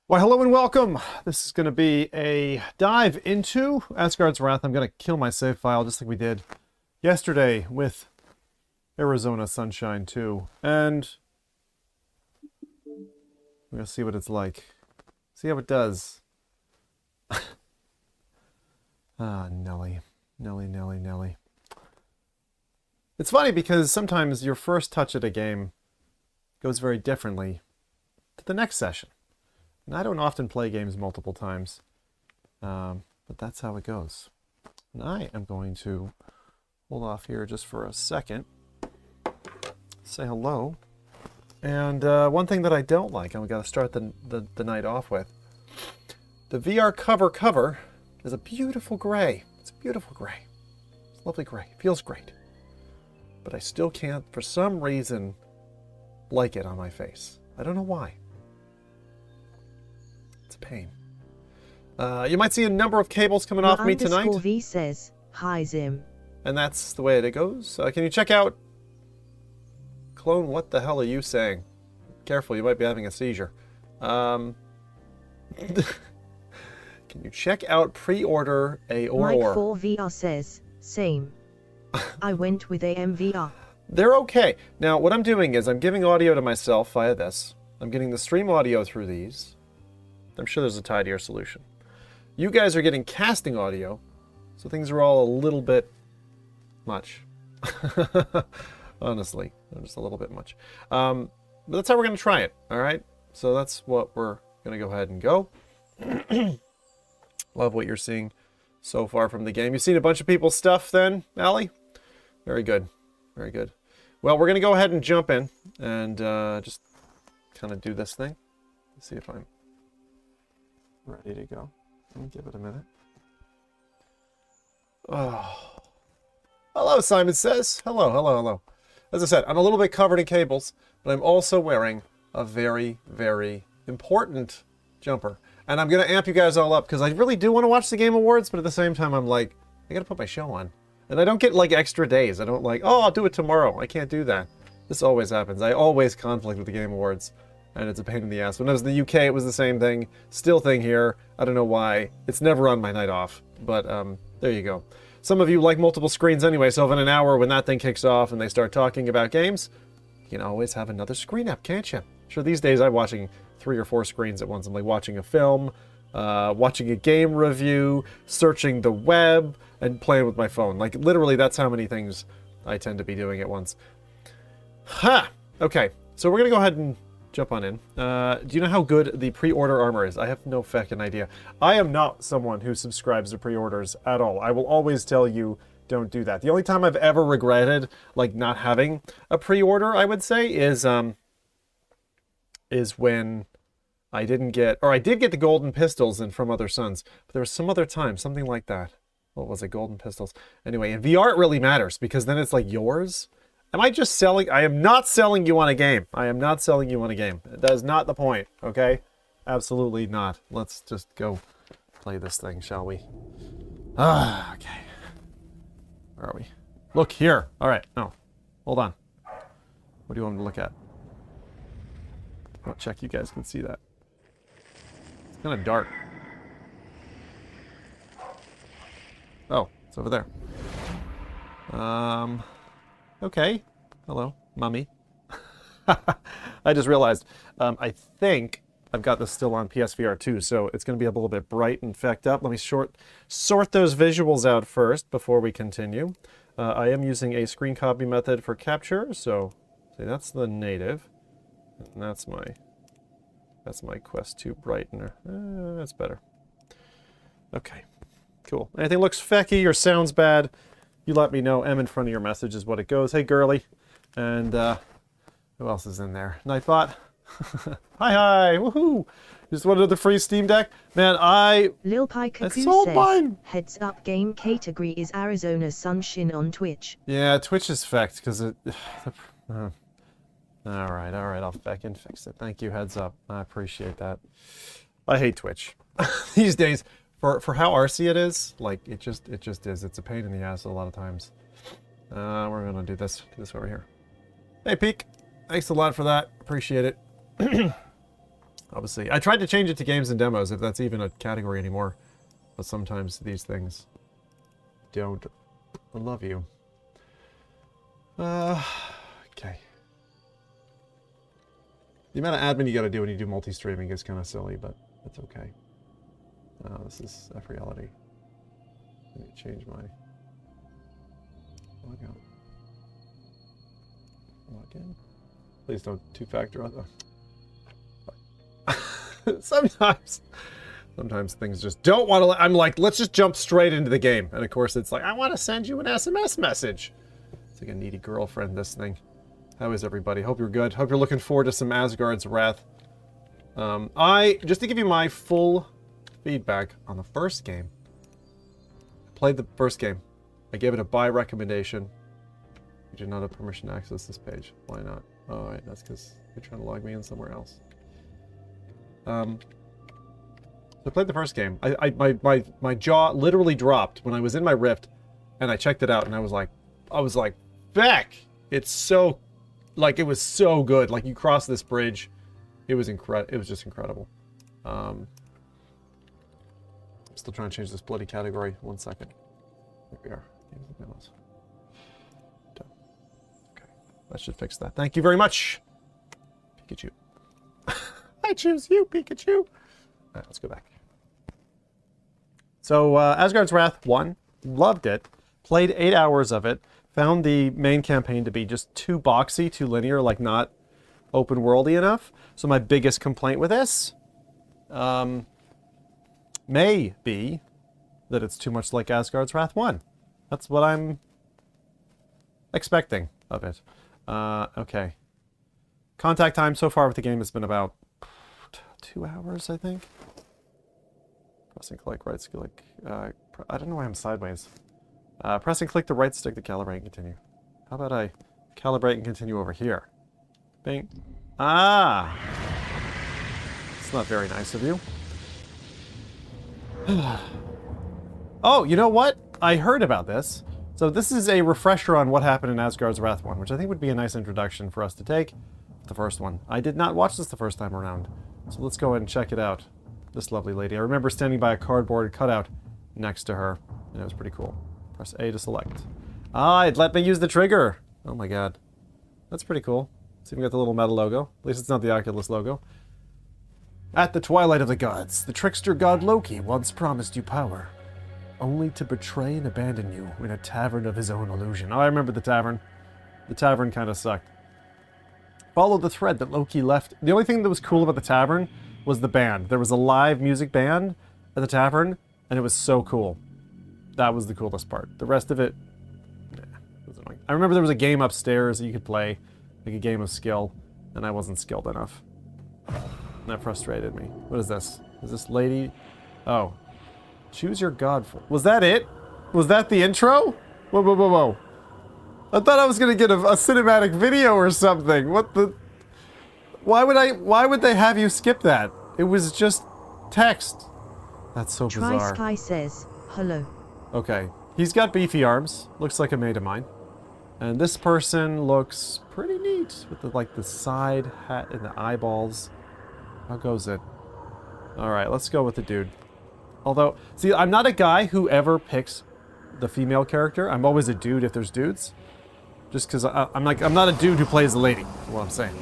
Why, hello and welcome! This is going to be a dive into Asgard's Wrath. I'm going to kill my save file just like we did yesterday with Arizona Sunshine 2. And we're going to see what it's like. See how it does. Nelly. Nelly. It's funny because sometimes your first touch at a game goes very differently to the next session. And I don't often play games multiple times, but that's how it goes. And I am going to hold off here just for a second, say hello. And one thing that I don't like, and we got to start the night off with, the VR cover is a beautiful gray. It's a beautiful gray. It's lovely gray. It feels great. But I still can't, for some reason, like it on my face. I don't know why. It's a pain. You might see a number of cables coming off me tonight. V says, "Hi Zim." And that's the way it goes. Can you check out... Clone, what the hell are you saying? Careful, you might be having a seizure. Can you check out pre-order Aurora? Mike 4VR says, "Same. I went with AMVR." They're okay. Now, what I'm doing is I'm giving audio to myself via this. I'm getting the stream audio through these. I'm sure there's a tidier solution. You guys are getting casting audio, so things are all a little bit much. Honestly, just a little bit much. But that's how we're going to try it, all right? So that's what we're going to go ahead and go. Love what you're seeing so far from the game. You've seen a bunch of people's stuff then, Allie? Very good. Very good. Well, we're going to go ahead and jump in and just kind of do this thing. Let's see if I'm ready to go. Let me give it a minute. Oh. Hello, Simon says. Hello. As I said, I'm a little bit covered in cables, but I'm also wearing a very, very important jumper. And I'm going to amp you guys all up because I really do want to watch the Game Awards, but at the same time, I'm like, I got to put my show on. And I don't get like extra days. I don't like, oh, I'll do it tomorrow. I can't do that. This always happens. I always conflict with the Game Awards. And it's a pain in the ass. When I was in the UK, it was the same thing. Still thing here. I don't know why. It's never on my night off. But there you go. Some of you like multiple screens anyway, so if in an hour when that thing kicks off and they start talking about games, you can always have another screen up, can't you? Sure, these days I'm watching 3 or 4 screens at once. I'm like watching a film, watching a game review, searching the web, and playing with my phone. Like, literally, that's how many things I tend to be doing at once. Ha! Okay, so we're going to go ahead and jump on in. Do you know how good the pre-order armor is? I have no fucking idea. I am not someone who subscribes to pre-orders at all. I will always tell you, don't do that. The only time I've ever regretted, like, not having a pre-order, I would say, is when I didn't get, or I did get the golden pistols and From Other Suns, but there was some other time, something like that. What was it? Golden pistols. Anyway, in VR it really matters, because then it's like yours. Am I just selling? I am not selling you on a game. I am not selling you on a game. That is not the point, okay? Absolutely not. Let's just go play this thing, shall we? Okay. Where are we? Look here. All right. No. Hold on. What do you want me to look at? I'll check you guys can see that. It's kind of dark. Oh, it's over there. Okay. Hello, Mummy. I just realized, I think I've got this still on PSVR 2, so it's going to be a little bit bright and fecked up. Let me sort those visuals out first before we continue. I am using a screen copy method for capture, so see, that's the native. And that's my Quest 2 brightener. That's better. Okay, cool. Anything looks fecky or sounds bad, you let me know. M in front of your message is what it goes. Hey, girly. And who else is in there? Nightbot. Hi. Woohoo. Just wanted the free Steam Deck. Man, Lil Pi Cuckoo says, mine. "Heads up, game category is Arizona Sunshine on Twitch." Yeah, Twitch is fecked because it... all right. I'll back and fix it. Thank you, heads up. I appreciate that. I hate Twitch. These days, for how RC it is, like, it just is. It's a pain in the ass a lot of times. We're gonna do this over here. Hey, Peek. Thanks a lot for that. Appreciate it. Obviously. I tried to change it to games and demos, if that's even a category anymore. But sometimes these things don't love you. Okay. The amount of admin you gotta do when you do multi-streaming is kind of silly, but it's okay. This is F reality. Let me change my logout. Login. Please don't two-factor on the... Sometimes things just don't want to... I'm like, let's just jump straight into the game. And of course it's like, I want to send you an SMS message. It's like a needy girlfriend, this thing. How is everybody? Hope you're good. Hope you're looking forward to some Asgard's Wrath. Just to give you my full feedback on the first game. I played the first game. I gave it a buy recommendation. You do not have permission to access this page. Why not? Oh, right, that's because you're trying to log me in somewhere else. So I played the first game. My jaw literally dropped when I was in my Rift, and I checked it out, and I was like, Beck! It's so, like, it was so good. Like, you cross this bridge, it was incredible. It was just incredible. I'm still trying to change this bloody category. 1 second. Here we are. Done. Okay, that should fix that. Thank you very much, Pikachu. I choose you, Pikachu. All right, let's go back. So, Asgard's Wrath 1. Loved it. Played 8 hours of it. Found the main campaign to be just too boxy, too linear, like not open worldy enough. So my biggest complaint with this may be that it's too much like Asgard's Wrath 1. That's what I'm expecting of it. Okay. Contact time so far with the game has been about 2 hours, I think. Press and click, right click. I don't know why I'm sideways. Press and click the right stick to calibrate and continue. How about I calibrate and continue over here? Bing. Ah! It's not very nice of you. Oh, you know what? I heard about this. So this is a refresher on what happened in Asgard's Wrath 1, which I think would be a nice introduction for us to take. The first one. I did not watch this the first time around. So let's go ahead and check it out. This lovely lady. I remember standing by a cardboard cutout next to her, and it was pretty cool. Press A to select. Ah, it let me use the trigger! Oh my god. That's pretty cool. It's even got the little metal logo. At least it's not the Oculus logo. At the twilight of the gods, the trickster god Loki once promised you power, only to betray and abandon you in a tavern of his own illusion. Oh, I remember the tavern. The tavern kind of sucked. Follow the thread that Loki left. The only thing that was cool about the tavern was the band. There was a live music band at the tavern, and it was so cool. That was the coolest part. The rest of it, nah, it was annoying. I remember there was a game upstairs that you could play, like a game of skill, and I wasn't skilled enough. And that frustrated me. What is this? Is this lady? Oh. Choose your god for... Was that it? Was that the intro? Whoa, whoa, whoa, whoa. I thought I was gonna get a cinematic video or something. What the... Why would they have you skip that? It was just text. That's so bizarre. Sky says, hello. Okay. He's got beefy arms. Looks like a mate of mine. And this person looks pretty neat with the, like, the side hat and the eyeballs. How goes it? Alright, let's go with the dude. Although, see, I'm not a guy who ever picks the female character. I'm always a dude if there's dudes. Just because I'm not a dude who plays the lady, is what I'm saying.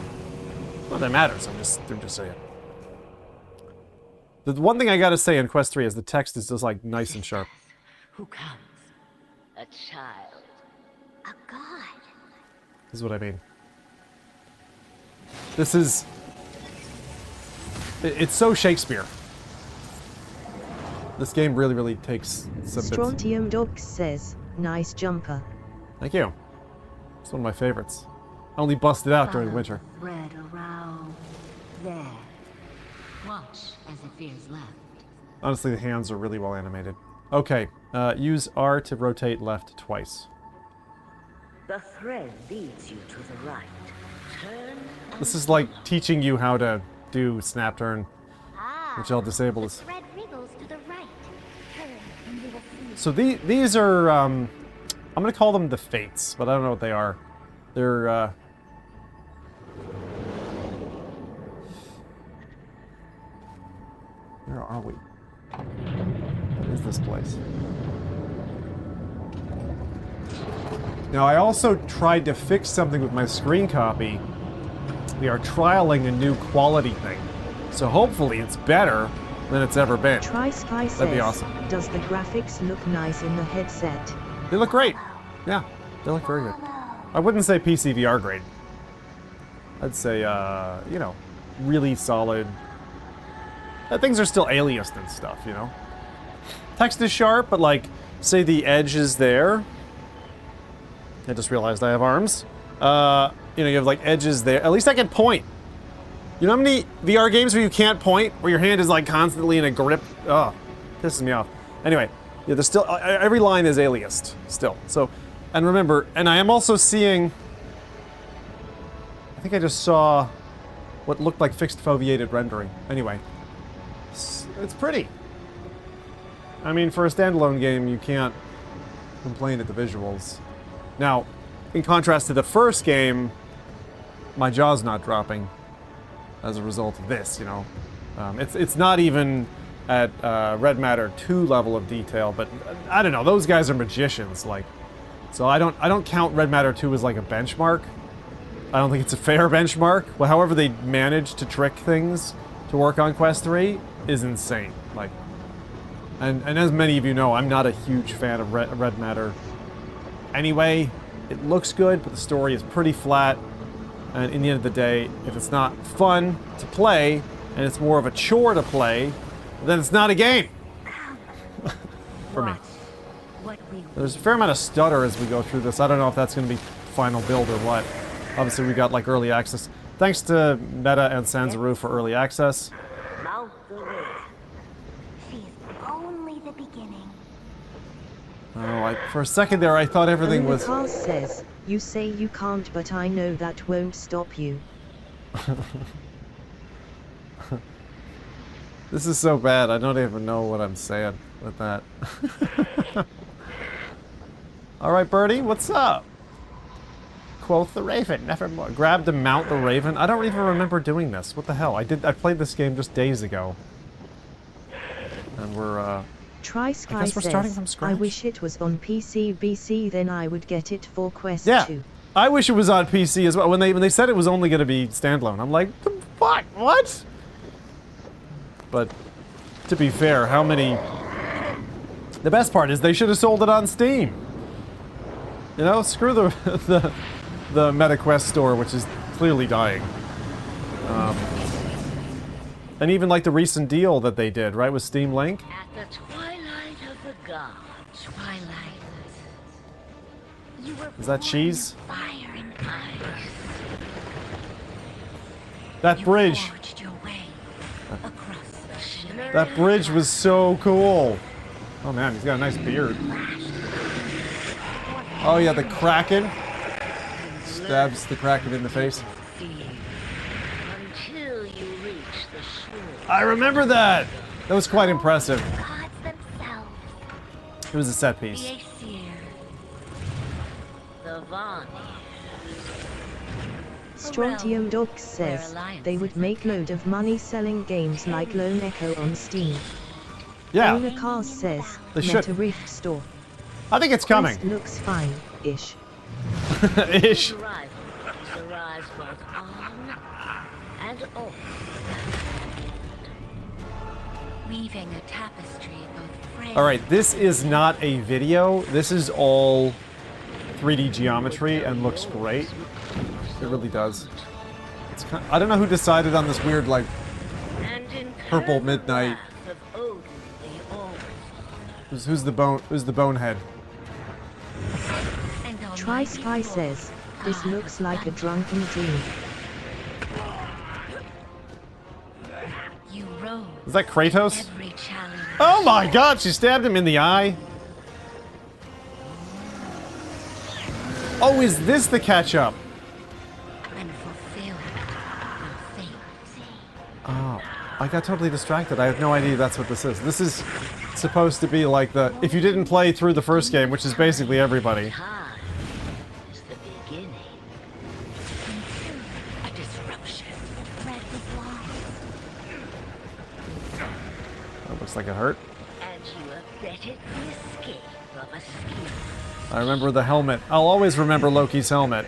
Not that matters, I'm just saying. The one thing I gotta say in Quest 3 is the text is just like nice and sharp. Who comes? A child. A god. This is what I mean. This is... It's so Shakespeare. This game really, really takes some bits. Strontium Dogs says, nice jumper. Thank you. It's one of my favorites. I only bust it out during winter. Thread around there. Watch as it veers left. Honestly, the hands are really well animated. Okay, use R to rotate left twice. The thread leads you to the right. Turn. This is like teaching you how to do snap turn, which I'll disable this. Thread wriggles to the right. Turn and you will see. So these are, I'm gonna call them the Fates, but I don't know what they are. They're, Where are we? What is this place? Now, I also tried to fix something with my screen copy. We are trialing a new quality thing. So hopefully it's better than it's ever been. Try Sky says, That'd be awesome. Does the graphics look nice in the headset? They look great. Yeah, they look very good. I wouldn't say PC VR grade. I'd say, you know, really solid. Things are still aliased and stuff, you know? Text is sharp, but like, say the edge is there. I just realized I have arms. You know, you have like edges there. At least I can point. You know how many VR games where you can't point? Where your hand is like constantly in a grip? Oh, pisses me off. Anyway, yeah, there's still, every line is aliased still. So, and remember, and I am also seeing, I think I just saw what looked like fixed foveated rendering. Anyway, it's pretty. I mean, for a standalone game, you can't complain at the visuals. Now, in contrast to the first game, my jaw's not dropping as a result of this, you know. It's not even at Red Matter 2 level of detail, but I don't know, those guys are magicians, like. So I don't count Red Matter 2 as like a benchmark. I don't think it's a fair benchmark. Well, however they managed to trick things to work on Quest 3 is insane. Like, and as many of you know, I'm not a huge fan of Red Matter. Anyway, it looks good, but the story is pretty flat. And in the end of the day, if it's not fun to play, and it's more of a chore to play, then it's not a game. For me. There's a fair amount of stutter as we go through this. I don't know if that's going to be final build or what. Obviously, we got like early access. Thanks to Meta and Sanzaru for early access. She's only the beginning. Oh, for a second there, I thought everything was... Carl says, you say you can't, but I know that won't stop you. This is so bad, I don't even know what I'm saying with that. Alright, Birdie, what's up? Quoth the Raven, nevermore. Grab to mount the Raven? I don't even remember doing this. What the hell? I played this game just days ago. And we're, Try Sky I guess we're says, starting from scratch. I wish it was on PC BC, then I would get it for Quest 2. Yeah, I wish it was on PC as well. When they said it was only going to be standalone, I'm like, the fuck, what? But to be fair, how many... The best part is they should have sold it on Steam. You know, screw the MetaQuest store, which is clearly dying. And even like the recent deal that they did, right, with Steam Link. At the twilight of the gods, twilight. You were Is that cheese? fire and ice. That bridge. Forged your way across the shimmering That bridge was so cool. Oh man, he's got a nice beard. Oh yeah, the Kraken. Stabs the Kraken in the face. until you reach the shore. I remember that! That was quite impressive. Gods themselves, It was a set the piece. Aesir, the Vani. Strontium Docs says, they would make load of money selling games like Lone Echo on Steam. Yeah, Owner Cars says, They Meta should. Rift store. I think it's coming. Quest looks fine-ish. Ish. Arrives both on and off. Weaving a tapestry both framed. Alright, this is not a video. This is all 3D geometry and looks great. It really does. It's kind I don't know who decided on this weird, like, And in purple midnight. of Odin, the All-Father. Who's the bonehead? And on Try mighty Sky Thor, says, this looks like a drunken dream. you rose Is that Kratos? every challenge. Oh my god, she stabbed him in the eye. Oh, is this the catch-up? And fulfilled your fate. Oh, I got totally distracted. I have no idea that's what this is. This is supposed to be like the... If you didn't play through the first game, which is basically everybody. Time is the beginning. A disruption. Thread was lost. That looks like it hurt. And you abetted the escape of a SKYRIM. I remember the helmet. I'll always remember Loki's helmet.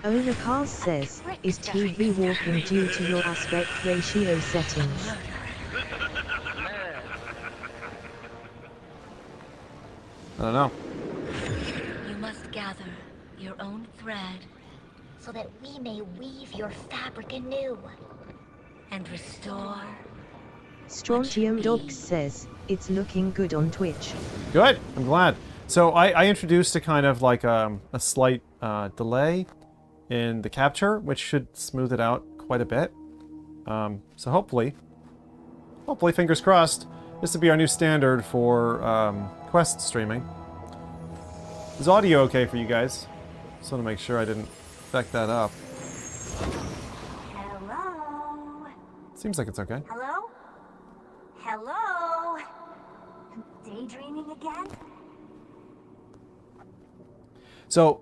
Onakar says, is TV warping due to your aspect ratio settings? I don't know. You must gather your own thread so that we may weave your fabric anew. and restore. Strontium Dogs says, it's looking good on Twitch. Good. I'm glad. So I introduced a kind of like a slight delay in the capture, which should smooth it out quite a bit. So hopefully, fingers crossed, this will be our new standard for Quest streaming. Is audio okay for you guys? Just want to make sure I didn't back that up. Hello? Seems like it's okay. Hello? Hello? Daydreaming again? So,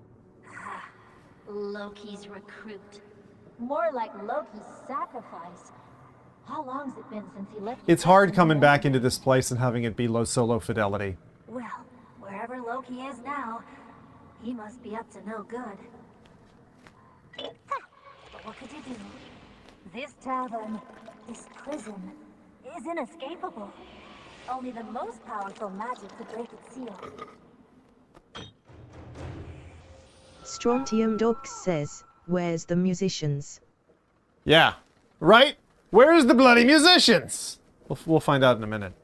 Loki's recruit. More like Loki's sacrifice. How long's it been since he left? it's hard coming back into this place and having it be so low fidelity. Well, wherever Loki is now, he must be up to no good. But what could you do? This tavern, this prison, is inescapable. Only the most powerful magic could break its seal. Strontium Dogs says, where's the musicians? Yeah, right? Where's the bloody musicians? We'll find out in a minute.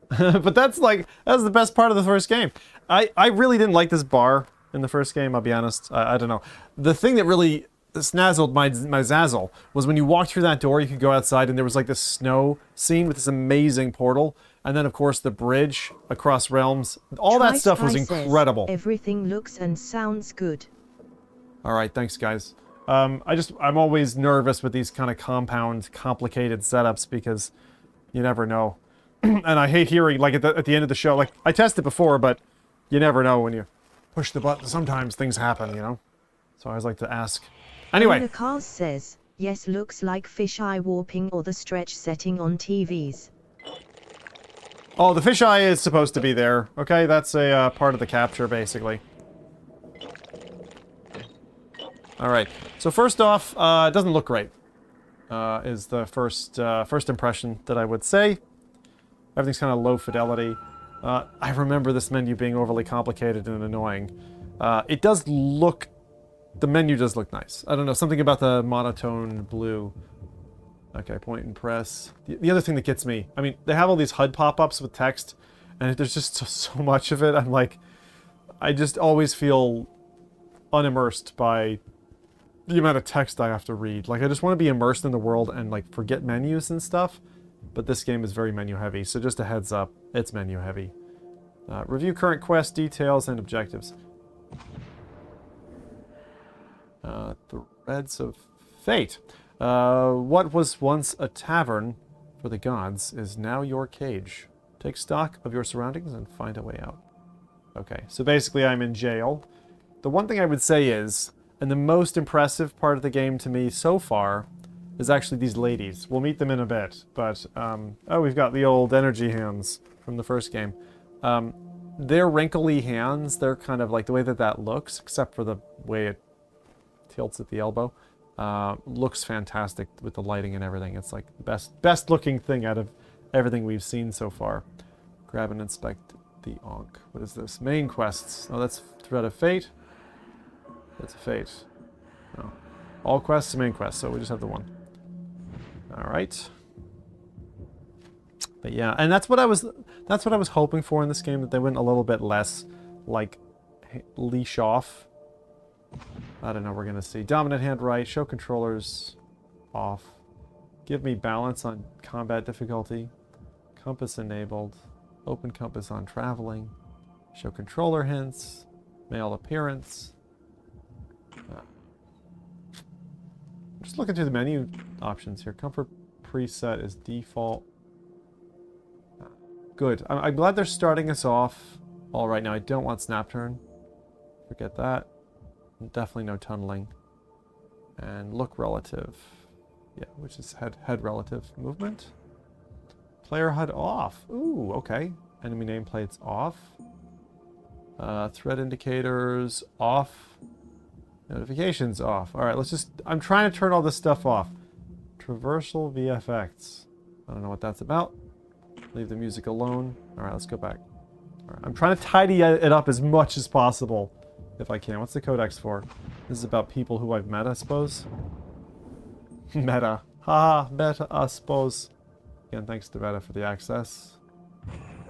But that's the best part of the first game. I really didn't like this bar in the first game, I'll be honest. I don't know. The thing that really snazzled my zazzle was when you walked through that door, you could go outside and there was like this snow scene with this amazing portal. And then, of course, the bridge across realms. All that stuff was incredible. Everything looks and sounds good. All right, thanks, guys. I'm always nervous with these kind of complicated setups because you never know. And I hate hearing, like, at the end of the show, like, I tested before, but you never know when you push the button. Sometimes things happen, you know? So I always like to ask. Anyway. Onakar says, yes, looks like fisheye warping or the stretch setting on TVs. Oh, the fisheye is supposed to be there. Okay, that's a part of the capture, basically. Alright, so first off, it doesn't look great. Is the first impression that I would say. Everything's kind of low fidelity. I remember this menu being overly complicated and annoying. It does look... The menu does look nice. I don't know, something about the monotone blue. Okay, point and press. The other thing that gets me, I mean, they have all these HUD pop-ups with text, and there's just so much of it. I'm like, I just always feel unimmersed by the amount of text I have to read. Like, I just want to be immersed in the world and, like, forget menus and stuff. But this game is very menu heavy, so just a heads up, it's menu heavy. Review current quest details and objectives. Threads of Fate. What was once a tavern for the gods is now your cage. Take stock of your surroundings and find a way out. Okay, so basically I'm in jail. The one thing I would say is, and the most impressive part of the game to me so far, is actually these ladies. We'll meet them in a bit, but, oh, we've got the old energy hands from the first game. They're wrinkly hands. They're kind of like the way that looks, except for the way it tilts at the elbow. Looks fantastic with the lighting and everything. It's like the best looking thing out of everything we've seen so far. Grab and inspect the Ankh. What is this? Main quests. Oh, that's Thread of Fate. That's a Fate. No. All quests, main quests, so we just have the one. Alright. But yeah, and that's what I was hoping for in this game, that they went a little bit less, like, leash off. I don't know, we're gonna see. Dominant hand right, show controllers off. Give me balance on combat difficulty. Compass enabled. Open compass on traveling. Show controller hints. Male appearance. Just looking through the menu options here. Comfort preset is default. Good. I'm glad they're starting us off all right now. I don't want snap turn. Forget that. Definitely no tunneling. And look relative. Yeah, which is head relative movement. Player HUD off. Ooh, okay. Enemy nameplates off. Threat indicators off. Notifications off. Alright, let's just... I'm trying to turn all this stuff off. Traversal VFX. I don't know what that's about. Leave the music alone. Alright, let's go back. All right, I'm trying to tidy it up as much as possible, if I can. What's the codex for? This is about people who I've met, I suppose. Meta. Haha, meta, I suppose. Again, thanks to Meta for the access.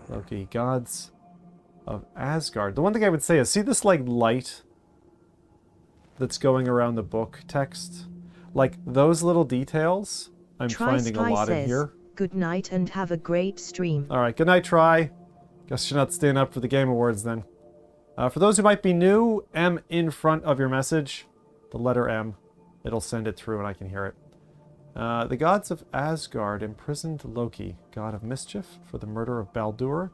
Loki, gods of Asgard. The one thing I would say is, see this, like, light that's going around the book text? Like, those little details, I'm finding a lot in here. Good night and have a great stream. Alright, good night, Try. Guess you're not staying up for the Game Awards then. For those who might be new, M in front of your message. The letter M. It'll send it through and I can hear it. The gods of Asgard imprisoned Loki, god of mischief, for the murder of Baldur,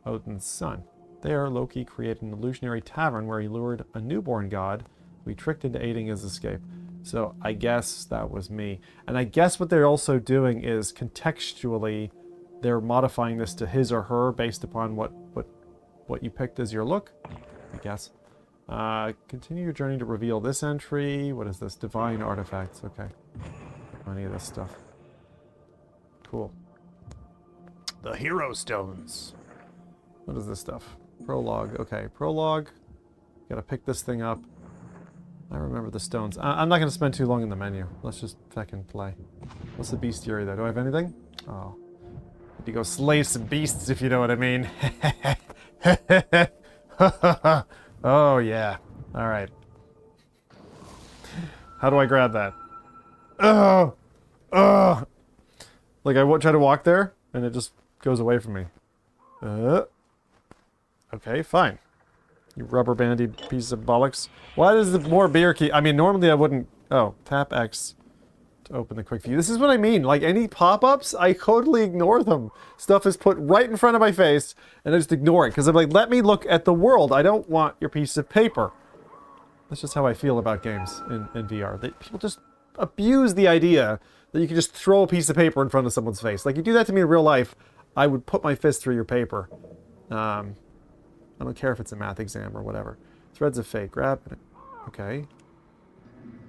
Odin's son. There, Loki created an illusionary tavern where he lured a newborn god who he tricked into aiding his escape. So I guess that was me. And I guess what they're also doing is contextually they're modifying this to his or her based upon what you picked as your look, I guess. Continue your journey to reveal this entry. What is this? Divine artifacts. Okay. Any of this stuff. Cool. The Hero Stones. What is this stuff? Prologue. Okay, prologue. Gotta pick this thing up. I remember the stones. I'm not gonna spend too long in the menu. Let's just fucking play. What's the bestiary though? Do I have anything? Oh. Need to go slay some beasts if you know what I mean. Oh yeah. Alright. How do I grab that? Oh! Oh! Like I try to walk there, and it just goes away from me. Okay, fine. You rubber bandy piece of bollocks. Why does the more beer key? I mean, normally I wouldn't... Oh, tap X to open the quick view. This is what I mean. Like, any pop-ups, I totally ignore them. Stuff is put right in front of my face, and I just ignore it. Because I'm like, let me look at the world. I don't want your piece of paper. That's just how I feel about games in VR. People just abuse the idea that you can just throw a piece of paper in front of someone's face. Like, you do that to me in real life, I would put my fist through your paper. I don't care if it's a math exam or whatever. Threads of fate. Grab it. Okay.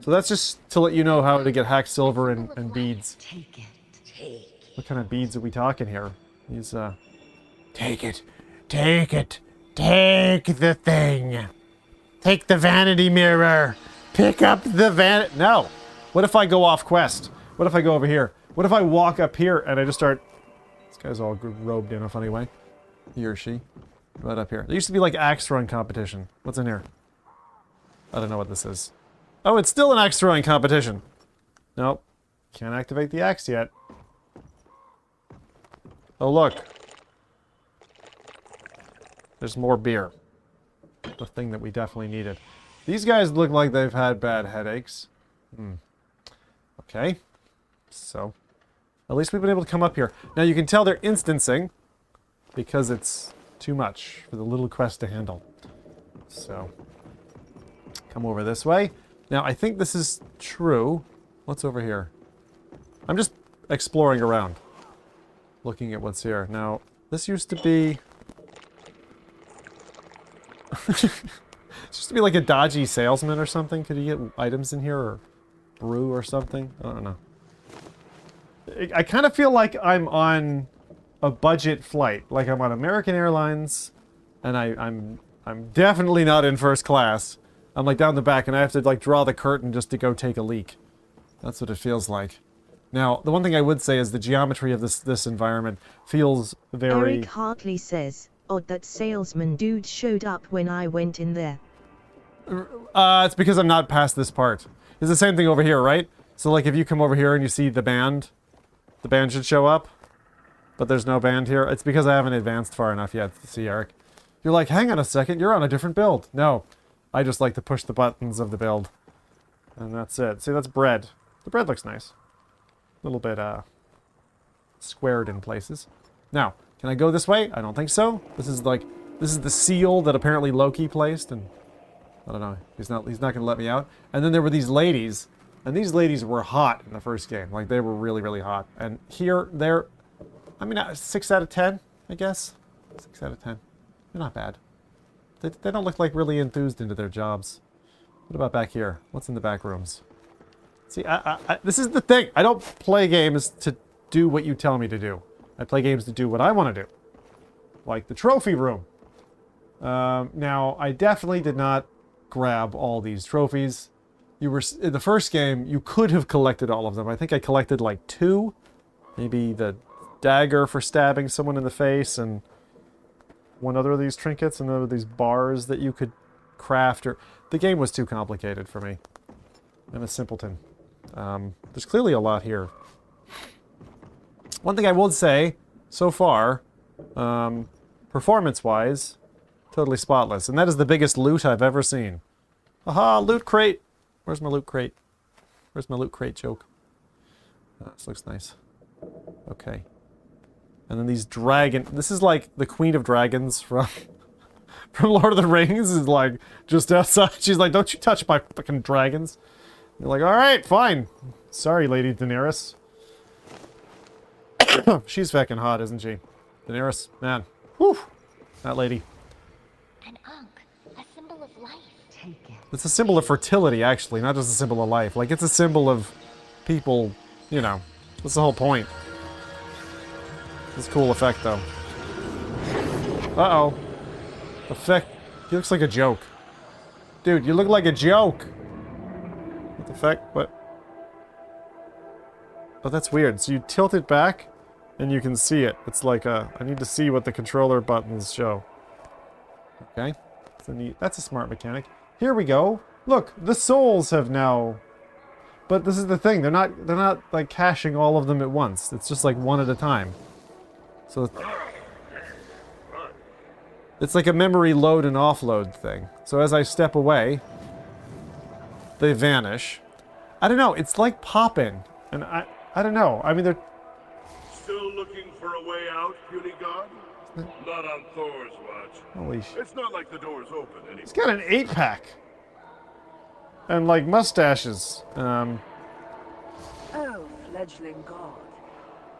So that's just to let you know how to get hack silver and beads. Take it. Take it. What kind of beads are we talking here? These, Take it. Take it. Take the thing. Take the vanity mirror. pick up the van. No. What if I go off quest? What if I go over here? What if I walk up here and I just start... This guy's all robed in a funny way. He or she. Right up here. There used to be like axe throwing competition. What's in here? I don't know what this is. Oh, it's still an axe throwing competition. Nope. Can't activate the axe yet. Oh, look. There's more beer. The thing that we definitely needed. These guys look like they've had bad headaches. Okay. So, at least we've been able to come up here. Now you can tell they're instancing because it's too much for the little quest to handle. So, come over this way. Now, I think this is true. What's over here? I'm just exploring around. Looking at what's here. Now, this used to be... It used to be like a dodgy salesman or something. Could you get items in here or brew or something? I don't know. I kind of feel like I'm on a budget flight. Like I'm on American Airlines and I'm definitely not in first class. I'm like down the back and I have to like draw the curtain just to go take a leak. That's what it feels like. Now, the one thing I would say is the geometry of this environment feels very... Eric Hartley says, odd that salesman dude showed up when I went in there. It's because I'm not past this part. It's the same thing over here, right? So like if you come over here and you see the band should show up, but there's no band here. It's because I haven't advanced far enough yet to see Eric. You're like, hang on a second, you're on a different build. No, I just like to push the buttons of the build. And that's it. See, that's bread. The bread looks nice. A little bit, squared in places. Now, can I go this way? I don't think so. This is the seal that apparently Loki placed, and I don't know. He's not gonna let me out. And then there were these ladies, and these ladies were hot in the first game. Like, they were really, really hot. And here, they're I mean, 6 out of 10, I guess. 6 out of 10. They're not bad. They don't look like really enthused into their jobs. What about back here? What's in the back rooms? See, this is the thing. I don't play games to do what you tell me to do. I play games to do what I want to do. Like the trophy room. Now, I definitely did not grab all these trophies. You were in the first game, you could have collected all of them. I think I collected like 2. Maybe the dagger for stabbing someone in the face, and one other of these trinkets, and another of these bars that you could craft. Or the game was too complicated for me. I'm a simpleton. There's clearly a lot here. One thing I will say, so far, performance-wise, totally spotless. And that is the biggest loot I've ever seen. Aha, loot crate! Where's my loot crate? Where's my loot crate joke? Oh, this looks nice. Okay. And then these dragon... This is like the Queen of Dragons from Lord of the Rings is like just outside. She's like, don't you touch my fucking dragons. And you're like, alright, fine. Sorry, Lady Daenerys. She's fucking hot, isn't she? Daenerys, man. Whew. That lady. An Ankh, a symbol of life. Take it. It's a symbol of fertility, actually, not just a symbol of life. Like, it's a symbol of people, you know. That's the whole point. It's a cool effect, though. Uh-oh. Effect. He looks like a joke. Dude, you look like a joke! What the fuck? What? Oh, that's weird. So you tilt it back, and you can see it. It's like a... I need to see what the controller buttons show. Okay. That's a smart mechanic. Here we go. Look, the souls have now... But this is the thing. They're not like caching all of them at once. It's just like one at a time. So it's like a memory load and offload thing. So as I step away, they vanish. I don't know. It's like popping, and I don't know. I mean, they're still looking for a way out, puny god? Not on Thor's watch. holy shit. It's not like the door's open anymore. He's got an 8-pack and like mustaches. Oh, fledgling god.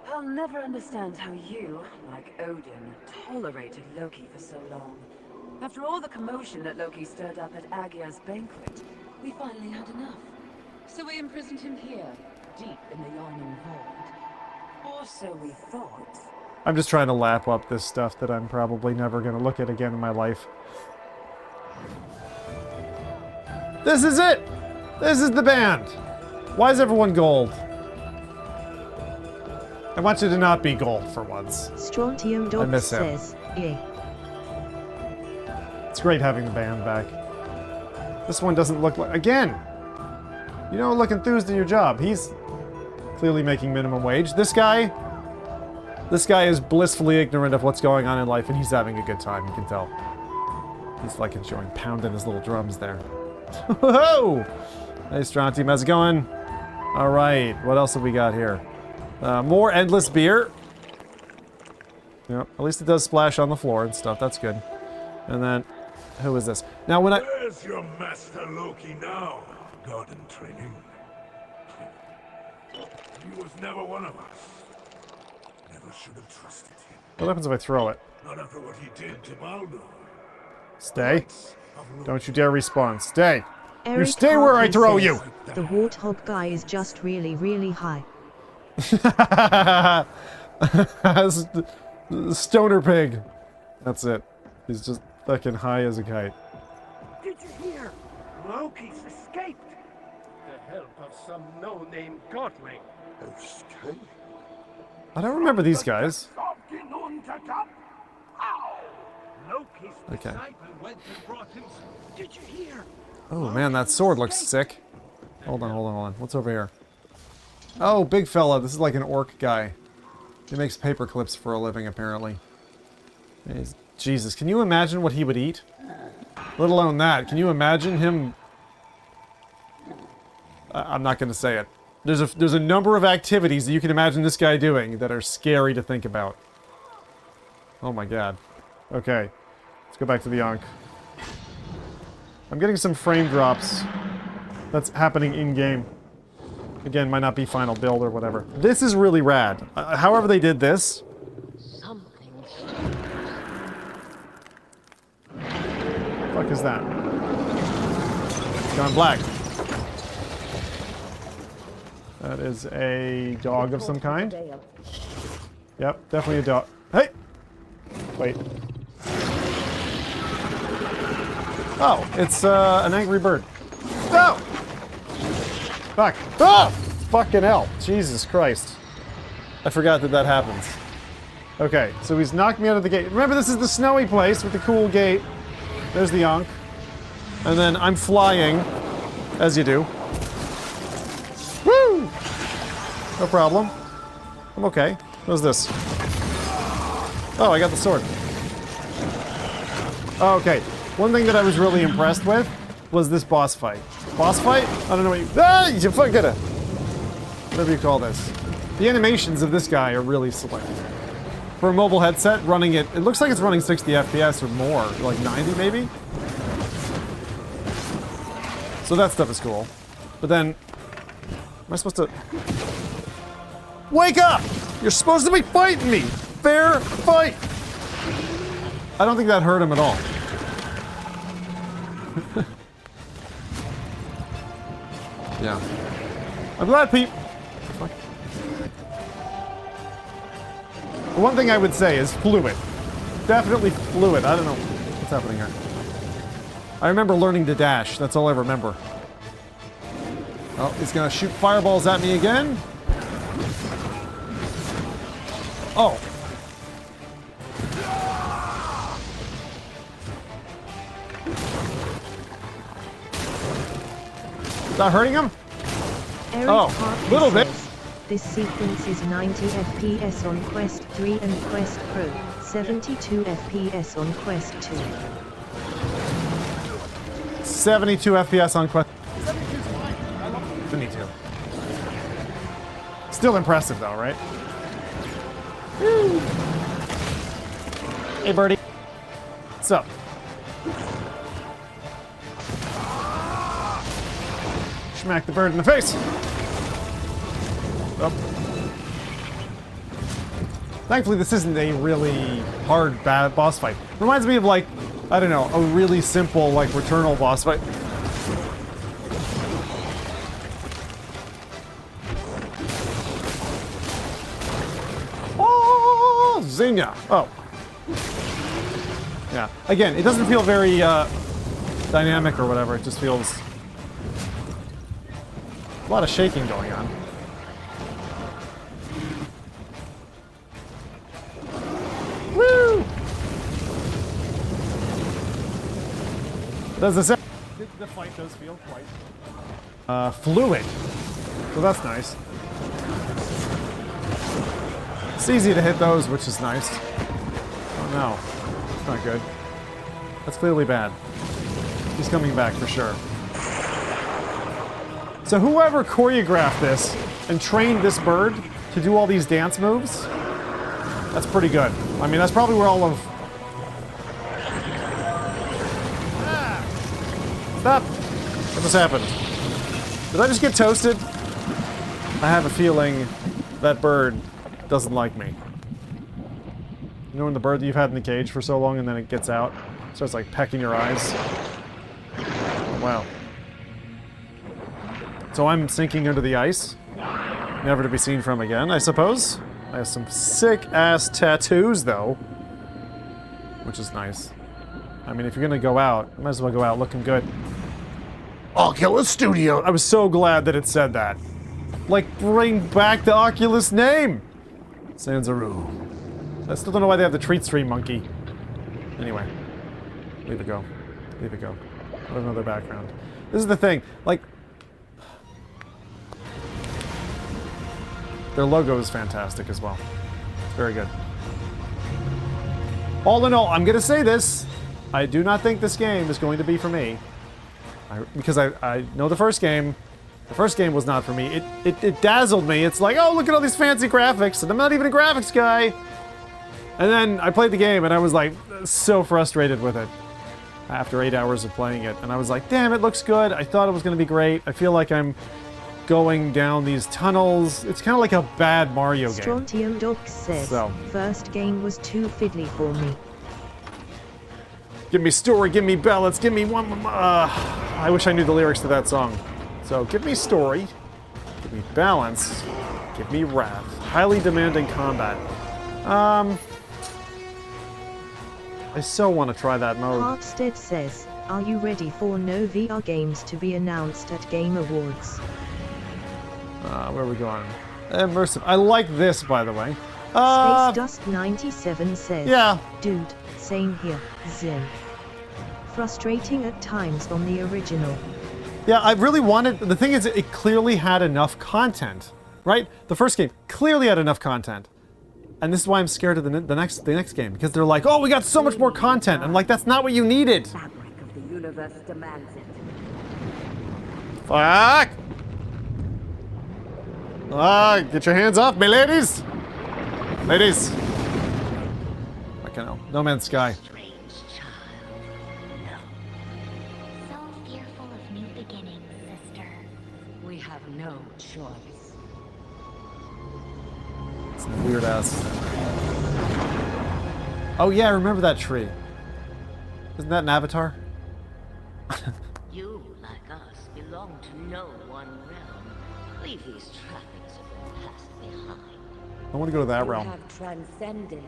I'll never understand how you, like Odin, tolerated Loki for so long. After all the commotion that Loki stirred up at Aegir's banquet, we finally had enough. So we imprisoned him here, deep in the yawning void. Or so we thought. I'm just trying to lap up this stuff that I'm probably never going to look at again in my life. This is it! This is the band! Why is everyone gold? I want you to not be gold for once. Strontium I Dog miss him. says, yeah. It's great having the band back. This one doesn't look like... Again! You don't look enthused in your job. He's clearly making minimum wage. This guy is blissfully ignorant of what's going on in life, and he's having a good time, you can tell. He's like enjoying pounding his little drums there. Whoa! Hey, Strontium, how's it going? Alright, what else have we got here? More endless beer. Yep, at least it does splash on the floor and stuff. That's good. And then, who is this? Now, when I... Where's your master Loki now, god in training? He was never one of us. Never should have trusted him. What happens if I throw it? Not after what he did to Baldur. Stay. Don't you dare respawn. Stay. You Eric stay where I Hartley throw says, you. The warthog guy is just really, really high. Stoner pig. That's it. He's just fucking high as a kite. Did you hear? Loki's escaped. The help of some no-name godling. Escape? I don't remember these guys. Loki's Okay. disciple went and brought him. Did you hear? Oh man, that sword looks sick. Hold on, hold on, hold on. What's over here? Oh, big fella. This is like an orc guy. He makes paper clips for a living, apparently. Jesus, can you imagine what he would eat? Let alone that. Can you imagine him... I'm not going to say it. There's a number of activities that you can imagine this guy doing that are scary to think about. Oh my god. Okay. Let's go back to the Ankh. I'm getting some frame drops. That's happening in-game. Again, might not be final build or whatever. This is really rad. However they did this, fuck is that? It's gone black. That is a dog of some kind. Yep, definitely a dog. Hey! Wait. Oh, it's an angry bird. No! Fuck. Ah! Fucking hell. Jesus Christ. I forgot that that happens. Okay, so he's knocked me out of the gate. Remember, this is the snowy place with the cool gate. There's the Ankh. And then I'm flying, as you do. Woo! No problem. I'm okay. What's this? Oh, I got the sword. Oh, okay. One thing that I was really impressed with was this boss fight. Boss fight? I don't know what you... Ah! You fucking gotta... Whatever you call this. The animations of this guy are really slick. For a mobile headset, running it... It looks like it's running 60 FPS or more. Like 90, maybe? So that stuff is cool. But then... Am I supposed to... Wake up! You're supposed to be fighting me! Fair fight! I don't think that hurt him at all. Yeah. I'm glad people... The one thing I would say is fluid. Definitely fluid. I don't know what's happening here. I remember learning to dash. That's all I remember. Oh, he's gonna shoot fireballs at me again. Oh. Is that hurting him? Eric Oh, Hartley little bit. says, this sequence is 90 FPS on Quest 3 and Quest Pro, 72 FPS on Quest 2. 72 FPS on Quest. 72's fine. I love 72. Still impressive though, right? Woo. Hey, birdie. What's up? Smack the bird in the face. Oh. Thankfully, this isn't a really hard bad boss fight. Reminds me of like, I don't know, a really simple like Returnal boss fight. Oh, Zinga! Oh. Yeah. Again, it doesn't feel very dynamic or whatever. It just feels a lot of shaking going on. Woo! Does this? The fight does feel quite fluid, so that's nice. It's easy to hit those, which is nice. Oh no, it's not good. That's clearly bad. He's coming back for sure. So whoever choreographed this and trained this bird to do all these dance moves, that's pretty good. I mean, that's probably where all of... Ah! Stop! What just happened? Did I just get toasted? I have a feeling that bird doesn't like me. You know when the bird that you've had in the cage for so long and then it gets out? Starts like pecking your eyes? Wow. So I'm sinking under the ice, never to be seen from again, I suppose. I have some sick-ass tattoos, though, which is nice. I mean, if you're gonna go out, you might as well go out looking good. Oculus Studio! I was so glad that it said that. Like, bring back the Oculus name! Sanzaru. I still don't know why they have the treat stream monkey. Anyway. Leave it go. Leave it go. I don't know their background. This is the thing, like... Their logo is fantastic as well. Very good. All in all, I'm going to say this. I do not think this game is going to be for me. Because I know the first game. The first game was not for me. It dazzled me. It's like, oh, look at all these fancy graphics. And I'm not even a graphics guy. And then I played the game and I was like so frustrated with it. After 8 hours of playing it. And I was like, damn, it looks good. I thought it was going to be great. I feel like I'm going down these tunnels. It's kind of like a bad Mario game. Strontium Doc says, first game was too fiddly for me. Give me story, give me ballads, give me one. I wish I knew the lyrics to that song. So give me story, give me balance, give me wrath. Highly demanding combat. I so want to try that mode. Harpstead says, are you ready for no VR games to be announced at Game Awards? Where are we going? Immersive. I like this, by the way. Space Dust 97 says, Yeah. dude, same here, Zim. Frustrating at times on the original. Yeah, I really wanted... The thing is, it clearly had enough content, right? The first game clearly had enough content. And this is why I'm scared of the next game, because they're like, oh, we got so much more content. I'm like, that's not what you needed. Fabric of the universe demands it. Fuck! Get your hands off me, ladies! Ladies! I can know. No Man's Sky. Strange child. No. So fearful of new beginnings, sister. We have no choice. Some weird ass. Oh yeah, I remember that tree. Isn't that an avatar? You, like us, belong to no one realm. Leave these trappings of your past behind. I want to go to that You realm. have transcended.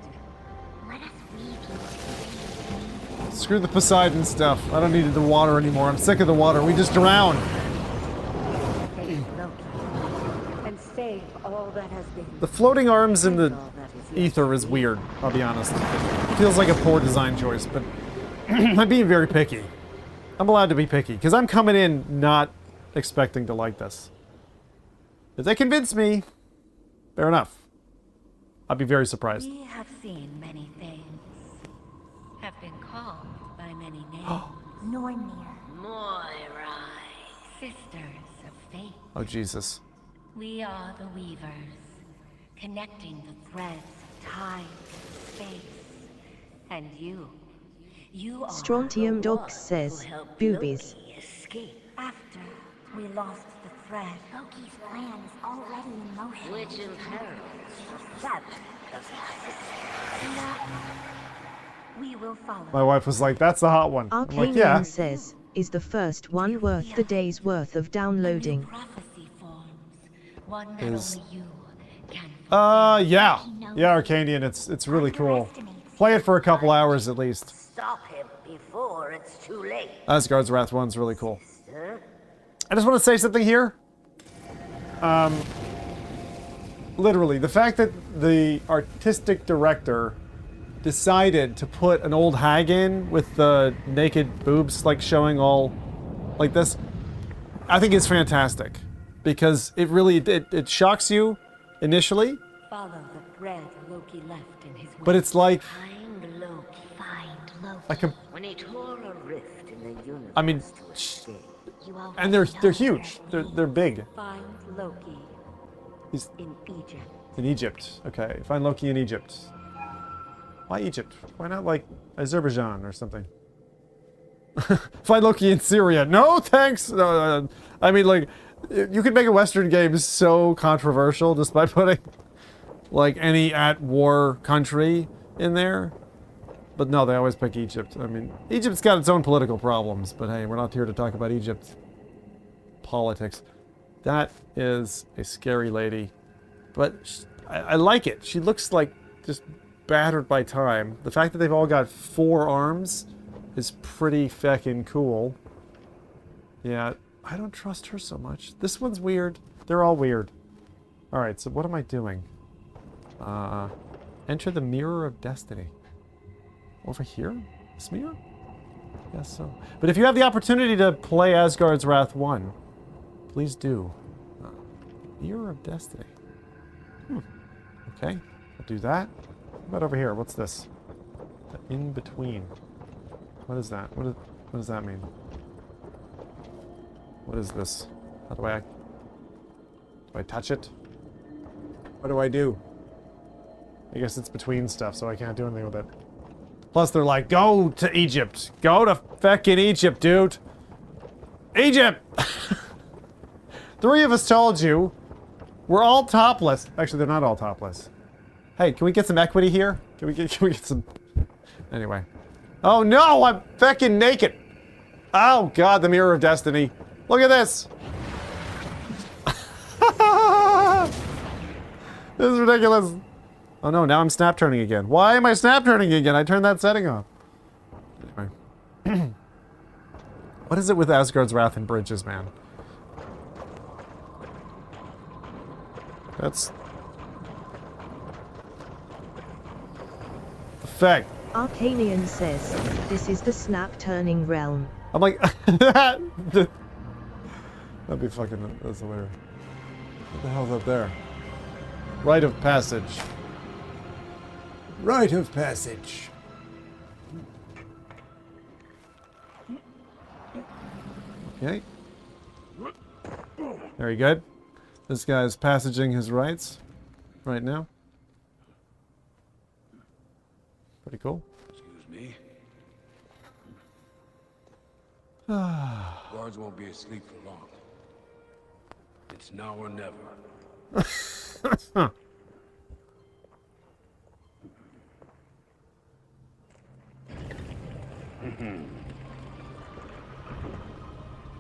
Let us leave you. Screw the Poseidon stuff. I don't need the water anymore. I'm sick of the water. We just drown. Face Loki. And save all that has been. The floating arms in the All that is left. ether is weird, I'll be honest. It feels like a poor design choice, but I'm being very picky. I'm allowed to be picky, because I'm coming in not expecting to like this. If they convince me, fair enough. I'd be very surprised. We have seen many things. Have been called by many names. Nornir. Moirai. Sisters of fate. Oh, Jesus. We are the weavers, connecting the threads of time, space, and you. You are Strontium the Dogs one says, who helped boobies. Loki escape, After we lost the thread, Loki's plan is already in motion. which imperils the fabric of We will follow. My wife was like, that's the hot one. I'm like, Arcanium yeah. says, is the first one worth the day's worth of downloading? prophecy forms, one that Is- only you can Yeah. Yeah, Arcanian, it's really cool. Play it for a couple hours at least. stop him before it's too late. Asgard's Wrath 1's really cool. I just want to say something here. Literally, the fact that the artistic director decided to put an old hag in with the naked boobs like showing all like this, I think is fantastic. Because it really, it shocks you initially, Follow the thread Loki left in his wake. but it's like, Find Loki. Find Loki. I can, When he tore a rift in the universe I mean, to escape. You and they're huge. They're big. Find Loki He's in Egypt. in Egypt. Okay, find Loki in Egypt. Why Egypt? Why not like Azerbaijan or something? Find Loki in Syria. No, thanks. No, I mean, like, you could make a Western game so controversial just by putting like any at-war country in there. But no, they always pick Egypt. I mean, Egypt's got its own political problems, but hey, we're not here to talk about Egypt politics. That is a scary lady, but I like it. She looks like just battered by time. The fact that they've all got 4 arms is pretty feckin' cool. Yeah, I don't trust her so much. This one's weird. They're all weird. Alright, so what am I doing? Enter the Mirror of Destiny. Over here? This mirror? Yes, so. But if you have the opportunity to play Asgard's Wrath 1, please do. Mirror of Destiny. Okay, I'll do that. What about over here? What's this? The in between. What is that? What does that mean? What is this? How do I touch it? What do I do? I guess it's between stuff, so I can't do anything with it. Plus, they're like, go to Egypt. Go to feckin' Egypt, dude. Egypt! 3 of us told you. We're all topless. Actually, they're not all topless. Hey, can we get some equity here? Can we get some... Anyway. Oh no, I'm fucking naked. Oh god, the Mirror of Destiny. Look at this. This is ridiculous. Oh no, now I'm snap turning again. Why am I snap turning again? I turned that setting off. Anyway. What is it with Asgard's Wrath and bridges, man? That's... the fact. Arcanian says, this is the snap-turning realm. I'm like... that'd be fucking... that's hilarious. What the hell's up there? Rite of passage. Rite of passage. Okay. Very good. This guy's passaging his rights right now. Pretty cool. Excuse me. Guards won't be asleep for long. It's now or never.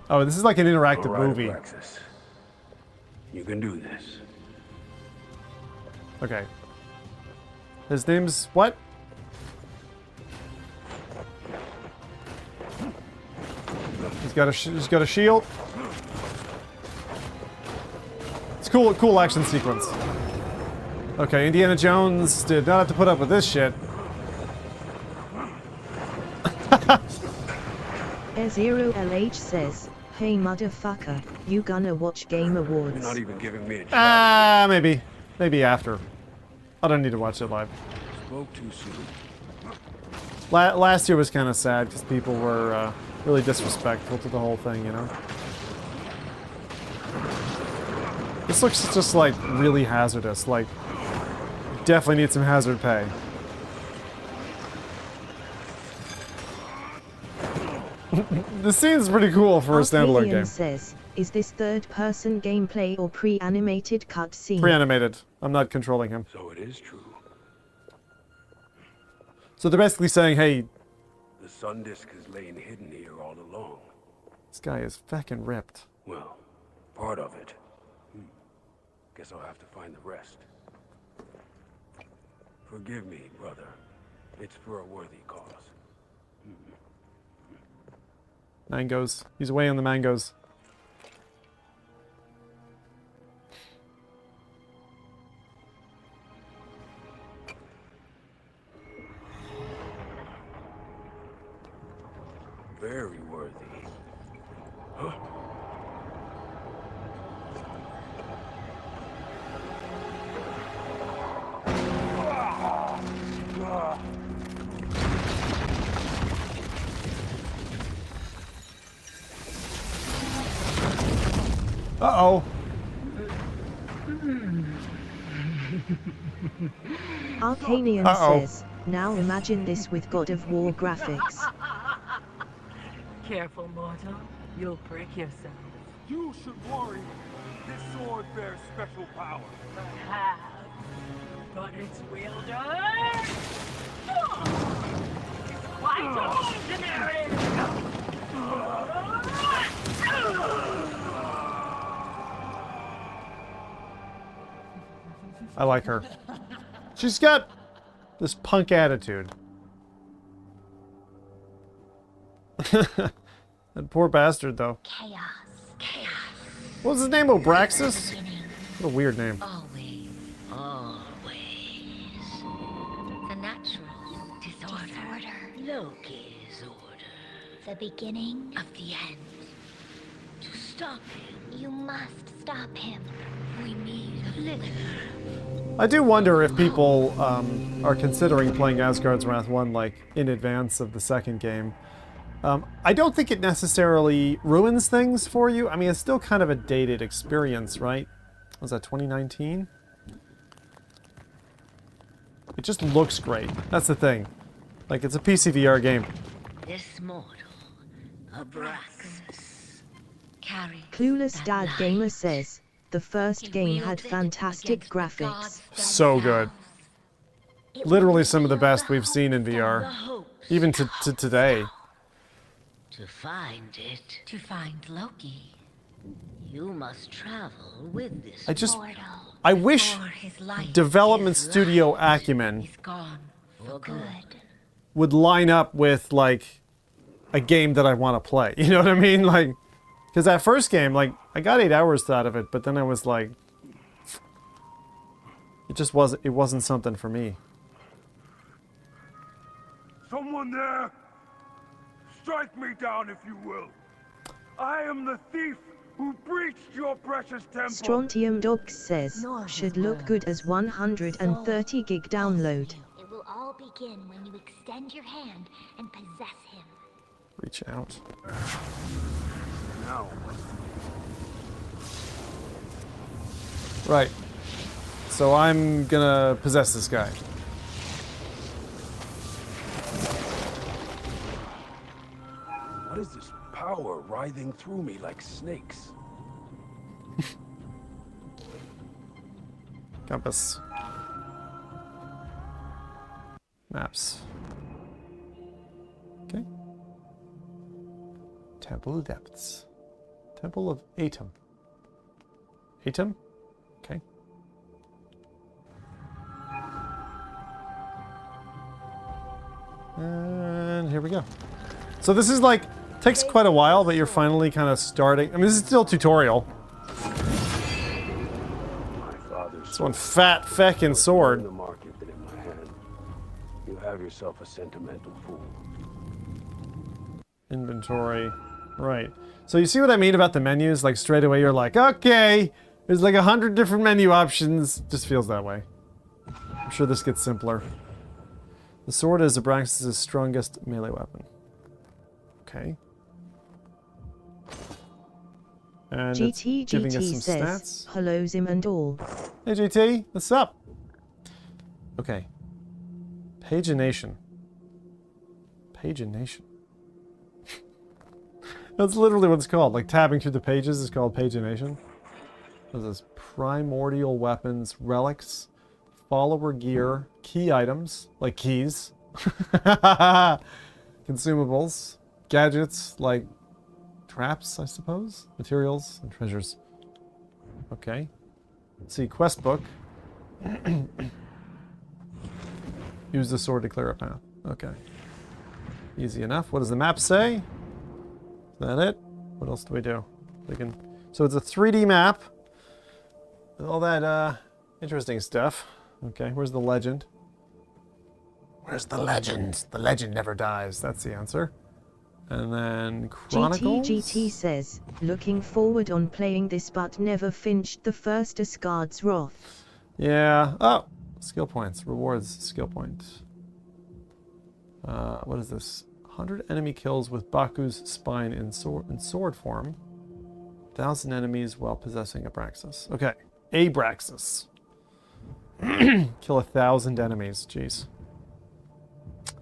Oh, this is like an interactive All right, movie. Alexis. You can do this. Okay. His name's what? He's got a shield. It's cool action sequence. Okay, Indiana Jones did not have to put up with this shit. Air0LH says, hey motherfucker, you gonna watch Game Awards? You're not even giving me a chance. Maybe. Maybe after. I don't need to watch it live. Spoke too soon. Last year was kind of sad because people were really disrespectful to the whole thing, you know? This looks just like really hazardous, like definitely need some hazard pay. This scene's pretty cool for a standalone game. Says, is this third-person gameplay or pre-animated cutscene? Pre-animated. I'm not controlling him. So it is true. So they're basically saying, hey, The sun disk is laying hidden here all along. this guy is fucking ripped. Well, part of it. Guess I'll have to find the rest. Forgive me, brother. It's for a worthy cause. Mangoes. He's away on the mangoes. Very worthy. Huh? Uh-oh. Arcanian says, now imagine this with God of War graphics. Careful, mortal. You'll break yourself. You should worry. This sword bears special power. Perhaps, but its wielder is quite ordinary. I like her. She's got this punk attitude. That poor bastard, though. Chaos. What was his name? Obraxis? What a weird name. Always. The natural disorder. Loki's order. The beginning of the end. To stop him. You must stop him. We need a little. I do wonder if people are considering playing Asgard's Wrath 1 like in advance of the second game. I don't think it necessarily ruins things for you. I mean, it's still kind of a dated experience, right? Was that 2019? It just looks great. That's the thing. Like, it's a PCVR game. This mortal, Abraxas, carries Clueless that Dad light. Gamer says, the first game had fantastic graphics. So good. Literally some of the best we've seen in VR. The hope Even to today. To find it, to find Loki, you must travel with this mortal. I wish development studio acumen is gone for good. would line up with, like, a game that I want to play. You know what I mean? Like, because that first game, like, I got 8 hours out of it, but then I was like, it wasn't something for me. Someone there? Strike me down if you will. I am the thief who breached your precious temple. Strontium Dogs says, should look good as 130 gig download. It will all begin when you extend your hand and possess him. Reach out. Now. Right. So I'm gonna possess this guy. What is this power writhing through me like snakes? Compass. Maps. Okay. Temple depths. Temple of Atom. Atom? Okay. And here we go. So this is like, takes quite a while, but you're finally kind of starting. I mean, this is still tutorial. It's one fat feckin' sword. In the market than in my hand. You have yourself a sentimental fool. Inventory. Right. So you see what I mean about the menus? Like straight away you're like, okay, there's like 100 different menu options. Just feels that way. I'm sure this gets simpler. The sword is Abraxas' strongest melee weapon. Okay. And it's giving us some says, stats. hello Zim and all. Hey GT, what's up? Okay. Pagination. Pagination. That's literally what it's called. Like tabbing through the pages is called pagination. What is this? Primordial weapons, relics, follower gear, key items, like keys. Consumables, gadgets, like traps, I suppose. Materials and treasures. Okay. Let's see, quest book. Use the sword to clear a path. Okay. Easy enough. What does the map say? Is that it? What else do we do? So it's a 3D map. With all that interesting stuff. Okay, where's the legend? Where's the legend? The legend never dies. That's the answer. And then Chronicles. GT says, looking forward on playing this but never finished the first Asgard's Wrath. Yeah. Oh, skill points. Rewards skill points. What is this? 100 enemy kills with Baku's spine in sword form. 1,000 enemies while possessing Abraxas. Okay. Abraxas. Kill 1,000 enemies. Jeez.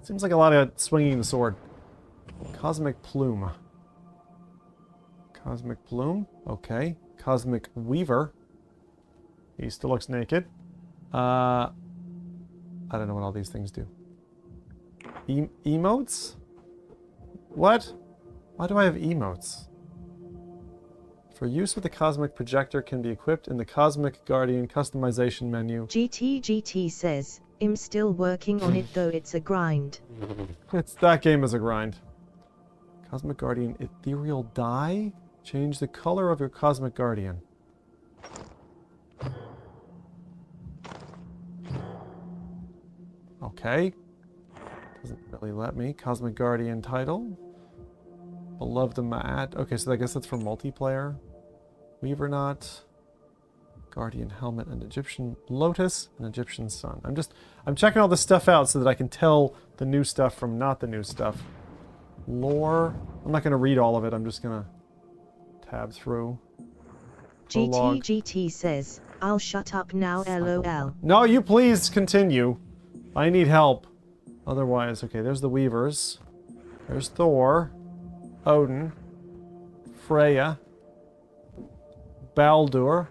Seems like a lot of swinging the sword. Cosmic Plume. Cosmic Plume. Okay. Cosmic Weaver. He still looks naked. I don't know what all these things do. Emotes? What? Why do I have emotes? For use with the Cosmic Projector can be equipped in the Cosmic Guardian customization menu. GT says, I'm still working on it though it's a grind. That game is a grind. Cosmic Guardian Ethereal Dye? Change the color of your Cosmic Guardian. Okay. Doesn't really let me. Cosmic Guardian title. Beloved Mat. Okay, so I guess that's for multiplayer. Weaver Knot. Guardian Helmet and Egyptian Lotus and Egyptian Sun. I'm checking all this stuff out so that I can tell the new stuff from not the new stuff. Lore. I'm not going to read all of it. I'm just going to tab through. Prologue. GT says, I'll shut up now LOL. No, you please continue. I need help. Otherwise, okay, there's the Weavers. There's Thor. Odin. Freya. Baldur.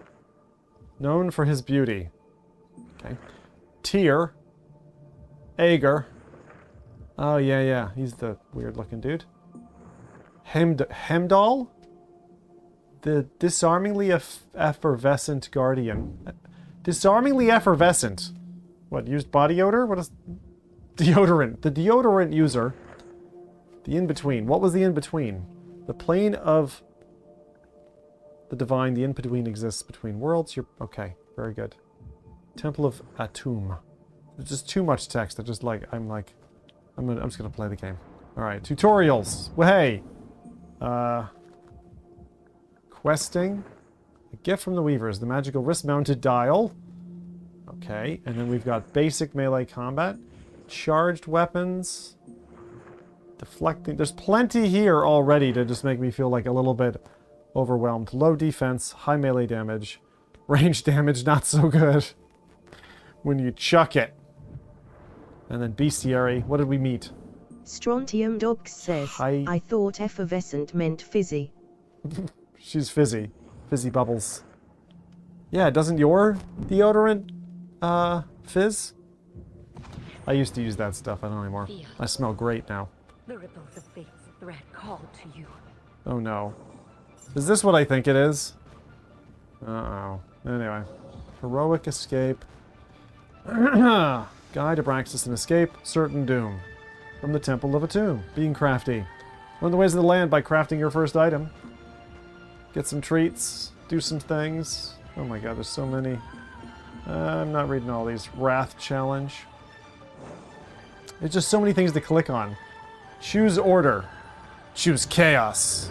Known for his beauty. Okay. Tyr. Aegir. Oh, yeah, yeah. He's the weird-looking dude. Hemdall? The disarmingly effervescent guardian. Disarmingly effervescent. What, used body odor? What is... Deodorant. The deodorant user. The in-between. What was the in-between? The plane of the divine. The in-between exists between worlds. You're... Okay, very good. Temple of Atum. There's just too much text. I'm just gonna play the game. Alright, tutorials. Well, hey. Questing. A gift from the Weavers. The magical wrist-mounted dial. Okay, and then we've got basic melee combat. Charged weapons. Deflecting. There's plenty here already to just make me feel like a little bit overwhelmed. Low defense, high melee damage. Range damage, not so good. When you chuck it. And then bestiary. What did we meet? Strontium Dogs says, I thought effervescent meant fizzy. She's fizzy. Fizzy bubbles. Yeah, doesn't your deodorant, fizz? I used to use that stuff. I don't anymore. I smell great now. The ripples of fate's thread called to you. Oh no. Is this what I think it is? Uh-oh. Anyway. Heroic escape. Guide to Abraxas and escape. Certain doom. From the Temple of Atum. Being crafty. Learn the ways of the land by crafting your first item. Get some treats. Do some things. Oh my god, there's so many. I'm not reading all these. Wrath challenge. There's just so many things to click on. Choose order. Choose chaos.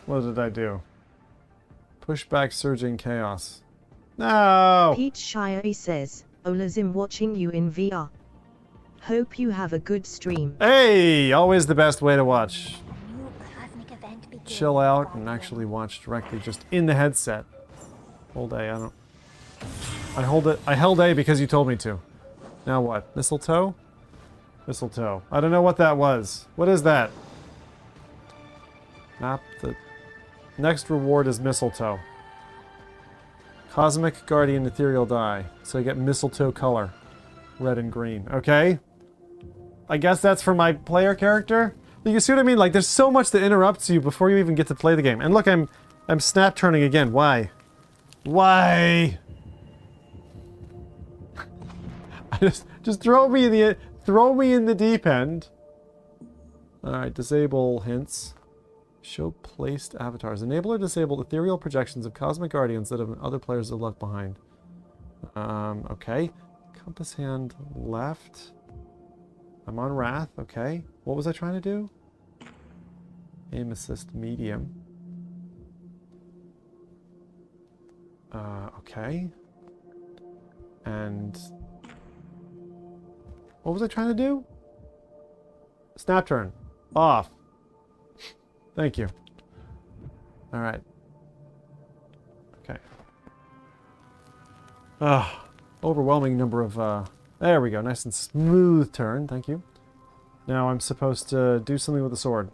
What did I do? Push back surging chaos. No! Pete Shire says, Olazim watching you in VR. Hope you have a good stream. Hey! Always the best way to watch. New cosmic event begins. Chill out and actually watch directly just in the headset. Hold A, I held A because you told me to. Now what? Mistletoe? Mistletoe. I don't know what that was. What is that? Map the... Next reward is mistletoe. Cosmic Guardian Ethereal Die. So I get mistletoe color. Red and green. Okay? I guess that's for my player character? You see what I mean? Like, there's so much that interrupts you before you even get to play the game. And look, I'm snap turning again. Why? Why? just throw me in the deep end. Alright, disable hints. Show placed avatars. Enable or disable ethereal projections of cosmic guardians that have other players have left behind. Okay. Compass hand left. I'm on Wrath, okay. What was I trying to do? Aim assist medium. Okay. And... what was I trying to do? Snap turn. Off. Thank you. Alright. Okay. Overwhelming number of, there we go. Nice and smooth turn. Thank you. Now I'm supposed to do something with the sword.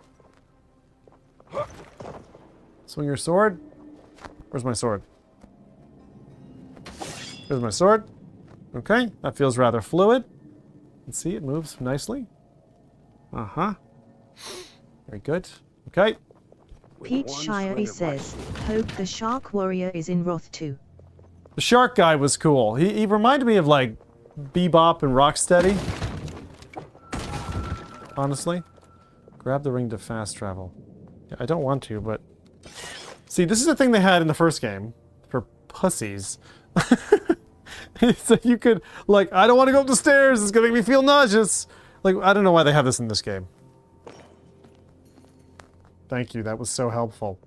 Swing your sword. Where's my sword? There's my sword. Okay. That feels rather fluid. Let's see, it moves nicely. Uh-huh. Very good. Okay. Pete Shire says, hope the Shark Warrior is in Wrath 2. The shark guy was cool. He reminded me of, like, Bebop and Rocksteady. Honestly. Grab the ring to fast travel. Yeah, I don't want to, but... See, this is the thing they had in the first game. For pussies. So you could, like, I don't want to go up the stairs, it's gonna make me feel nauseous. Like, I don't know why they have this in this game. Thank you, that was so helpful.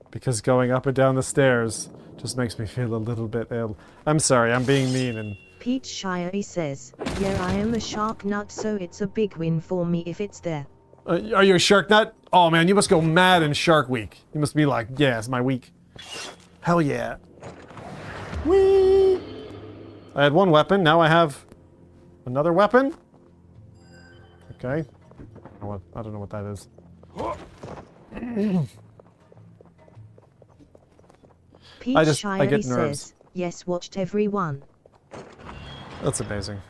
Because going up and down the stairs just makes me feel a little bit ill. I'm sorry, I'm being mean and... Pete Shire says, yeah, I am a shark nut, so it's a big win for me if it's there. Are you a shark nut? Oh man, you must go mad in Shark Week. You must be like, yeah, it's my week. Hell yeah. Whee! I had one weapon, now I have another weapon? Okay. I don't know what that is. Pete I Shire get nerves. says, yes, watched everyone. That's amazing.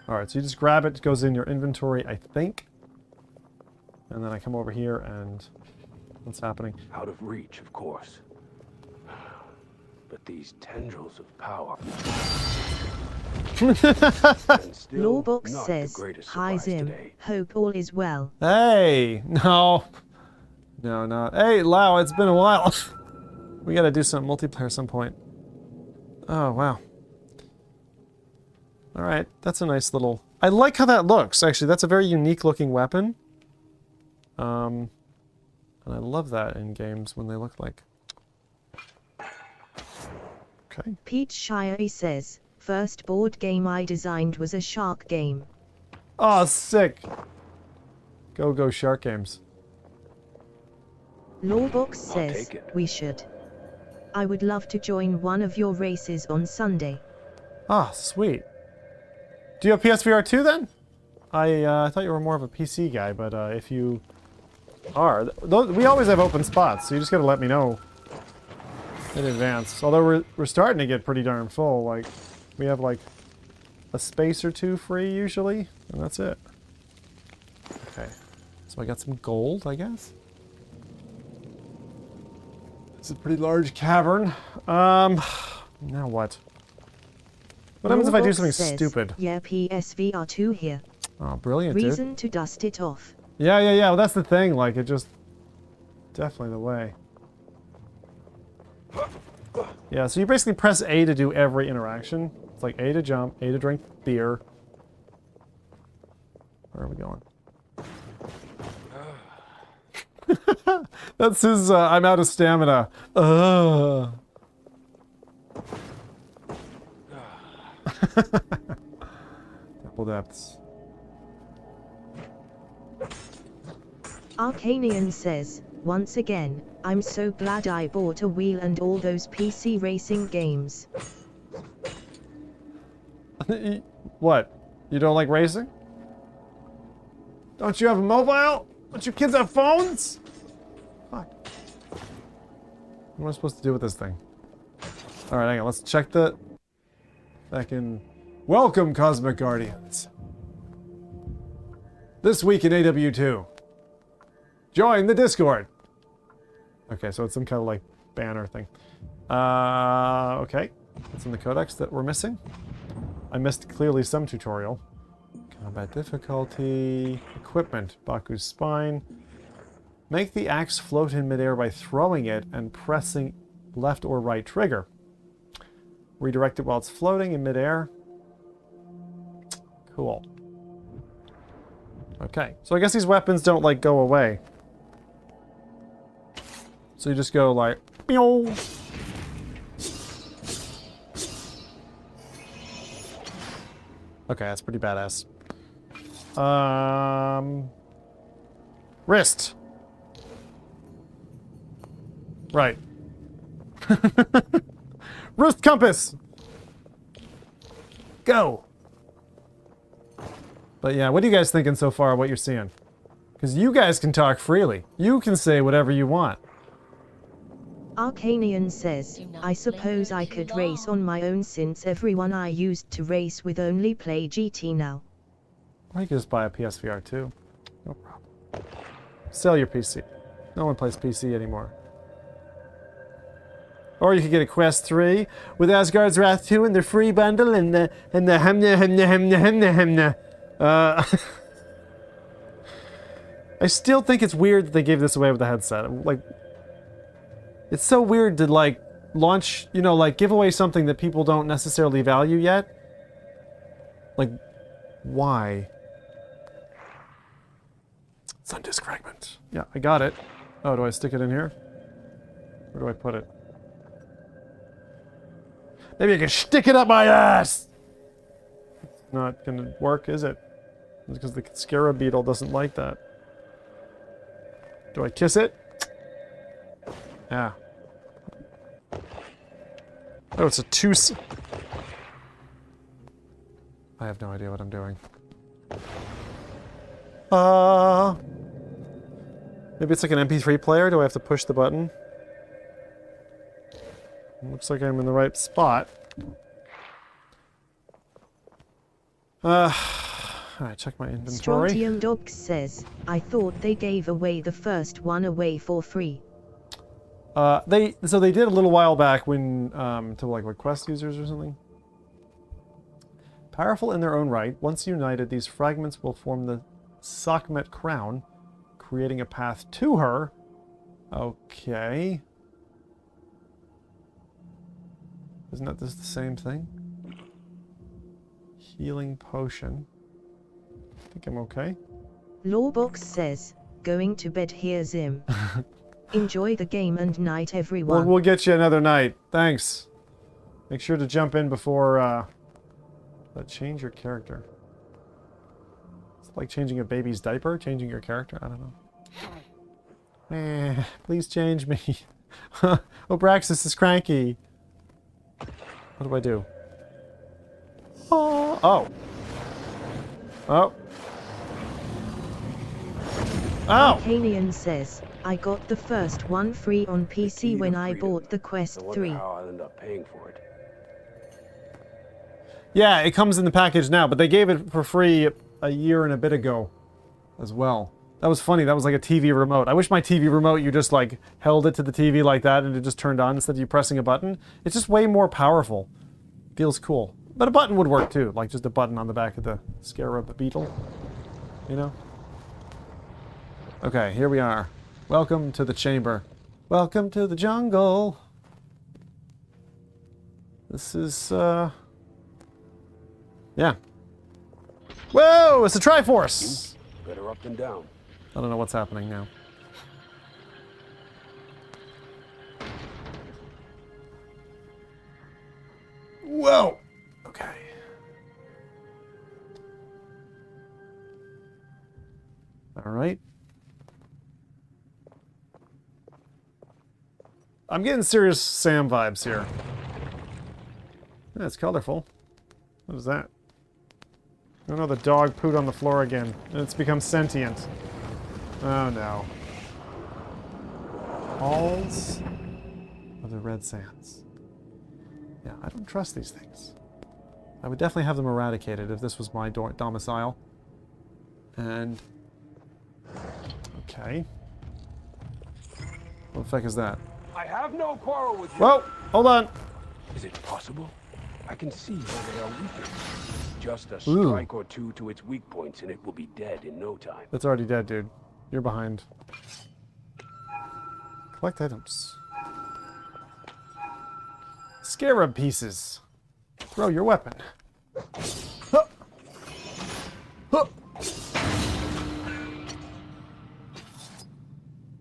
Alright, so you just grab it, it goes in your inventory, I think. And then I come over here and... what's happening? Out of reach, of course. But these tendrils of power... Lawbox says, "Hi Zim, today. hope all is well." Hey! No. No, no. Hey, Lau, it's been a while. We gotta do some multiplayer at some point. Oh, wow. Alright, that's a nice little... I like how that looks, actually. That's a very unique looking weapon. And I love that in games when they look like... Okay. Pete Shire says, "First board game I designed was a shark game." Oh, sick! Go Shark Games. Lawbox I'll says, take it. "We should. I would love to join one of your races on Sunday." Ah, sweet. Do you have PSVR 2 then? I thought you were more of a PC guy, but if you are, we always have open spots, so you just gotta let me know in advance. Although we're starting to get pretty darn full. Like, we have like a space or two free usually, and that's it. Okay, so I got some gold, I guess. It's a pretty large cavern. Now what? What happens if I do Lawbox something says, stupid? "Yeah, PSVR 2 here. Oh, brilliant, dude. Reason to dust it off." Yeah. Well, that's the thing. Like, it just... definitely the way. Yeah, so you basically press A to do every interaction. It's like A to jump, A to drink beer. Where are we going? That's his, I'm out of stamina. Temple depths. Arcanian says, "Once again, I'm so glad I bought a wheel and all those PC racing games." What? You don't like racing? Don't you have a mobile? Don't you kids have phones? Fuck. What am I supposed to do with this thing? Alright, hang on. Let's check the... Fucking... Welcome, Cosmic Guardians. This week in AW2. Join the Discord. Okay, so it's some kind of like banner thing. Okay. What's in the codex that we're missing? I missed clearly some tutorial. Combat difficulty. Equipment. Baku's spine. Make the axe float in midair by throwing it and pressing left or right trigger. Redirect it while it's floating in midair. Cool. Okay, so I guess these weapons don't like go away. So you just go like, pew. Okay, that's pretty badass. Wrist. Right. Wrist compass. Go. But yeah, what are you guys thinking so far? What you're seeing? Because you guys can talk freely. You can say whatever you want. Arcanian says, "I suppose I could race on my own since everyone I used to race with only play GT now." Or you can just buy a PSVR 2. No problem. Sell your PC. No one plays PC anymore. Or you could get a Quest 3 with Asgard's Wrath 2 and the free bundle and the hemna. I still think it's weird that they gave this away with the headset. Like, it's so weird to like launch, you know, like give away something that people don't necessarily value yet. Like, why? Sun disk fragment. Yeah, I got it. Oh, do I stick it in here? Where do I put it? Maybe I can stick it up my ass! It's not gonna work, is it? It's because the SKYRIM beetle doesn't like that. Do I kiss it? Yeah. Oh, it's a I have no idea what I'm doing. Maybe it's like an MP3 player? Do I have to push the button? Looks like I'm in the right spot. Alright, check my inventory. Strontium Dogs says, I thought they gave away the first one away for free. So they did a little while back when to like what quest users or something. Powerful in their own right, once united, these fragments will form the Sakhmet crown, creating a path to her. Okay. Isn't that this the same thing? Healing potion. I think I'm okay. Lawbox says, going to bed here, Zim. Enjoy the game and night, everyone. We'll get you another night. Thanks. Make sure to jump in before, change your character. It's like changing a baby's diaper, changing your character. I don't know. Please change me. Obraxis is cranky. What do I do? Oh. Oh. Oh. Oh. Canian says, I got the first one free on PC when I bought the Quest 3. How I'll end up paying for it. Yeah, it comes in the package now, but they gave it for free a year and a bit ago as well. That was funny. That was like a TV remote. I wish my TV remote, you just like held it to the TV like that and it just turned on instead of you pressing a button. It's just way more powerful. Feels cool. But a button would work too, like just a button on the back of the SKYRIM beetle. You know? Okay, here we are. Welcome to the chamber. Welcome to the jungle. This is, yeah. Whoa! It's a Triforce! Better up than down. I don't know what's happening now. Whoa! Okay. Alright. I'm getting serious Sam vibes here. Yeah, it's colorful. What is that? Oh no, the dog pooed on the floor again. And it's become sentient. Oh no. Halls of the Red Sands. Yeah, I don't trust these things. I would definitely have them eradicated if this was my domicile. And... okay. What the fuck is that? I have no quarrel with you. Whoa! Hold on! Is it possible? I can see where they are weaker. Just a Ooh. strike or two to its weak points and it will be dead in no time. It's already dead, dude. You're behind. Collect items. Scarab pieces. Throw your weapon. Huh. Huh.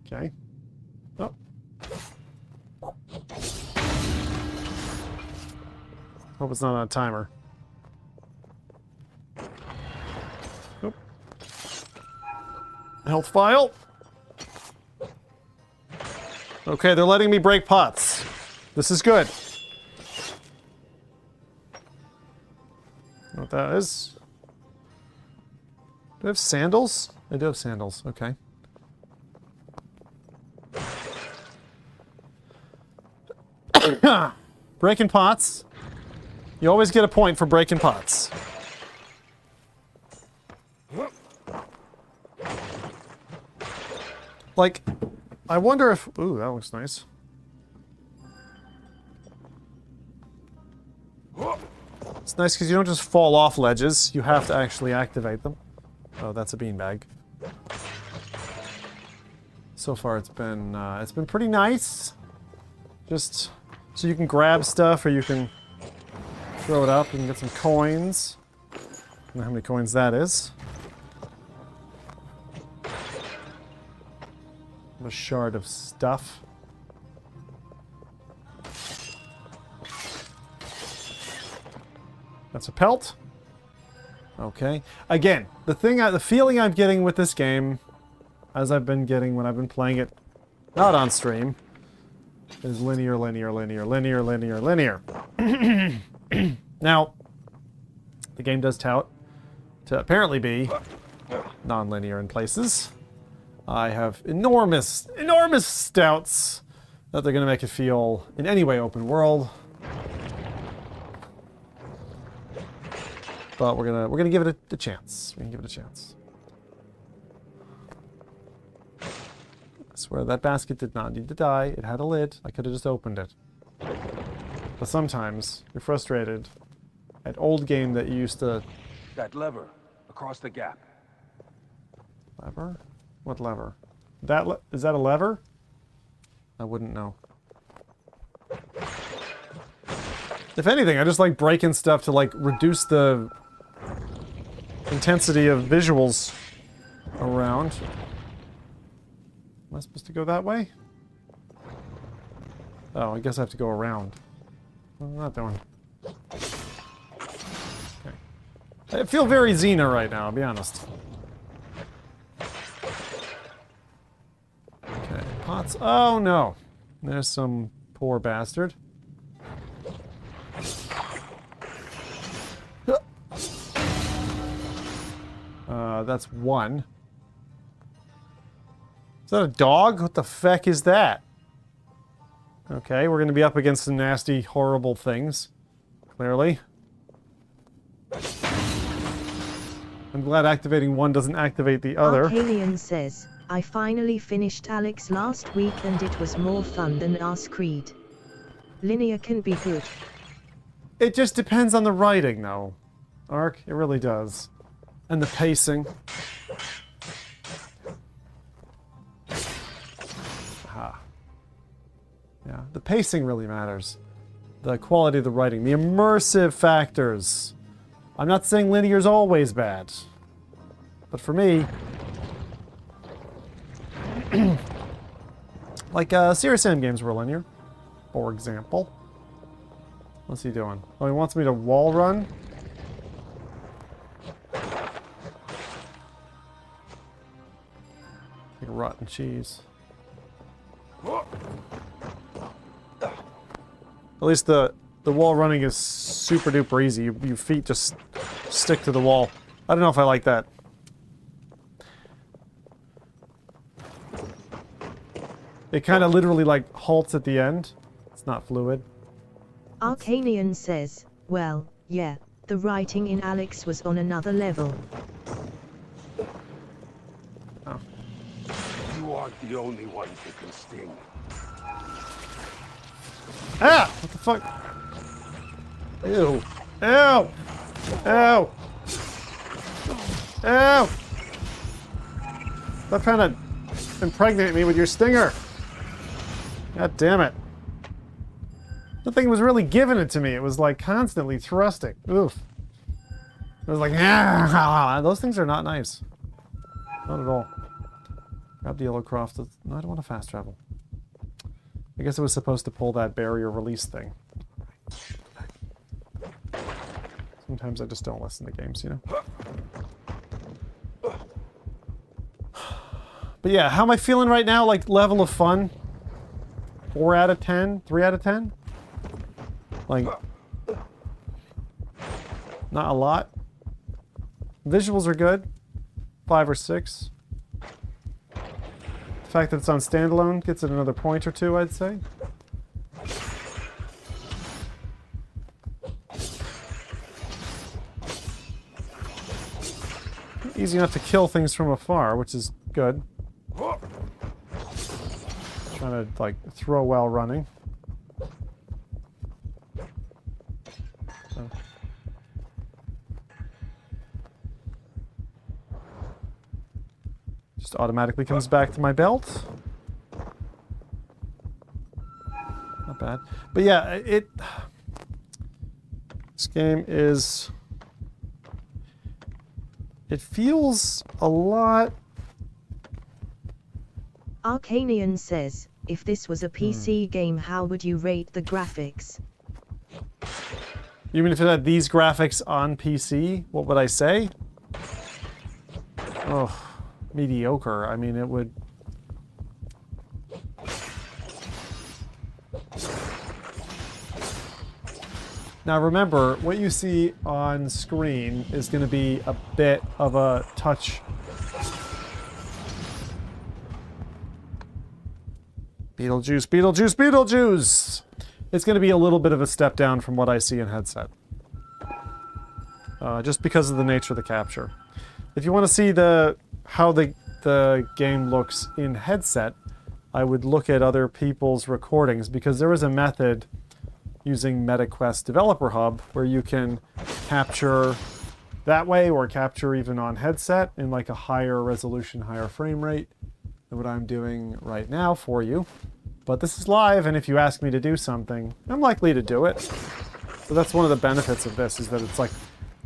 Okay. Oh. Hope it's not on a timer. Nope. Health file. Okay, they're letting me break pots. This is good. Know what that is? Do I have sandals? I do have sandals. Okay. Breaking pots. You always get a point for breaking pots. Like, I wonder if... ooh, that looks nice. It's nice because you don't just fall off ledges. You have to actually activate them. Oh, that's a beanbag. So far, it's been pretty nice. Just so you can grab stuff or you can throw it up. You can get some coins. I don't know how many coins that is. A shard of stuff. That's a pelt. Okay. Again, the feeling I'm getting with this game, as I've been getting when I've been playing it, not on stream, is linear, linear, linear, linear, linear, linear. Now, the game does tout to apparently be non-linear in places. I have enormous, enormous doubts that they're going to make it feel in any way open world. But we're gonna give it a chance. We can give it a chance. I swear that basket did not need to die. It had a lid. I could have just opened it. But sometimes you're frustrated at old game that you used to... That lever, across the gap. Lever? What lever? Is that a lever? I wouldn't know. If anything, I just like breaking stuff to like reduce the intensity of visuals around. Am I supposed to go that way? Oh, I guess I have to go around. What am I not doing? Okay. I feel very Xena right now, I'll be honest. Okay, pots. Oh no! There's some poor bastard. That's one. Is that a dog? What the feck is that? Okay, we're going to be up against some nasty, horrible things. Clearly. I'm glad activating one doesn't activate the other. Arcanian says, I finally finished Alex last week and it was more fun than Asgard. Linear can be good. It just depends on the writing, though. Ark, it really does. And the pacing. Aha. Yeah, the pacing really matters. The quality of the writing, the immersive factors. I'm not saying linear's always bad. But for me... like, Serious Sam games were linear, for example. What's he doing? Oh, he wants me to wall run? Like rotten cheese. At least the wall running is super duper easy. Your feet just stick to the wall. I don't know if I like that. It kind of literally like halts at the end. It's not fluid. Arcanian says, well, yeah, the writing in Alex was on another level. Oh. You aren't the only one who can sting. Ah! What the fuck? Ew. Ew! Ew! Ew! Stop trying to impregnate me with your stinger. God damn it. The thing was really giving it to me. It was like constantly thrusting. Oof. It was like, ah, those things are not nice. Not at all. Grab the yellow croft. No, I don't want to fast travel. I guess it was supposed to pull that barrier release thing. Sometimes I just don't listen to games, you know? But yeah, how am I feeling right now? Like, level of fun? 4 out of 10? 3 out of 10? Like, not a lot. Visuals are good. 5 or 6. The fact that it's on standalone gets it another point or 2, I'd say. Easy enough to kill things from afar, which is good. Trying to, like, throw while running. Just automatically comes back to my belt. Not bad. But yeah, this game is... It feels a lot... Arcanian says, if this was a PC game, how would you rate the graphics? You mean if it had these graphics on PC? What would I say? Oh, mediocre. I mean, it would... Now remember, what you see on screen is going to be a bit of a touch. Beetlejuice, Beetlejuice, Beetlejuice! It's going to be a little bit of a step down from what I see in headset. just because of the nature of the capture. If you want to see how the game looks in headset, I would look at other people's recordings, because there is a method using MetaQuest Developer Hub where you can capture that way, or capture even on headset in like a higher resolution, higher frame rate than what I'm doing right now for you. But this is live, and if you ask me to do something, I'm likely to do it. So that's one of the benefits of this, is that it's like,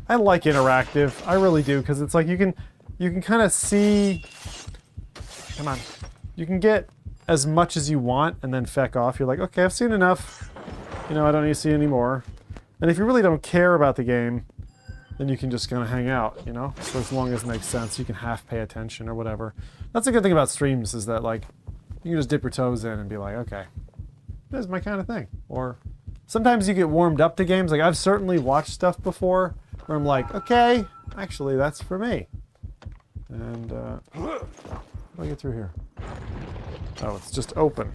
I like interactive. I really do, because it's like you can kind of see, come on, you can get as much as you want and then feck off. You're like, okay, I've seen enough. You know, I don't need to see any more. And if you really don't care about the game, then you can just kind of hang out, you know? For as long as it makes sense, you can half pay attention or whatever. That's the good thing about streams, is that, like, you can just dip your toes in and be like, okay, this is my kind of thing. Or sometimes you get warmed up to games. Like, I've certainly watched stuff before where I'm like, okay, actually, that's for me. And, how do I get through here? Oh, it's just open.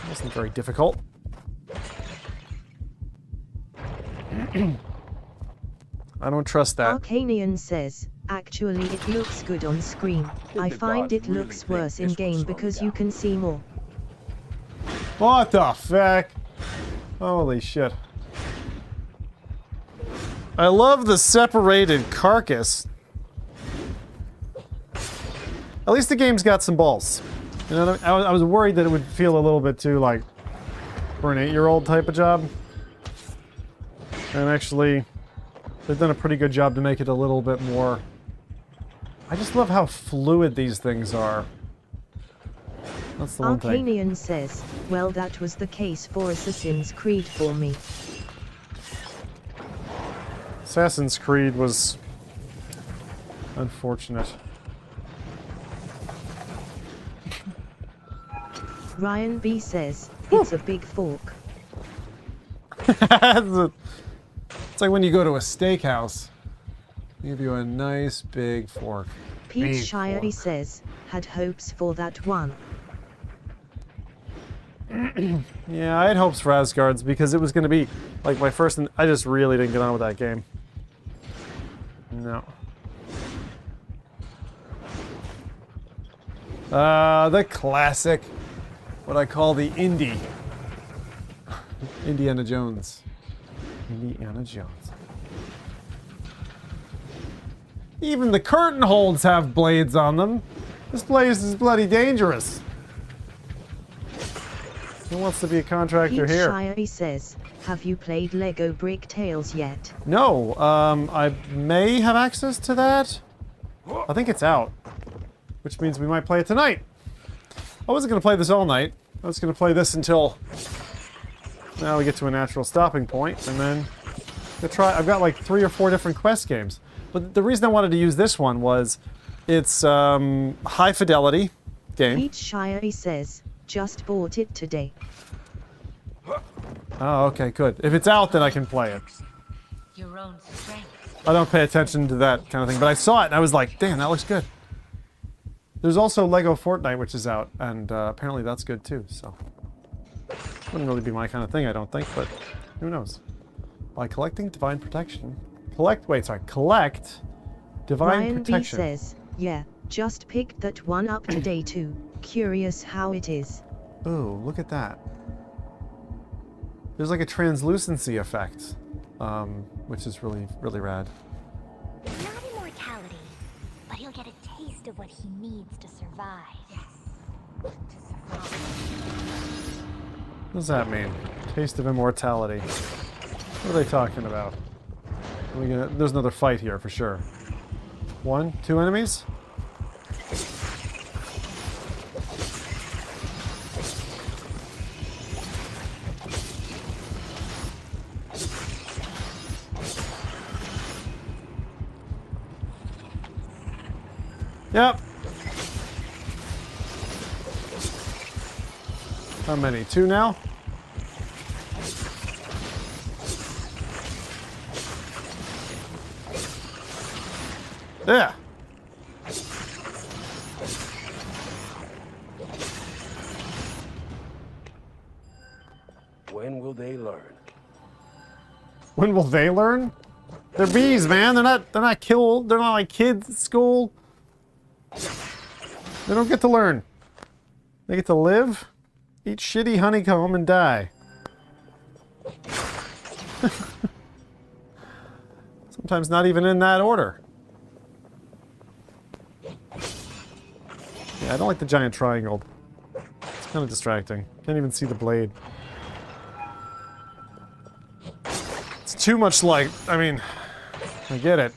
Wasn't very difficult. I don't trust that. Arcanian says, actually it looks good on screen. I find it looks worse in game because you can see more. What the fuck? Holy shit. I love the separated carcass. At least the game's got some balls. You know, I was worried that it would feel a little bit too, like, for an 8-year-old type of job. And actually, they've done a pretty good job to make it a little bit more... I just love how fluid these things are. That's the one thing. Arcanian says, well, that was the case for Assassin's Creed for me. Assassin's Creed was unfortunate. Ryan B says, it's a big fork. It's like when you go to a steakhouse, they give you a nice big fork. Pete Shirey says, had hopes for that one. Yeah, I had hopes for Asgards because it was going to be like my first, and I just really didn't get on with that game. No. The classic, what I call the indie. Indiana Jones. Indiana Jones. Even the curtain holds have blades on them. This place is bloody dangerous. Who wants to be a contractor here? Shirey says, have you played Lego Brick Tales yet? No, I may have access to that. I think it's out, which means we might play it tonight. I wasn't going to play this all night. I was going to play this until now we get to a natural stopping point, and then I've got like 3 or 4 different quest games. But the reason I wanted to use this one was it's high fidelity game. Pete Shirey says, just bought it today. Oh, okay, good. If it's out, then I can play it. Your own strength. I don't pay attention to that kind of thing, but I saw it and I was like, damn, that looks good. There's also Lego Fortnite, which is out, and apparently that's good too, so. Wouldn't really be my kind of thing, I don't think, but who knows. By collecting Divine Protection. Collect Divine Ryan Protection. B says, yeah, just picked that one up today too. Curious how it is. Ooh, look at that. There's like a translucency effect, which is really, really rad. Not immortality, but he'll get a taste of what he needs to survive. Yes. What does that mean? Taste of immortality. What are they talking about? There's another fight here for sure. 1, 2 enemies? Yep. How many? 2 now? Yeah. When will they learn? When will they learn? They're bees, man. They're not killed. They're not like kids at school. They don't get to learn. They get to live, eat shitty honeycomb, and die. Sometimes not even in that order. Yeah, I don't like the giant triangle. It's kind of distracting. Can't even see the blade. It's too much like, I mean, I get it.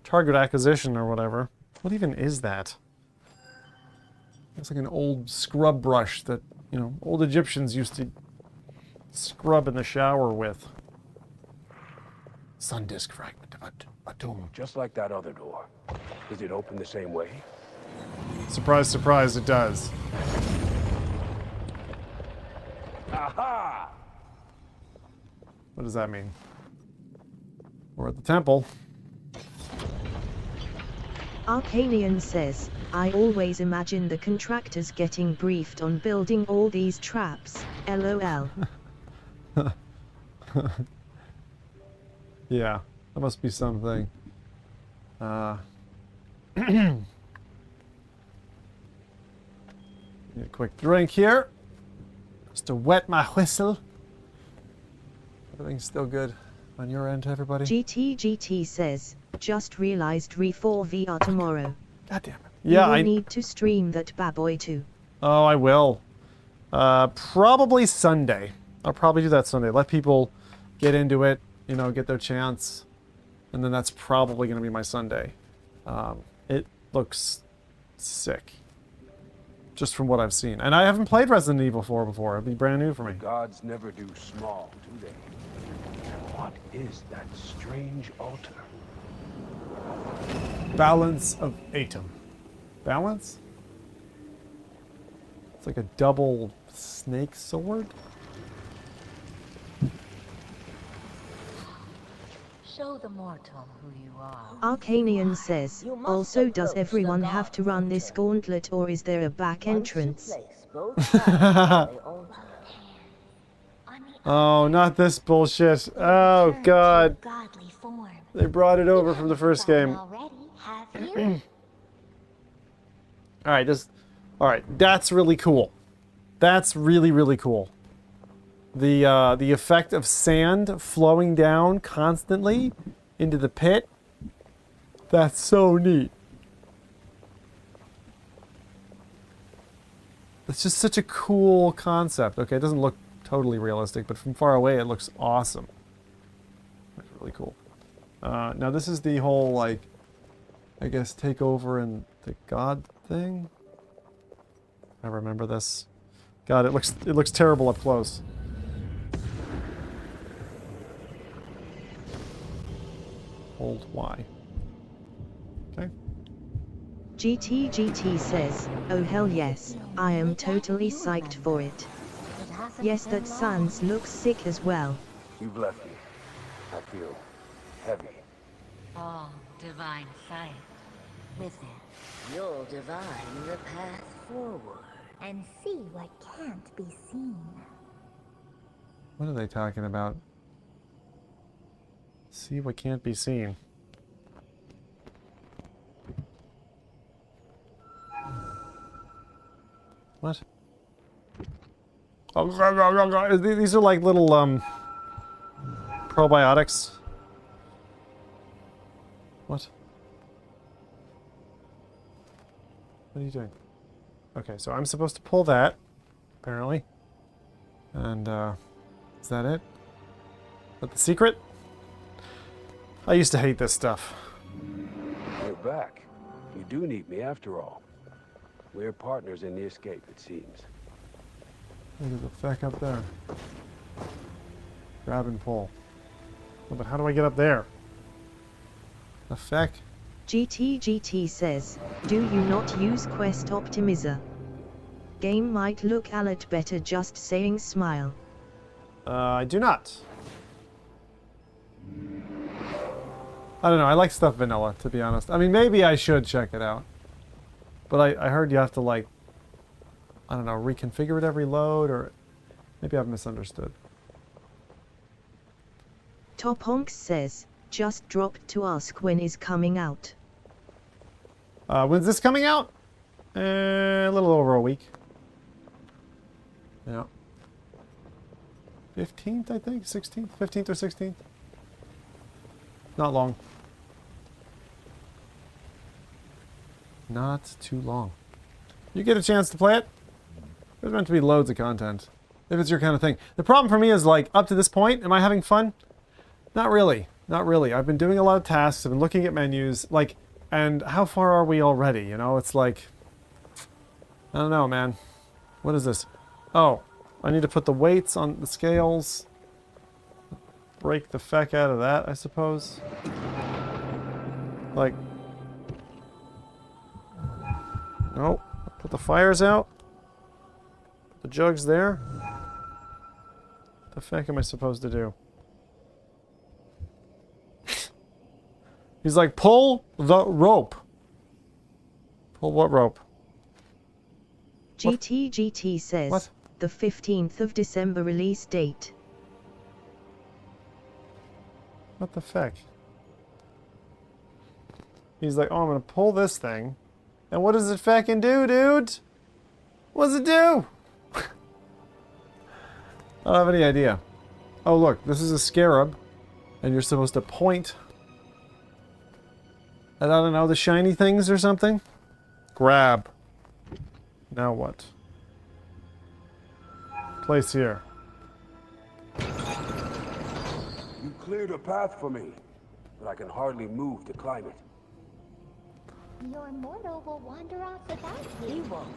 Target acquisition or whatever. What even is that? It's like an old scrub brush that, you know, old Egyptians used to scrub in the shower with. Sun disk fragment of a tomb. Just like that other door. Does it open the same way? Surprise, surprise, it does. Aha! What does that mean? We're at the temple. Arcanian says, I always imagine the contractors getting briefed on building all these traps. LOL. Yeah, that must be something. Need a quick drink here. Just to wet my whistle. Everything's still good on your end, everybody? GT says, just realized Re4 VR tomorrow. God damn it. Yeah, I need to stream that baboy too. Oh, I will. Probably Sunday. I'll probably do that Sunday. Let people get into it, you know, get their chance. And then that's probably going to be my Sunday. It looks sick. Just from what I've seen. And I haven't played Resident Evil 4 before. It'll be brand new for me. Gods never do small, do they? And what is that strange altar? Balance of Atom. Balance? It's like a double snake sword? Show the mortal who you are. Arcanian says, also does everyone have to run this gauntlet or is there a back entrance? Oh, not this bullshit. Oh, God. They brought it over from the first game. Alright, that's really cool. That's really, really cool. The effect of sand flowing down constantly into the pit. That's so neat. It's just such a cool concept. Okay, it doesn't look totally realistic, but from far away it looks awesome. That's really cool. Now this is the whole, like, I guess, take over and the god thing. I remember this. God, it looks terrible up close. Hold Y. Okay. GT says, oh hell yes, I am totally psyched for it. Yes, that Sans looks sick as well. You've left me. I feel heavy. All divine sight. With it, you'll divine the path forward and see what can't be seen. What are they talking about? See what can't be seen. What? Oh, these are like little probiotics. What? What are you doing? Okay, so I'm supposed to pull that, apparently. And is that it? Is that the secret? I used to hate this stuff. You're back. You do need me after all. We're partners in the escape, it seems. Look at the feck up there. Grab and pull. Oh, but how do I get up there? The feck? GT says, do you not use Quest Optimizer? Game might look a lot better just saying smile. I do not. I don't know, I like stuff vanilla, to be honest. I mean, maybe I should check it out. But I heard you have to, like, I don't know, reconfigure it every load, or maybe I've misunderstood. Top Honks says, Just dropped to ask when is coming out. When's this coming out? A little over a week. Yeah. 15th, I think? 16th? 15th or 16th? Not long. Not too long. You get a chance to play it? There's meant to be loads of content. If it's your kind of thing. The problem for me is, like, up to this point, am I having fun? Not really. Not really. I've been doing a lot of tasks. I've been looking at menus. Like, and how far are we already? You know, it's like... I don't know, man. What is this? Oh, I need to put the weights on the scales. Break the feck out of that, I suppose. Like... Nope. Put the fires out. Put the jugs there. What the feck am I supposed to do? He's like, pull the rope. Pull what rope? GT says, What? The 15th of December release date. What the feck? He's like, oh, I'm gonna pull this thing. And what does it feckin' do, dude? What does it do? I don't have any idea. Oh, look, this is a scarab. And you're supposed to point... I don't know, the shiny things or something? Grab. Now what? Place here. You cleared a path for me, but I can hardly move to climb it. Your mortal will wander off without you. He won't,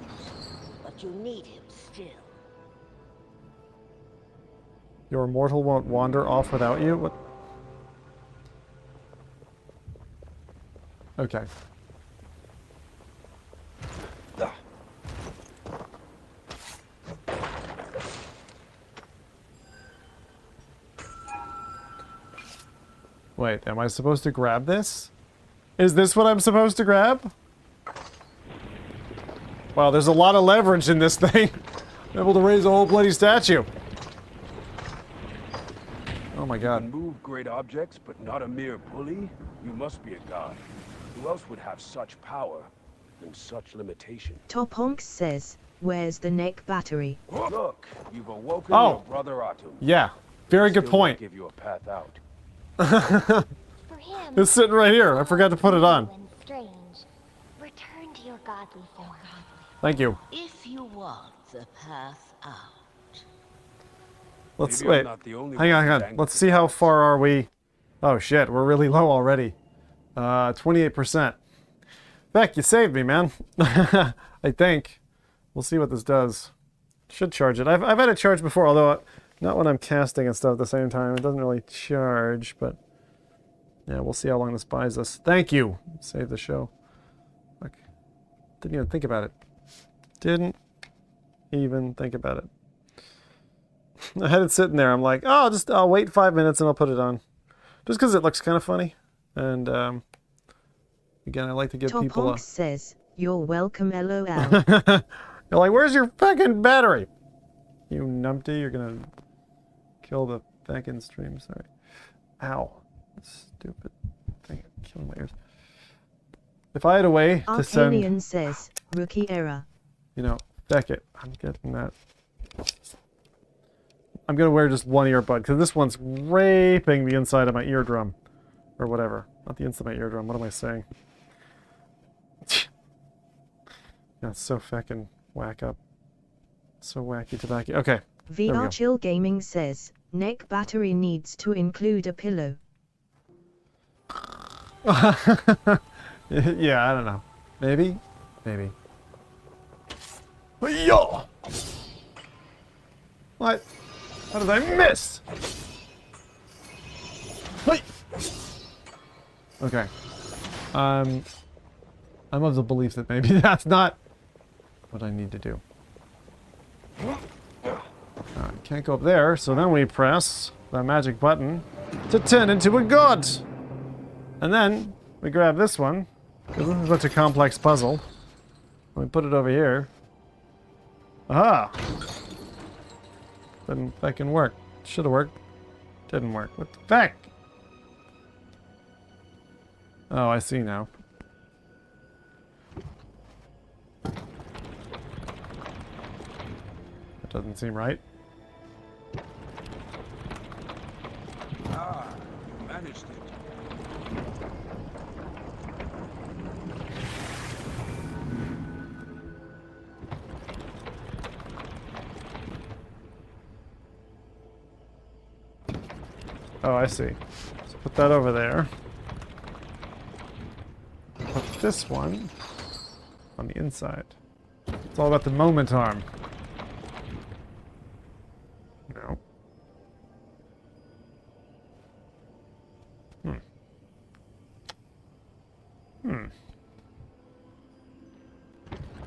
but you need him still. Your mortal won't wander off without you? What? Okay. Wait, am I supposed to grab this? Is this what I'm supposed to grab? Wow, there's a lot of leverage in this thing. I'm able to raise a whole bloody statue. Oh my god. You can move great objects, but not a mere bully? You must be a god. Who else would have such power and such limitation? Top Honks says, where's the neck battery? Look, you've awoken Oh. your brother Atum. Yeah, very good Still won't point. Give you a path out. For him, It's sitting right here. I forgot to put it on. and strange. Return to your godly form. Thank you. If you want the path out. Let's Maybe I'm wait. not the only Hang one on, hang who's on. angry. Let's see how far are we. Oh shit, we're really low already. 28%. Beck, you saved me, man. I think. We'll see what this does. Should charge it. I've had it charged before, although not when I'm casting and stuff at the same time. It doesn't really charge, but yeah, we'll see how long this buys us. Thank you. Save the show. Fuck. Didn't even think about it. Didn't even think about it. I had it sitting there. I'm like, oh, I'll wait 5 minutes and I'll put it on. Just because it looks kind of funny. And again, I like to give Top people Honks says, you're welcome, LOL. You're like, where's your fucking battery? You numpty, you're gonna kill the fucking stream. Sorry. Ow. Stupid thing. Killing my ears. If I had a way to send... Arcanian says, rookie error. You know, feck it. I'm getting that. I'm gonna wear just one earbud, because this one's raping the inside of my eardrum. Or whatever. Not the inside of my eardrum. What am I saying? That's so fucking whack up. So wacky tobacco. Okay. There we go. VR Chill Gaming says, neck battery needs to include a pillow. Yeah, I don't know. Maybe? Maybe. Yo! What? How did I miss? Hey! Okay. I'm of the belief that maybe that's not what I need to do. Alright, can't go up there, so then we press the magic button to turn into a god! And then we grab this one, because this is such a complex puzzle. And we put it over here. Aha! That can work. Should have worked. Didn't work. What the heck? Oh, I see now. That doesn't seem right. Ah, managed it. Oh, I see. So put that over there. Put this one on the inside. It's all about the moment arm. No.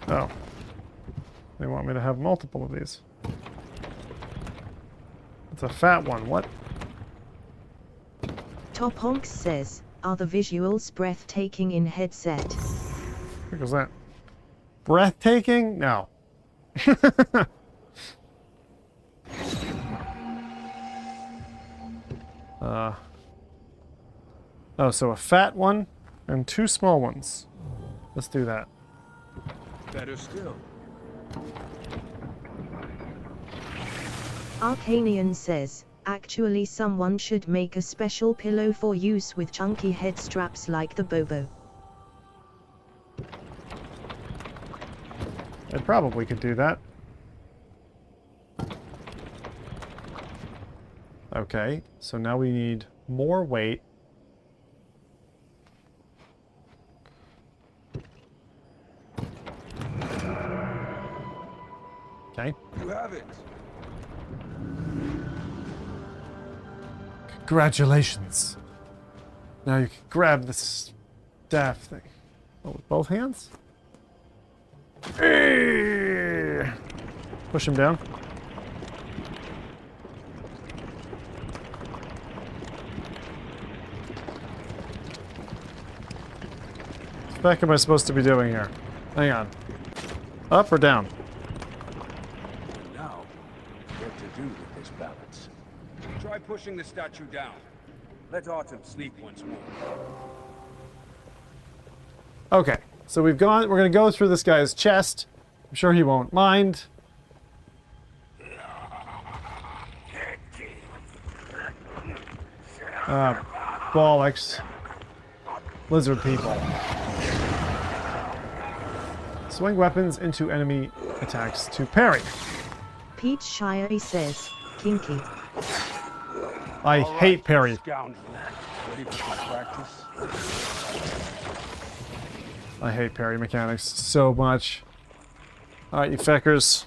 Oh. They want me to have multiple of these. It's a fat one. What? Top Honks says, are the visuals breathtaking in headset? What was that? Breathtaking? No. Oh, so a fat one and 2 small ones. Let's do that. Better still. Arcanian says, actually someone should make a special pillow for use with chunky head straps like the Bobo. I probably could do that. Okay, so now we need more weight. Okay. You have it. Congratulations. Now you can grab the staff thing. Oh, with both hands? Push him down. What the heck am I supposed to be doing here? Hang on. Up or down? Now, what to do with this balance? Try pushing the statue down. Let Autumn sleep once more. Okay, so we're gonna go through this guy's chest. I'm sure he won't mind. Bollocks. Lizard people. Swing weapons into enemy attacks to parry. Pete Shire says, kinky. I hate parry. Scoundrel. Ready for some practice? I hate parry mechanics so much. Alright, you feckers.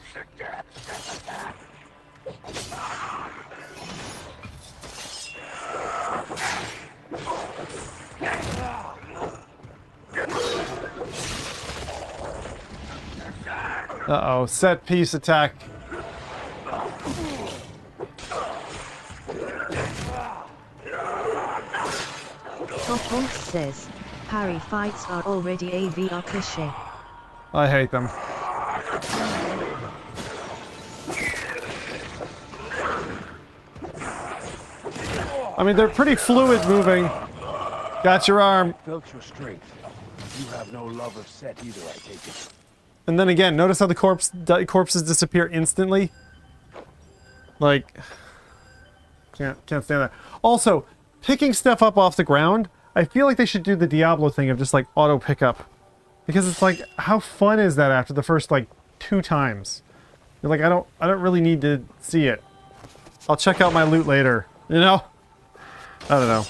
Uh-oh, set piece attack. Top Honks says, parry fights are already a VR cliché. I hate them. I mean, they're pretty fluid moving. Got your arm. Felt your strength. You have no love of set either, I take it. And then again, notice how the corpses disappear instantly? Like, can't stand that. Also, picking stuff up off the ground, I feel like they should do the Diablo thing of just like auto pickup. Because it's like, how fun is that after the first like 2 times? You're like, I don't really need to see it. I'll check out my loot later, you know? I don't know.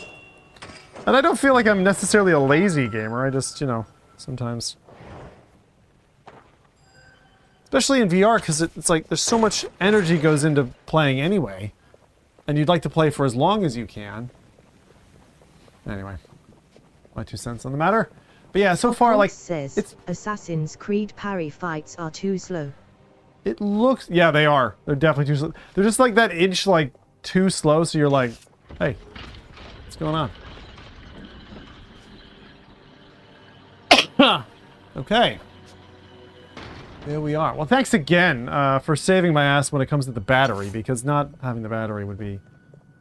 And I don't feel like I'm necessarily a lazy gamer, I just, you know, sometimes. Especially in VR, because it's like, there's so much energy goes into playing anyway. And you'd like to play for as long as you can. Anyway. My 2 cents on the matter. But yeah, so far, like, says, it's... Assassin's Creed parry fights are too slow. It looks... Yeah, they are. They're definitely too slow. They're just like that inch, like, too slow, so you're like, hey, what's going on? Okay. There we are. Well, thanks again for saving my ass when it comes to the battery, because not having the battery would be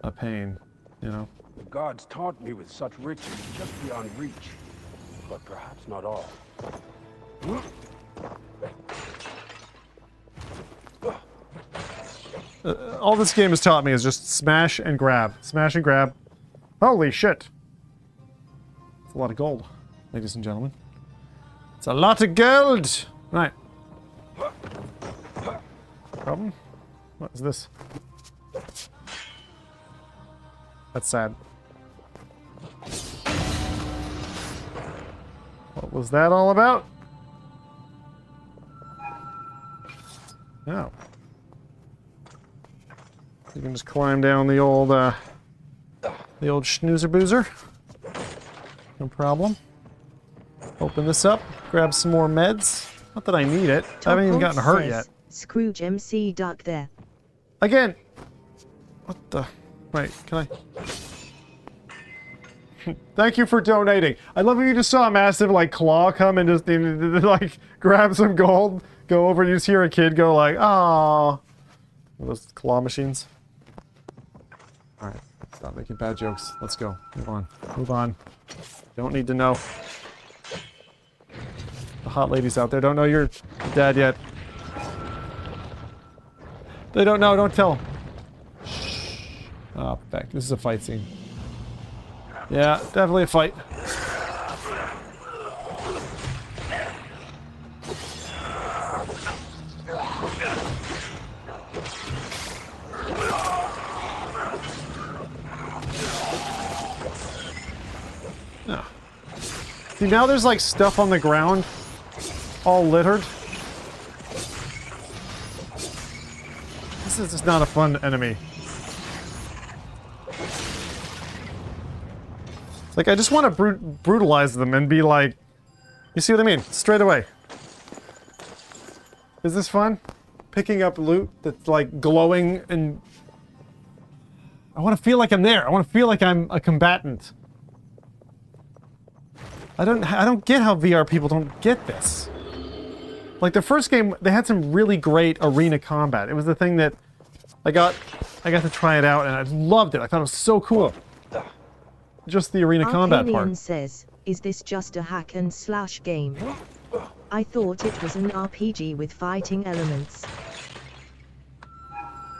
a pain, you know? The gods taunt me with such riches just beyond reach. But perhaps not all. All this game has taught me is just smash and grab. Smash and grab. Holy shit. It's a lot of gold, ladies and gentlemen. It's a lot of gold! Right. Problem? What is this? That's sad. What was that all about? Oh. You can just climb down the old schnoozer boozer. No problem. Open this up, grab some more meds. Not that I need it. I haven't even gotten hurt yet. Scrooge MC duck there. Again! What the? Wait, can I? Thank you for donating. I love when you just saw a massive, like, claw come and just, like, grab some gold, go over and you just hear a kid go like, "Aww." Those claw machines. Alright, stop making bad jokes. Let's go. Move on. Move on. Don't need to know. The hot ladies out there don't know you're dad yet. They don't know, don't tell them. Shh. Oh, back. This is a fight scene. Yeah, definitely a fight. No. See, now there's like stuff on the ground, all littered. This is just not a fun enemy. Like, I just want to brutalize them and be like... You see what I mean? Straight away. Is this fun? Picking up loot that's, like, glowing and... I want to feel like I'm there. I want to feel like I'm a combatant. I don't get how VR people don't get this. Like, the first game, they had some really great arena combat. It was the thing that I got to try it out, and I loved it. I thought it was so cool. Just the arena combat part. Says, is this just a hack and slash game? I thought it was an RPG with fighting elements.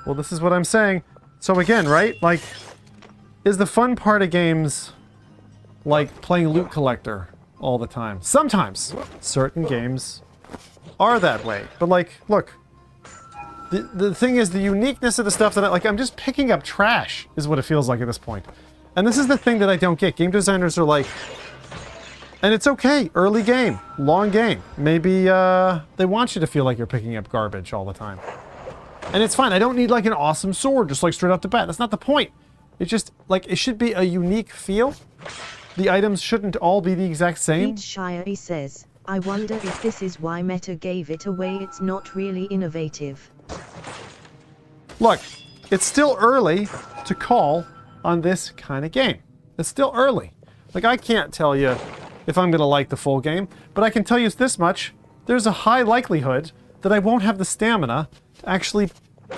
Well, this is what I'm saying. So again, right? Like, is the fun part of games like playing loot collector all the time? Sometimes certain games are that way. But like, look, the thing is the uniqueness of the stuff that I'm just picking up trash is what it feels like at this point. And this is the thing that I don't get. Game designers are like, and it's okay, early game, long game. Maybe they want you to feel like you're picking up garbage all the time. And it's fine. I don't need like an awesome sword just like straight off the bat. That's not the point. It's just like it should be a unique feel. The items shouldn't all be the exact same. Pete Shire says, I wonder if this is why Meta gave it away. It's not really innovative. Look, it's still early to call on this kind of game. It's still early. Like, I can't tell you if I'm going to like the full game, but I can tell you this much. There's a high likelihood that I won't have the stamina to actually,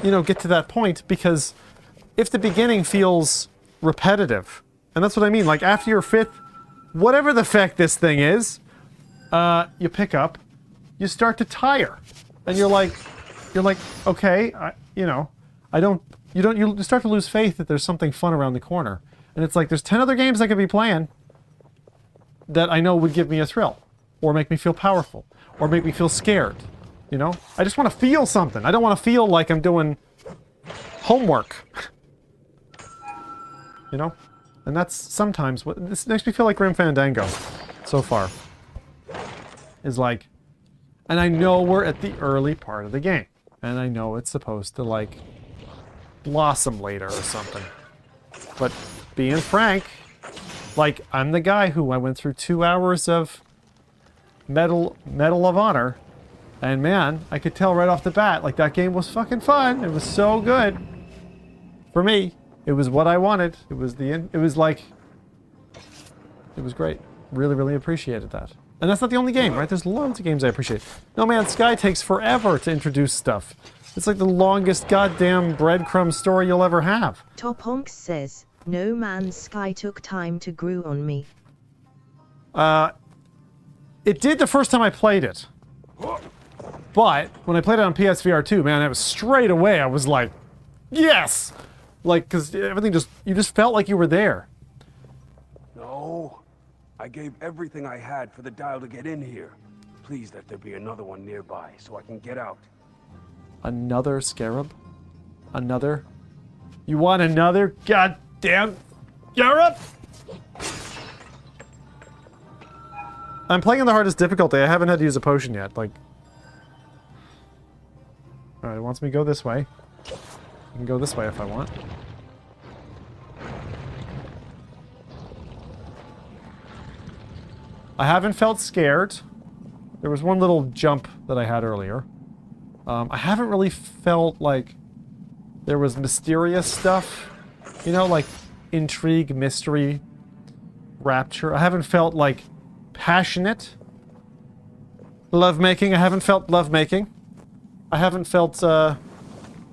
you know, get to that point, because if the beginning feels repetitive, and that's what I mean, like after your 5th, whatever the feck this thing is, you pick up, you start to tire, and you're like, okay, you start to lose faith that there's something fun around the corner. And it's like, there's 10 other games I could be playing that I know would give me a thrill, or make me feel powerful, or make me feel scared, you know? I just want to feel something. I don't want to feel like I'm doing homework, you know? And that's sometimes what, this makes me feel like Grim Fandango, so far, is like, and I know we're at the early part of the game, and I know it's supposed to, like, blossom later or something. But being frank, like, I'm the guy who I went through 2 hours of Medal of Honor, and man, I could tell right off the bat, like, that game was fucking fun. It was so good. For me, it was what I wanted. It was like, it was great. Really, really appreciated that. And that's not the only game, right? There's loads of games I appreciate. No Man's Sky takes forever to introduce stuff. It's like the longest goddamn breadcrumb story you'll ever have. Top Honks says, No Man's Sky took time to grow on me. It did the first time I played it. But when I played it on PSVR 2, man, it was straight away. I was like, yes! Like, because everything you just felt like you were there. No. I gave everything I had for the dial to get in here. Please let there be another one nearby so I can get out. Another scarab? Another? You want another goddamn scarab? I'm playing on the hardest difficulty. I haven't had to use a potion yet. Like, alright, it wants me to go this way. I can go this way if I want. I haven't felt scared. There was one little jump that I had earlier. I haven't really felt like there was mysterious stuff. You know, like intrigue, mystery, rapture. I haven't felt like passionate lovemaking. I haven't felt lovemaking. I haven't felt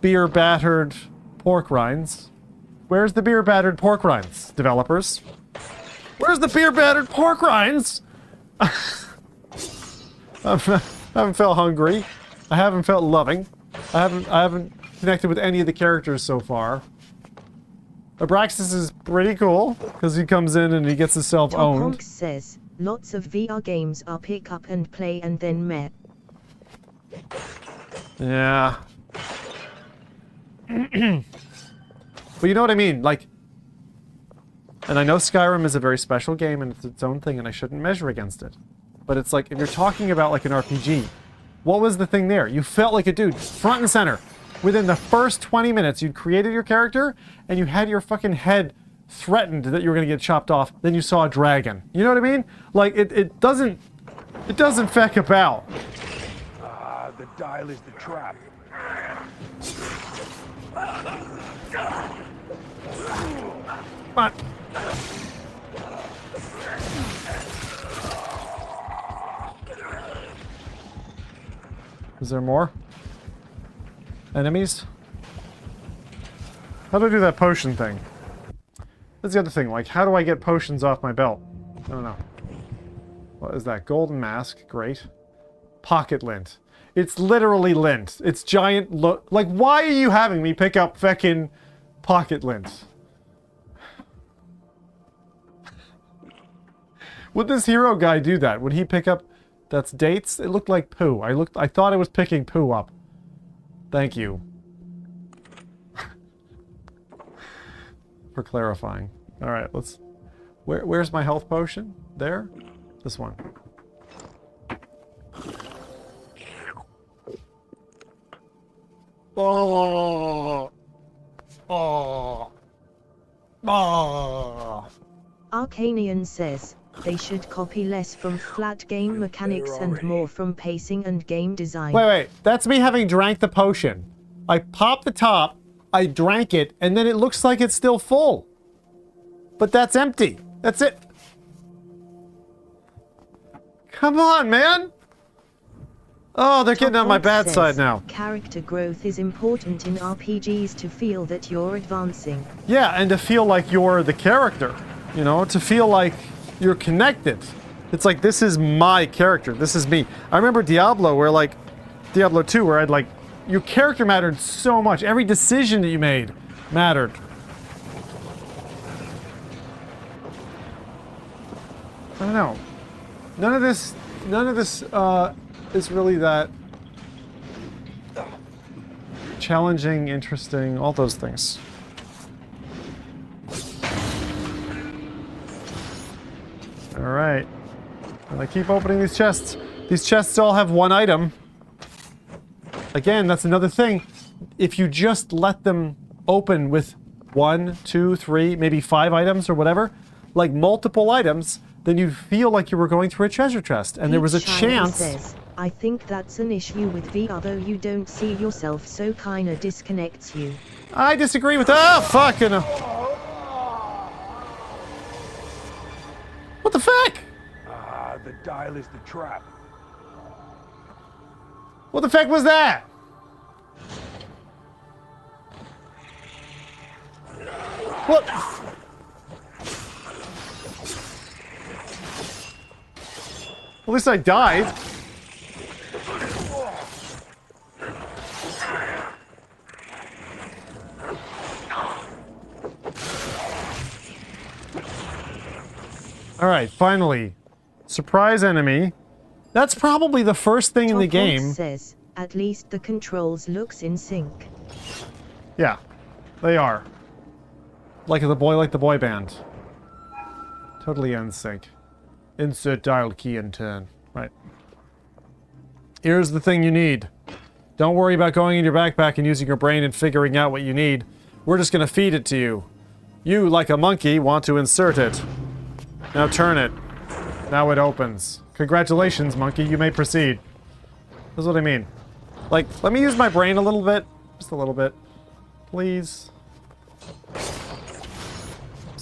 beer-battered pork rinds. Where's the beer-battered pork rinds, developers? Where's the beer-battered pork rinds? I haven't felt hungry. I haven't felt loving. I haven't connected with any of the characters so far. Abraxas is pretty cool because he comes in and he gets himself owned. Honk says, lots of VR games are pick up and play and then meh. Yeah. But you know what I mean? Like, and I know Skyrim is a very special game and it's its own thing and I shouldn't measure against it. But it's like, if you're talking about like an RPG, what was the thing there? You felt like a dude, front and center. Within the first 20 minutes, you'd created your character and you had your fucking head threatened that you were going to get chopped off. Then you saw a dragon. You know what I mean? Like, it doesn't feck about. The dial is the trap. But is there more enemies? How do I do that potion thing? That's the other thing. Like, how do I get potions off my belt? I don't know. What is that? Golden mask. Great. Pocket lint. It's literally lint. It's giant. Like, why are you having me pick up feckin' pocket lint? Would this hero guy do that? Would he pick up... That's dates? It looked like poo. I thought I was picking poo up. Thank you. For clarifying. Alright, let's... Where's my health potion? There? This one. Oh. Oh. Oh. Arcanian says, they should copy less from flat game mechanics and more from pacing and game design. Wait. That's me having drank the potion. I popped the top, I drank it, and then it looks like it's still full. But that's empty. That's it. Come on, man! Oh, they're getting on my bad side now. Character growth is important in RPGs to feel that you're advancing. Yeah, and to feel like you're the character. You know, to feel like you're connected. It's like, this is my character. This is me. I remember Diablo, where like, Diablo 2, where I'd like, your character mattered so much. Every decision that you made mattered. I don't know. None of this is really that challenging, interesting, all those things. Alright. And I keep opening these chests. These chests all have one item. Again, that's another thing. If you just let them open with 1, 2, 3, maybe 5 items or whatever, like multiple items, then you feel like you were going through a treasure chest. And there was a chance... Says, I think that's an issue with VR, though you don't see yourself, so kinda disconnects you. I disagree with... Oh, fucking... What the fuck? The dial is the trap. What the fuck was that? What? At least I died. Alright, finally. Surprise enemy. That's probably the first thing in the game. Says, at least the controls looks in sync. Yeah, they are. Like the boy band. Totally in sync. Insert dial key and turn. Right. Here's the thing you need. Don't worry about going in your backpack and using your brain and figuring out what you need. We're just gonna feed it to you. You, like a monkey, want to insert it. Now turn it. Now it opens. Congratulations, monkey, you may proceed. That's what I mean. Like, let me use my brain a little bit. Just a little bit. Please.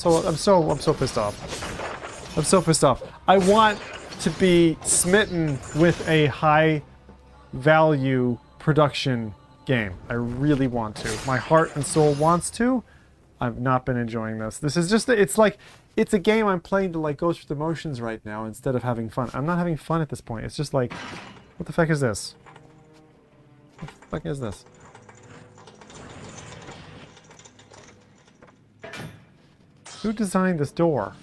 I'm so pissed off. I'm so pissed off. I want to be smitten with a high value production game. I really want to. My heart and soul wants to. I've not been enjoying this. This is just, it's like, it's a game I'm playing to like go through the motions right now instead of having fun. I'm not having fun at this point. It's just like, what the fuck is this? What the fuck is this? Who designed this door?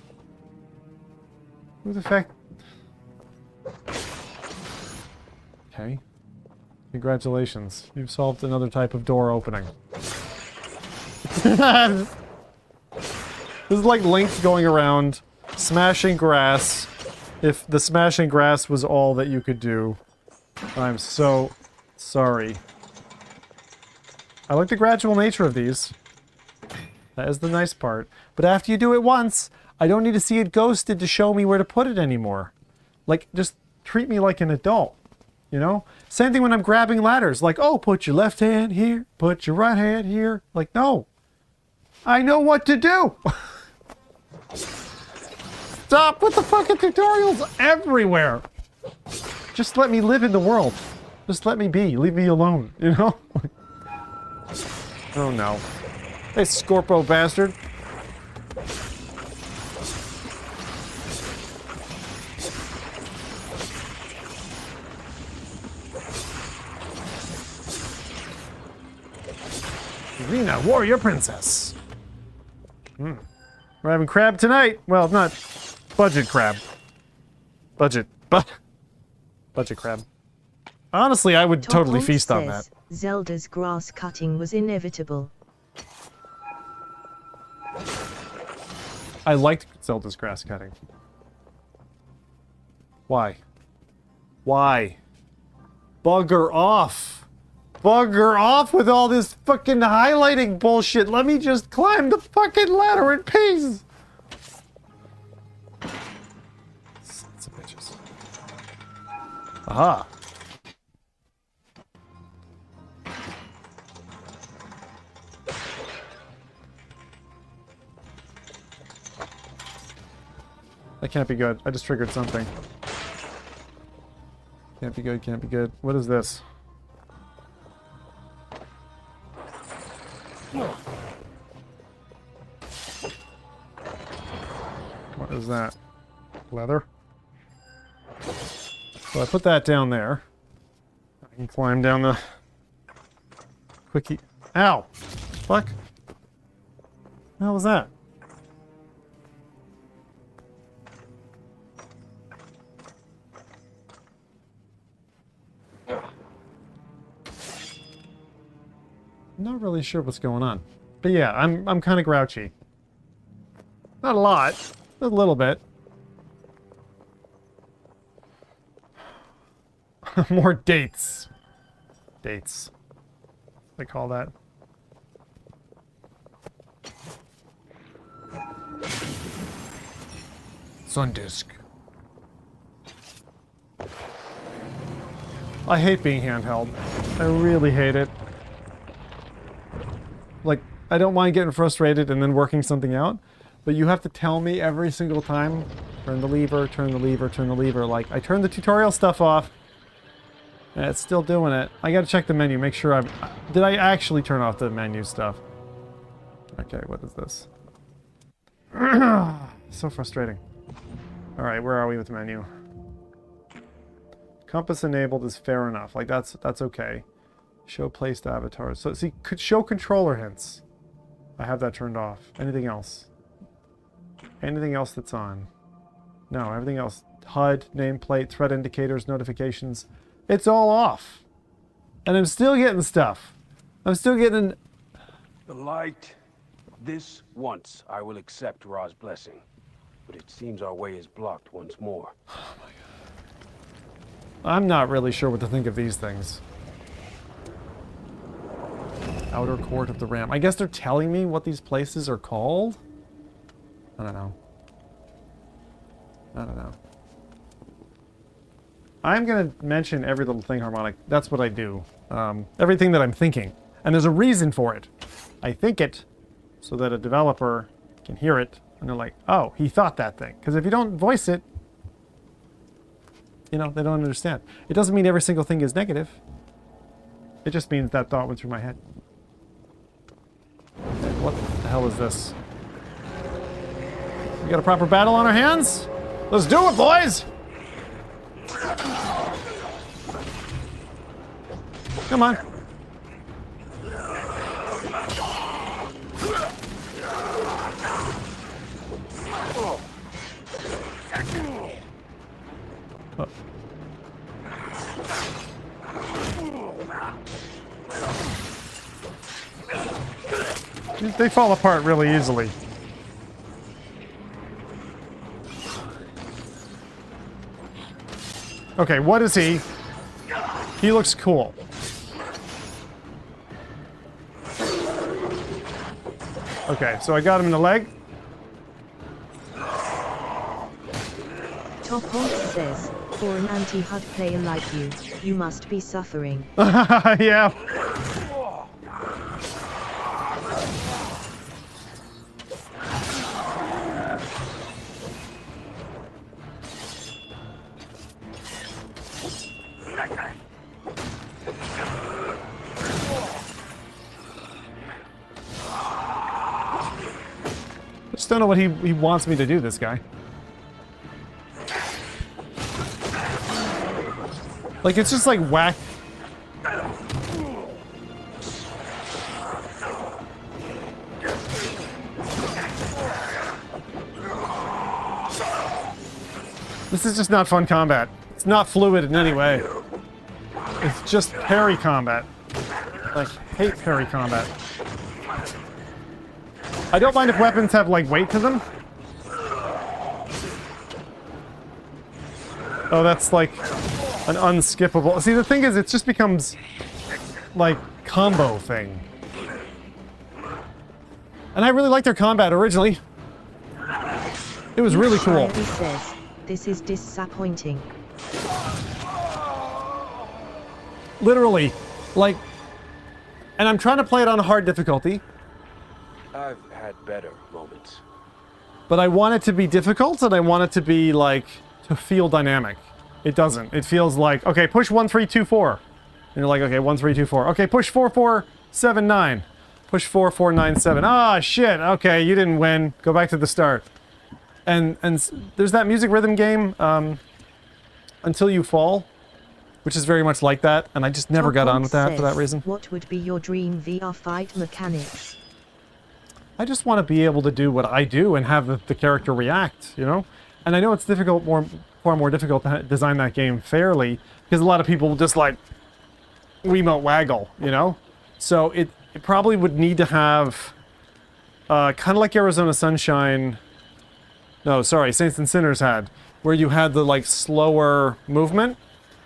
Who the fuck? Okay. Congratulations. You've solved another type of door opening. This is like Link going around, smashing grass. If the smashing grass was all that you could do. I'm so sorry. I like the gradual nature of these. That is the nice part. But after you do it once, I don't need to see it ghosted to show me where to put it anymore. Like, just treat me like an adult. You know? Same thing when I'm grabbing ladders. Like, oh, put your left hand here, put your right hand here. Like, no. I know what to do. Stop with the fucking tutorials everywhere. Just let me live in the world. Just let me be. Leave me alone, you know? Oh no. Hey, Scorpo bastard. Irina, warrior princess. We're having crab tonight. Well, not budget crab. Budget crab. Honestly, I would totally feast on that. Zelda's grass cutting was inevitable. I liked Zelda's grass cutting. Why? Why? Bugger off. Bugger off with all this fucking highlighting bullshit. Let me just climb the fucking ladder in peace. Sons of bitches. Aha. That can't be good. I just triggered something. Can't be good, can't be good. What is this? What is that? Leather? So I put that down there. I can climb down the... Quickie... Ow! Fuck? What the hell was that? I'm not really sure what's going on. But yeah, I'm kind of grouchy. Not a lot, a little bit. More dates. Dates. They call that. Sun disk. I hate being handheld. I really hate it. Like, I don't mind getting frustrated and then working something out, but you have to tell me every single time, turn the lever, turn the lever, turn the lever. Like, I turned the tutorial stuff off, and it's still doing it. I gotta check the menu, make sure did I actually turn off the menu stuff? Okay, what is this? So frustrating. Alright, where are we with the menu? Compass enabled is fair enough. Like, that's okay. Show placed avatars. So, see, could show controller hints. I have that turned off. Anything else? Anything else that's on? No, everything else. HUD, nameplate, threat indicators, notifications. It's all off. And I'm still getting stuff. I'm still getting... The light. This once I will accept Ra's blessing. But it seems our way is blocked once more. Oh my god. I'm not really sure what to think of these things. Outer court of the Ram. I guess they're telling me what these places are called? I don't know. I don't know. I'm going to mention every little thing, Harmonic. That's what I do. Everything that I'm thinking. And there's a reason for it. I think it so that a developer can hear it. And they're like, oh, he thought that thing. Because if you don't voice it, you know, they don't understand. It doesn't mean every single thing is negative. It just means that thought went through my head. What the hell is this? We got a proper battle on our hands? Let's do it, boys! Come on. Oh. They fall apart really easily. Okay, what is he? He looks cool. Okay, so I got him in the leg. Top Hulk says, for an anti-HUD player like you must be suffering. Yeah. I just don't know what he wants me to do, this guy. Like, it's just like whack. This is just not fun combat. It's not fluid in any way. It's just parry combat. Like, hate parry combat. I don't mind if weapons have, like, weight to them. Oh, that's like an unskippable... See, the thing is, it just becomes, like, combo thing. And I really liked their combat originally. It was really cool. He says, this is disappointing. Literally. Like... And I'm trying to play it on hard difficulty. I've had better moments. But I want it to be difficult, and I want it to be, like, to feel dynamic. It doesn't. It feels like, okay, push 1, 3, 2, 4. And you're like, okay, 1, 3, 2, 4. Okay, push 4, 4, 7, 9. Push 4, 4, 9, 7. Ah, shit. Okay, you didn't win. Go back to the start. And there's that music rhythm game, Until You Fall, which is very much like that, and I just never got on with that for that reason. What would be your dream VR fight mechanics? I just want to be able to do what I do and have the character react, you know? And I know it's difficult, far more difficult to design that game fairly, because a lot of people will just, like, Wiimote waggle, you know? So it probably would need to have, kind of like Arizona Sunshine... No, sorry, Saints and Sinners had, where you had the, like, slower movement,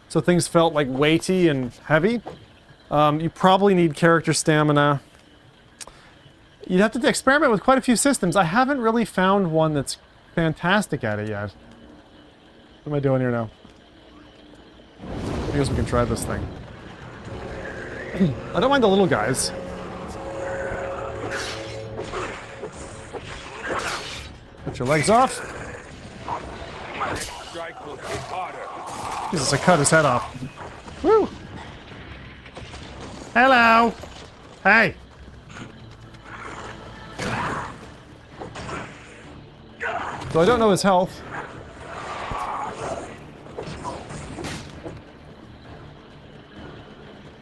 so things felt, like, weighty and heavy. You probably need character stamina. You'd have to experiment with quite a few systems. I haven't really found one that's fantastic at it yet. What am I doing here now? I guess we can try this thing. I don't mind the little guys. Put your legs off. Jesus, I cut his head off. Woo! Hello! Hey! So I don't know his health.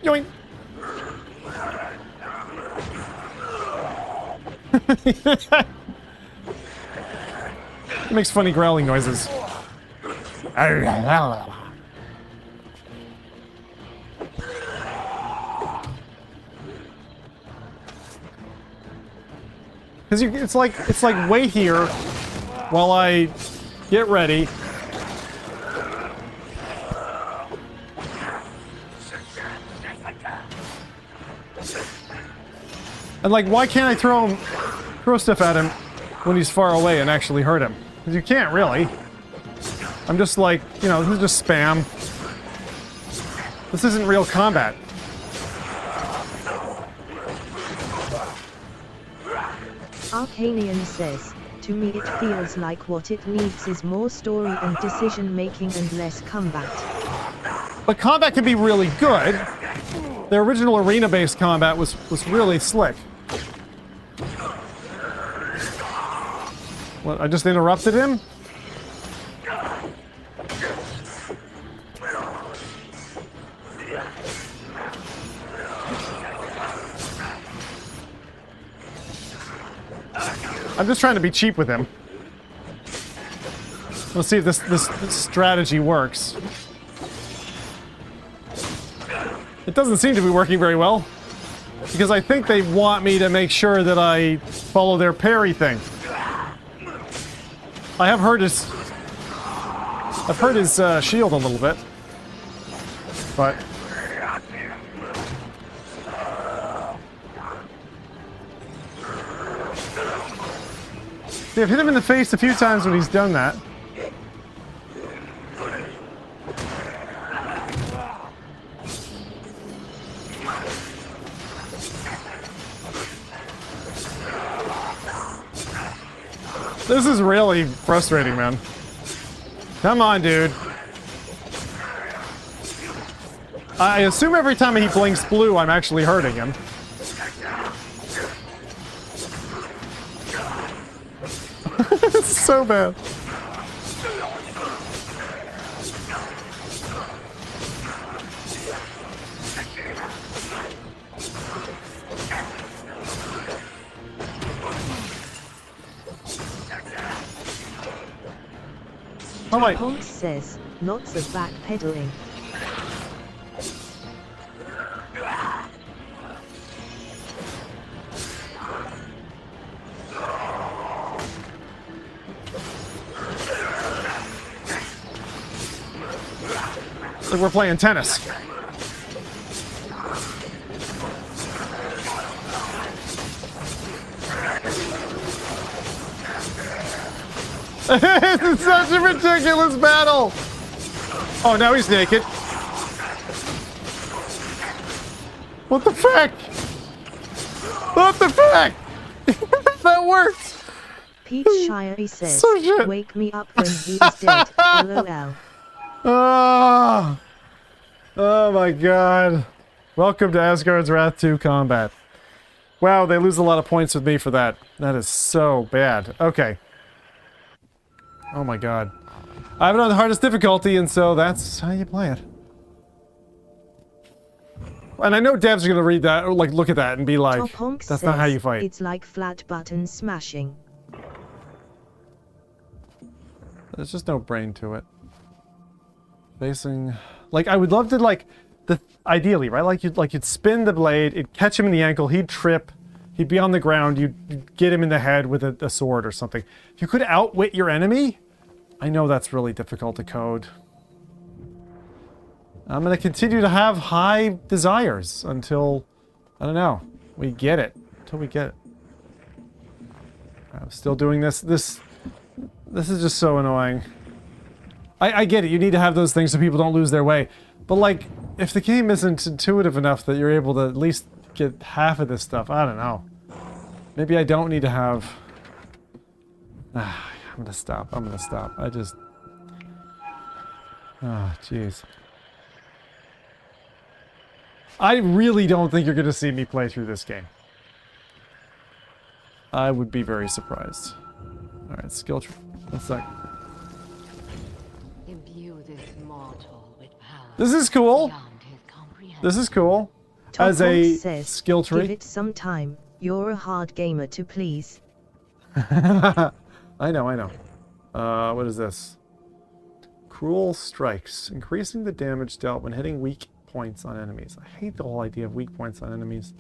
Yoink. It makes funny growling noises. Because it's like wait here while I get ready. And like, why can't I throw stuff at him when he's far away and actually hurt him? Because you can't really. I'm just like, you know, this is just spam. This isn't real combat. Arcanian says, to me it feels like what it needs is more story and decision making and less combat. But combat can be really good. The original arena-based combat was really slick. What, I just interrupted him? I'm just trying to be cheap with him. Let's see if this strategy works. It doesn't seem to be working very well. Because I think they want me to make sure that I follow their parry thing. I have hurt his... I've hurt his shield a little bit. But... See, I've hit him in the face a few times when he's done that. This is really frustrating, man. Come on, dude. I assume every time he blinks blue, I'm actually hurting him. It's so bad. Oh my. Ponce says, lots of backpedaling. Like we're playing tennis. It's such a ridiculous battle! Oh, now he's naked. What the fuck? What the fuck? That works! Peach Shire says, So wake me up when he's dead, lol. Oh. Oh my god. Welcome to Asgard's Wrath 2 combat. Wow, they lose a lot of points with me for that. That is so bad. Okay. Oh my god. I have it on the hardest difficulty, and so that's how you play it. And I know devs are gonna read that, or like look at that and be like, that's not how you fight. It's like flat button smashing. There's just no brain to it. Facing... Like, I would love to, like, ideally, right? Like you'd spin the blade, it'd catch him in the ankle, he'd trip, he'd be on the ground, you'd get him in the head with a sword or something. If you could outwit your enemy, I know that's really difficult to code. I'm gonna continue to have high desires until, I don't know, we get it. Until we get it. I'm still doing this. This is just so annoying. I get it, you need to have those things so people don't lose their way. But like, if the game isn't intuitive enough that you're able to at least get half of this stuff, I don't know. Maybe I don't need to have... I'm gonna stop, I just... Oh, jeez. I really don't think you're gonna see me play through this game. I would be very surprised. Alright, skill tree. One sec. Imbue this mortal with power This is cool. beyond his comprehension. This is cool. Top As a says, skill tree. give it some time. You're a hard gamer to please. I know. What is this? Cruel strikes. Increasing the damage dealt when hitting weak points on enemies. I hate the whole idea of weak points on enemies.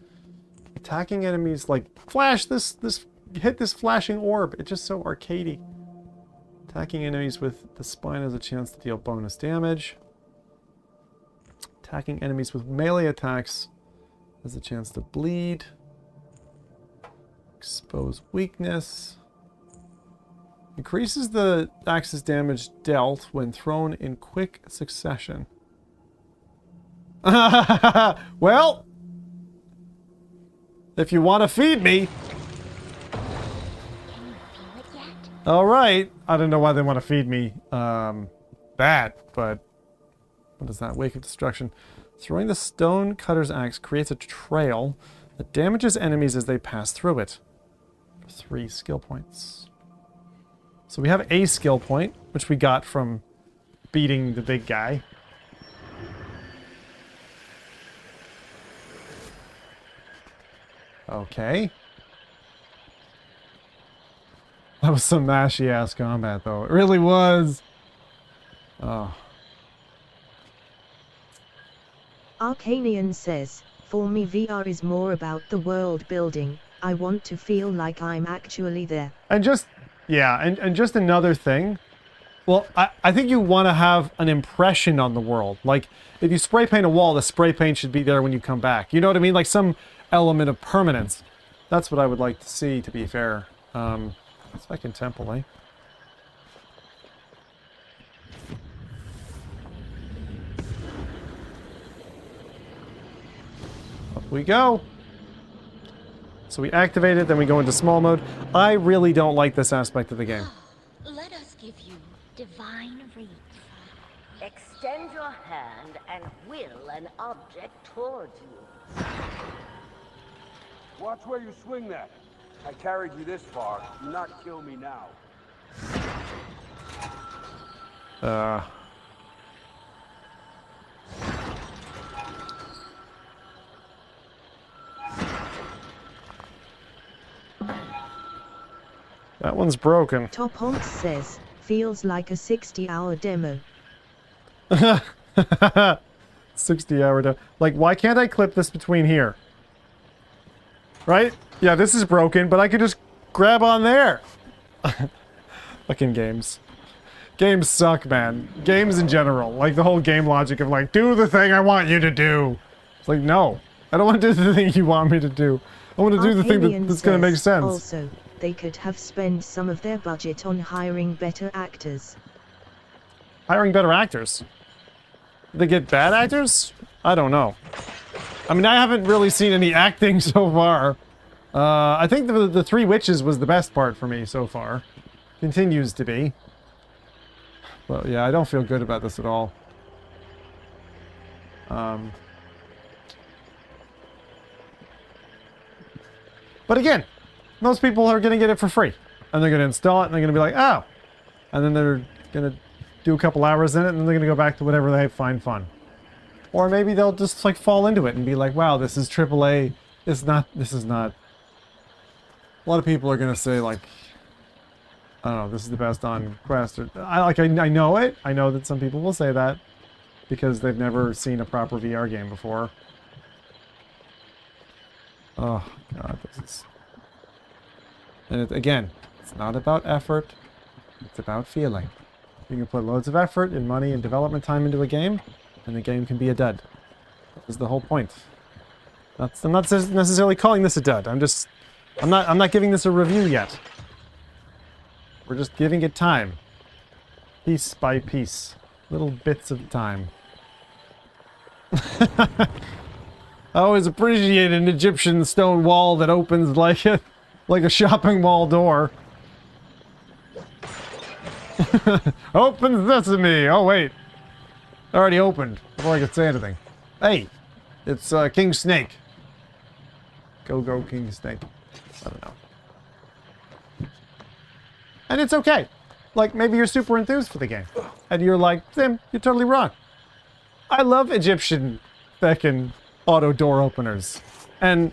Attacking enemies like flash hit this flashing orb. It's just so arcadey. Attacking enemies with the spine has a chance to deal bonus damage. Attacking enemies with melee attacks has a chance to bleed. Expose weakness. Increases the axe's damage dealt when thrown in quick succession. Well, if you want to feed me. All right. I don't know why they want to feed me that, but what is that? Wake of Destruction. Throwing the stone cutter's axe creates a trail that damages enemies as they pass through it. 3 skill points. So we have a skill point, which we got from beating the big guy. Okay. That was some mashy-ass combat, though. It really was. Oh. Arcanian says, for me VR is more about the world building. I want to feel like I'm actually there. And just, yeah, and just another thing. Well, I think you want to have an impression on the world. Like, if you spray paint a wall, the spray paint should be there when you come back. You know what I mean? Like some element of permanence. That's what I would like to see, to be fair. Second temple, eh? Up we go. So we activate it, then we go into small mode. I really don't like this aspect of the game. Let us give you divine reach. Extend your hand and will an object towards you. Watch where you swing that. I carried you this far. Do not kill me now. That one's broken. Top Honk says, feels like a 60-hour demo. 60-hour demo. Like, why can't I clip this between here? Right? Yeah, this is broken, but I could just grab on there. Fucking games. Games suck, man. Games in general. Like, the whole game logic of, like, do the thing I want you to do. It's like, no. I don't want to do the thing you want me to do. I want to do the thing that's going to make sense. Also, they could have spent some of their budget on hiring better actors. Hiring better actors? Did they get bad actors? I don't know. I mean, I haven't really seen any acting so far. I think the Three Witches was the best part for me so far. Continues to be. But yeah, I don't feel good about this at all. But again, most people are going to get it for free. And they're going to install it and they're going to be like, oh. And then they're going to do a couple hours in it and then they're going to go back to whatever they find fun. Or maybe they'll just like fall into it and be like, wow, this is AAA. This is not. A lot of people are going to say like, I don't know, this is the best on Quest. Or, I know it. I know that some people will say that because they've never seen a proper VR game before. Oh, God, this is... And again, it's not about effort. It's about feeling. You can put loads of effort and money and development time into a game, and the game can be a dud. That is the whole point. I'm not necessarily calling this a dud. I'm not giving this a review yet. We're just giving it time. Piece by piece. Little bits of time. I always appreciate an Egyptian stone wall that opens like a shopping mall door. Open sesame! Oh wait. Already opened before I could say anything. Hey! It's King Snake. Go King Snake. I don't know. And it's okay. Like, maybe you're super enthused for the game. And you're like, Tim, you're totally wrong. I love Egyptian feckin' auto door openers. And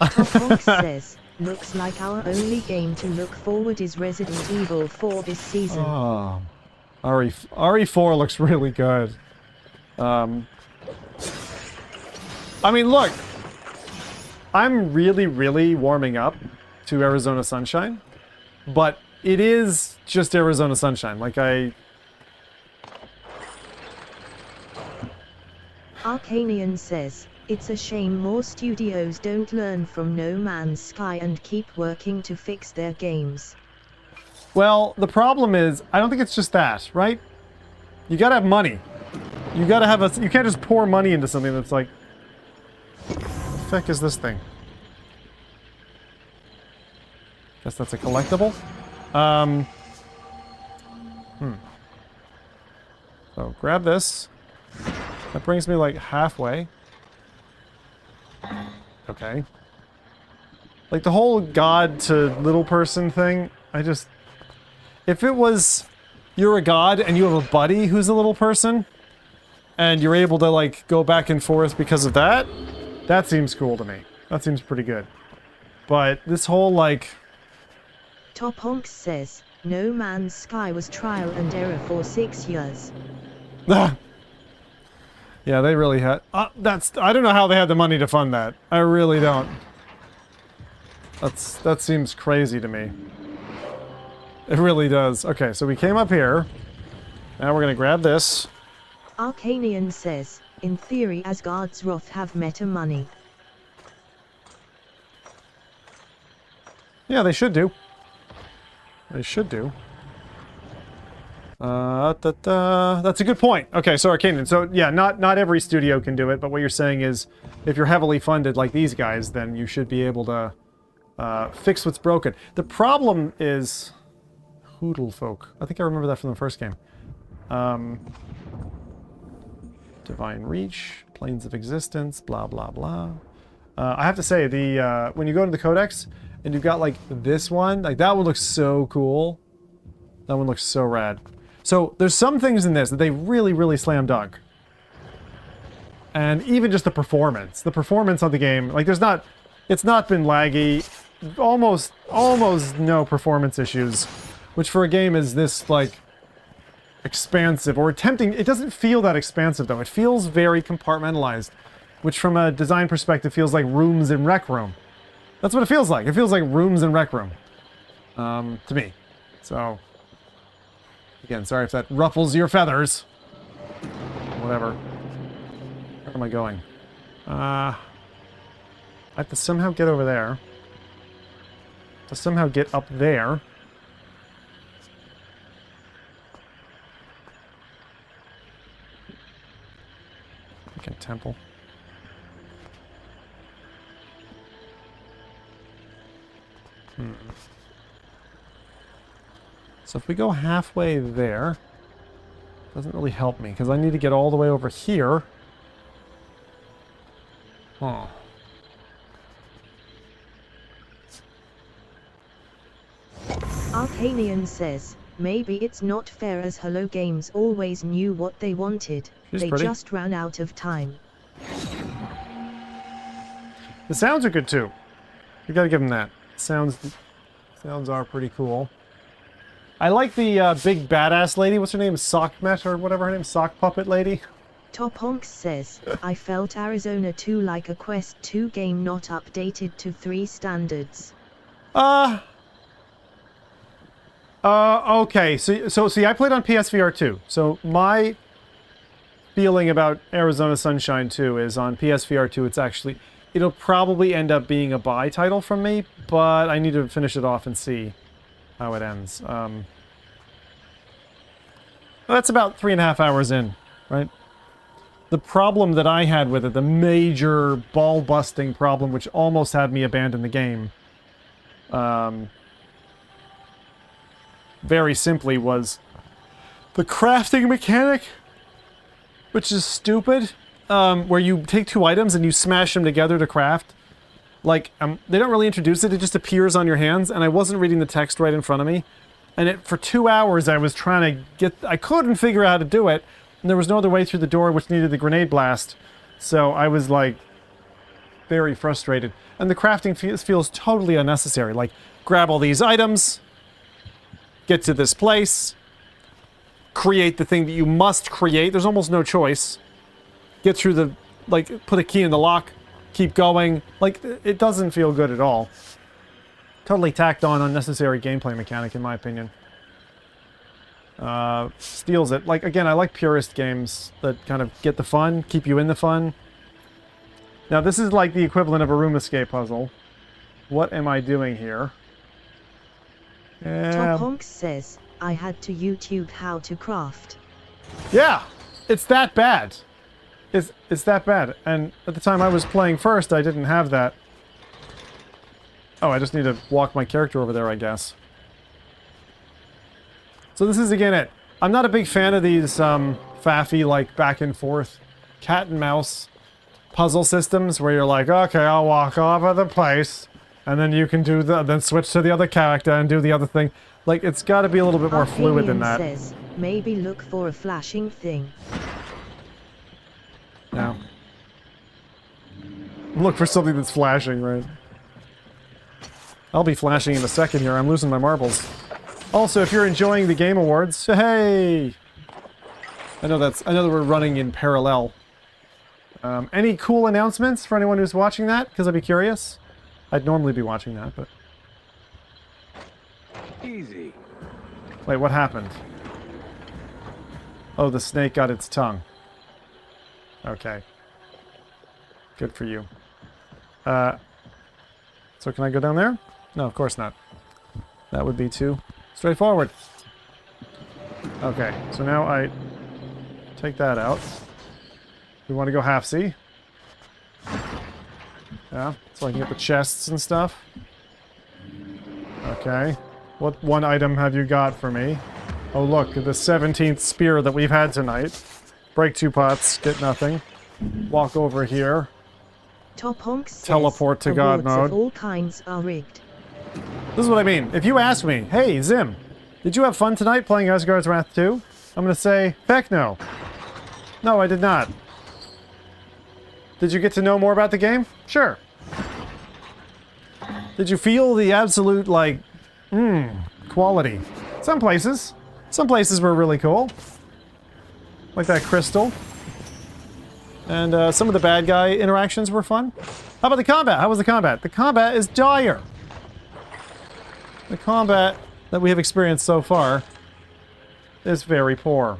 Top says, looks like our only game to look forward is Resident Evil 4 this season. oh, RE4 looks really good. I mean, look, I'm really, really warming up to Arizona Sunshine, but it is just Arizona Sunshine. Like, Arcanian says, it's a shame more studios don't learn from No Man's Sky and keep working to fix their games. Well, the problem is, I don't think it's just that, right? You gotta have money. You gotta have you can't just pour money into something that's like, what the heck is this thing? Guess that's a collectible? So, grab this. That brings me like halfway. Okay. Like the whole god to little person thing, if it was you're a god and you have a buddy who's a little person and you're able to like go back and forth because of that, that seems cool to me. That seems pretty good. But this whole like Top Honks says, No Man's Sky was trial and error for 6 years. Yeah, they really had... I don't know how they had the money to fund that. I really don't. That seems crazy to me. It really does. Okay, so we came up here. Now we're gonna grab this. Arcanian says, in theory Asgard's Wrath have meta money. Yeah, they should do. They should do. That's a good point. Okay, so Arcanian. So yeah, not every studio can do it, but what you're saying is, if you're heavily funded like these guys, then you should be able to fix what's broken. The problem is Hoodle Folk. I think I remember that from the first game. Divine Reach, Planes of Existence, blah blah blah. I have to say, when you go into the Codex and you've got like this one, like that one looks so cool. That one looks so rad. So there's some things in this that they really, really slam dunk. And even just the performance of the game, like it's not been laggy, almost no performance issues, which for a game is this like expansive or attempting. It doesn't feel that expansive though. It feels very compartmentalized, which from a design perspective feels like rooms in Rec Room. That's what it feels like. It feels like rooms in Rec Room, to me. So. Again, sorry if that ruffles your feathers. Whatever. Where am I going? I have to somehow get over there. To somehow get up there. Okay, temple. So if we go halfway there, doesn't really help me, because I need to get all the way over here. Oh. Arcanian says, maybe it's not fair as Hello Games always knew what they wanted. They just ran out of time. The sounds are good too. You gotta give them that. Sounds are pretty cool. I like the big badass lady. What's her name? Sakhmet or whatever her name is? Sock Puppet Lady? Top Honks says, I felt Arizona 2 like a Quest 2 game not updated to 3 standards. Okay. So see, I played on PSVR 2. So my feeling about Arizona Sunshine 2 is on PSVR 2, it'll probably end up being a buy title from me, but I need to finish it off and see how it ends. That's about 3.5 hours in, right? The problem that I had with it, the major ball-busting problem, which almost had me abandon the game, very simply was the crafting mechanic, which is stupid, where you take 2 items and you smash them together to craft. Like, they don't really introduce it, it just appears on your hands, and I wasn't reading the text right in front of me. And for 2 hours I was trying to I couldn't figure out how to do it, and there was no other way through the door which needed the grenade blast. So I was like very frustrated. And the crafting feels totally unnecessary. Like, grab all these items, get to this place, create the thing that you must create. There's almost no choice. Get through the, like, put a key in the lock, keep going. Like, it doesn't feel good at all. Totally tacked on, unnecessary gameplay mechanic, in my opinion. Steals it. Like, again, I like purist games that kind of get the fun, keep you in the fun. Now, this is like the equivalent of a room escape puzzle. What am I doing here? Top Honks says, I had to YouTube how to craft. Yeah, it's that bad. It's that bad. And at the time I was playing first, I didn't have that. Oh, I just need to walk my character over there, I guess. So this is again it. I'm not a big fan of these faffy, like, back and forth cat and mouse puzzle systems where you're like, okay, I'll walk all over the place, and then you can do then switch to the other character and do the other thing. Like, it's got to be a little bit more fluid than that. Says, maybe look for a flashing thing. No. Look for something that's flashing, right? I'll be flashing in a second here. I'm losing my marbles. Also, if you're enjoying the Game Awards, hey! I know that we're running in parallel. Any cool announcements for anyone who's watching that? Because I'd be curious. I'd normally be watching that, but... Easy. Wait, what happened? Oh, the snake got its tongue. Okay. Good for you. So can I go down there? No, of course not. That would be too straightforward. Okay, so now I take that out. We want to go half-C. Yeah, so I can get the chests and stuff. Okay. What one item have you got for me? Oh look, the 17th spear that we've had tonight. Break 2 pots, get nothing. Walk over here. Top Honks says, Teleport to God awards mode. of all kinds are rigged. This is what I mean. If you ask me, hey, Zim, did you have fun tonight playing Asgard's Wrath 2? I'm going to say, heck no. No, I did not. Did you get to know more about the game? Sure. Did you feel the absolute, like, quality? Some places. Some places were really cool. Like that crystal. And some of the bad guy interactions were fun. How about the combat? How was the combat? The combat is dire. The combat that we have experienced so far is very poor.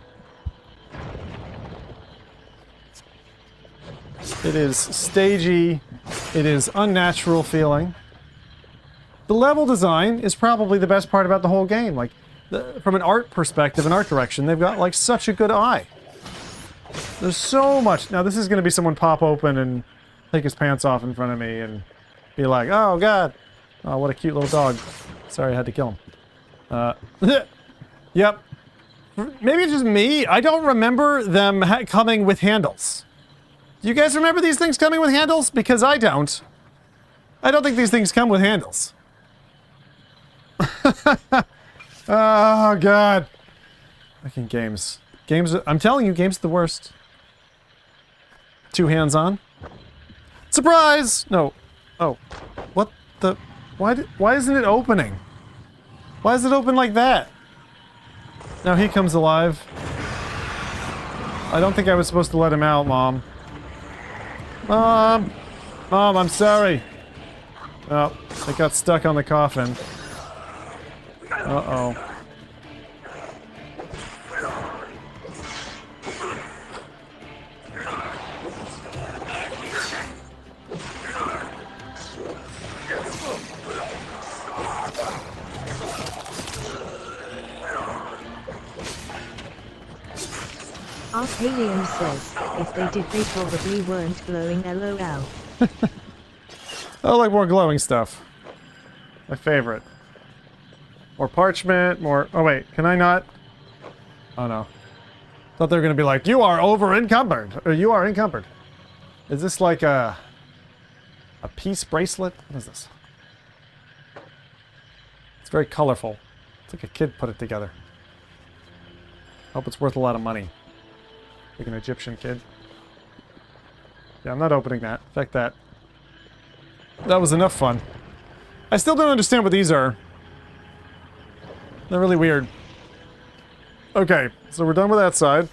It is stagey. It is unnatural feeling. The level design is probably the best part about the whole game. Like, from an art perspective, an art direction, they've got, like, such a good eye. There's so much. Now, this is going to be someone pop open and take his pants off in front of me and be like, oh, God. Oh, what a cute little dog. Sorry, I had to kill him. Yep. Maybe it's just me. I don't remember them coming with handles. Do you guys remember these things coming with handles? Because I don't. I don't think these things come with handles. Oh, God. Fucking games. Games, I'm telling you, games are the worst. 2 hands on. Surprise! No. Oh. What the... Why isn't it opening? Why is it open like that? Now he comes alive. I don't think I was supposed to let him out, Mom. Mom! Mom, I'm sorry. Oh, it got stuck on the coffin. Uh-oh. Arcadium says, if they did, they probably weren't glowing, lol. I like more glowing stuff. My favorite. More parchment, more... Oh, wait. Can I not? Oh, no. Thought they were going to be like, you are over-encumbered. Or you are encumbered. Is this like a peace bracelet? What is this? It's very colorful. It's like a kid put it together. Hope it's worth a lot of money. Like an Egyptian kid. Yeah, I'm not opening that. Fuck that. That was enough fun. I still don't understand what these are. They're really weird. Okay, so we're done with that side.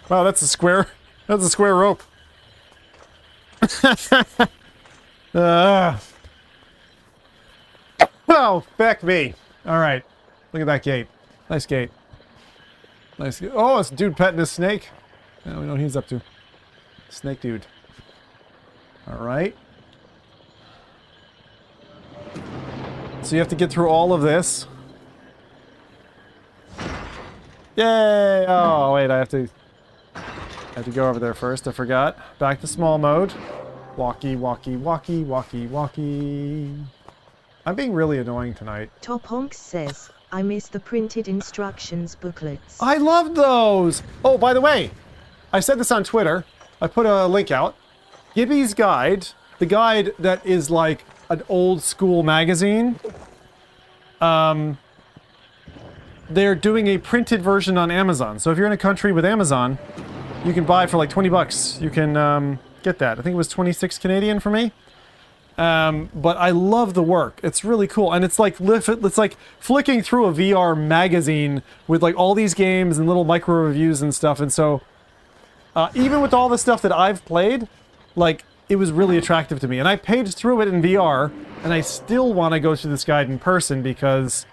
Wow, that's a square. That's a square rope. Oh, feck me. Alright. Look at that gate. Nice gate. Nice. Oh, it's a dude petting his snake. Yeah, we know what he's up to. Snake dude. Alright. So you have to get through all of this. Yay! Oh, wait, I have to go over there first. I forgot. Back to small mode. Walkie, walkie, walkie, walkie, walkie. I'm being really annoying tonight. Top Honks says, I miss the printed instructions booklets. I love those! Oh, by the way, I said this on Twitter. I put a link out. Gibby's Guide, the guide that is like an old school magazine. They're doing a printed version on Amazon. So if you're in a country with Amazon, you can buy for like 20 bucks. You can get that. I think it was 26 Canadian for me. But I love the work. It's really cool. And it's like flicking through a VR magazine with like all these games and little micro reviews and stuff. And so even with all the stuff that I've played, like it was really attractive to me. And I paged through it in VR and I still want to go through this guide in person because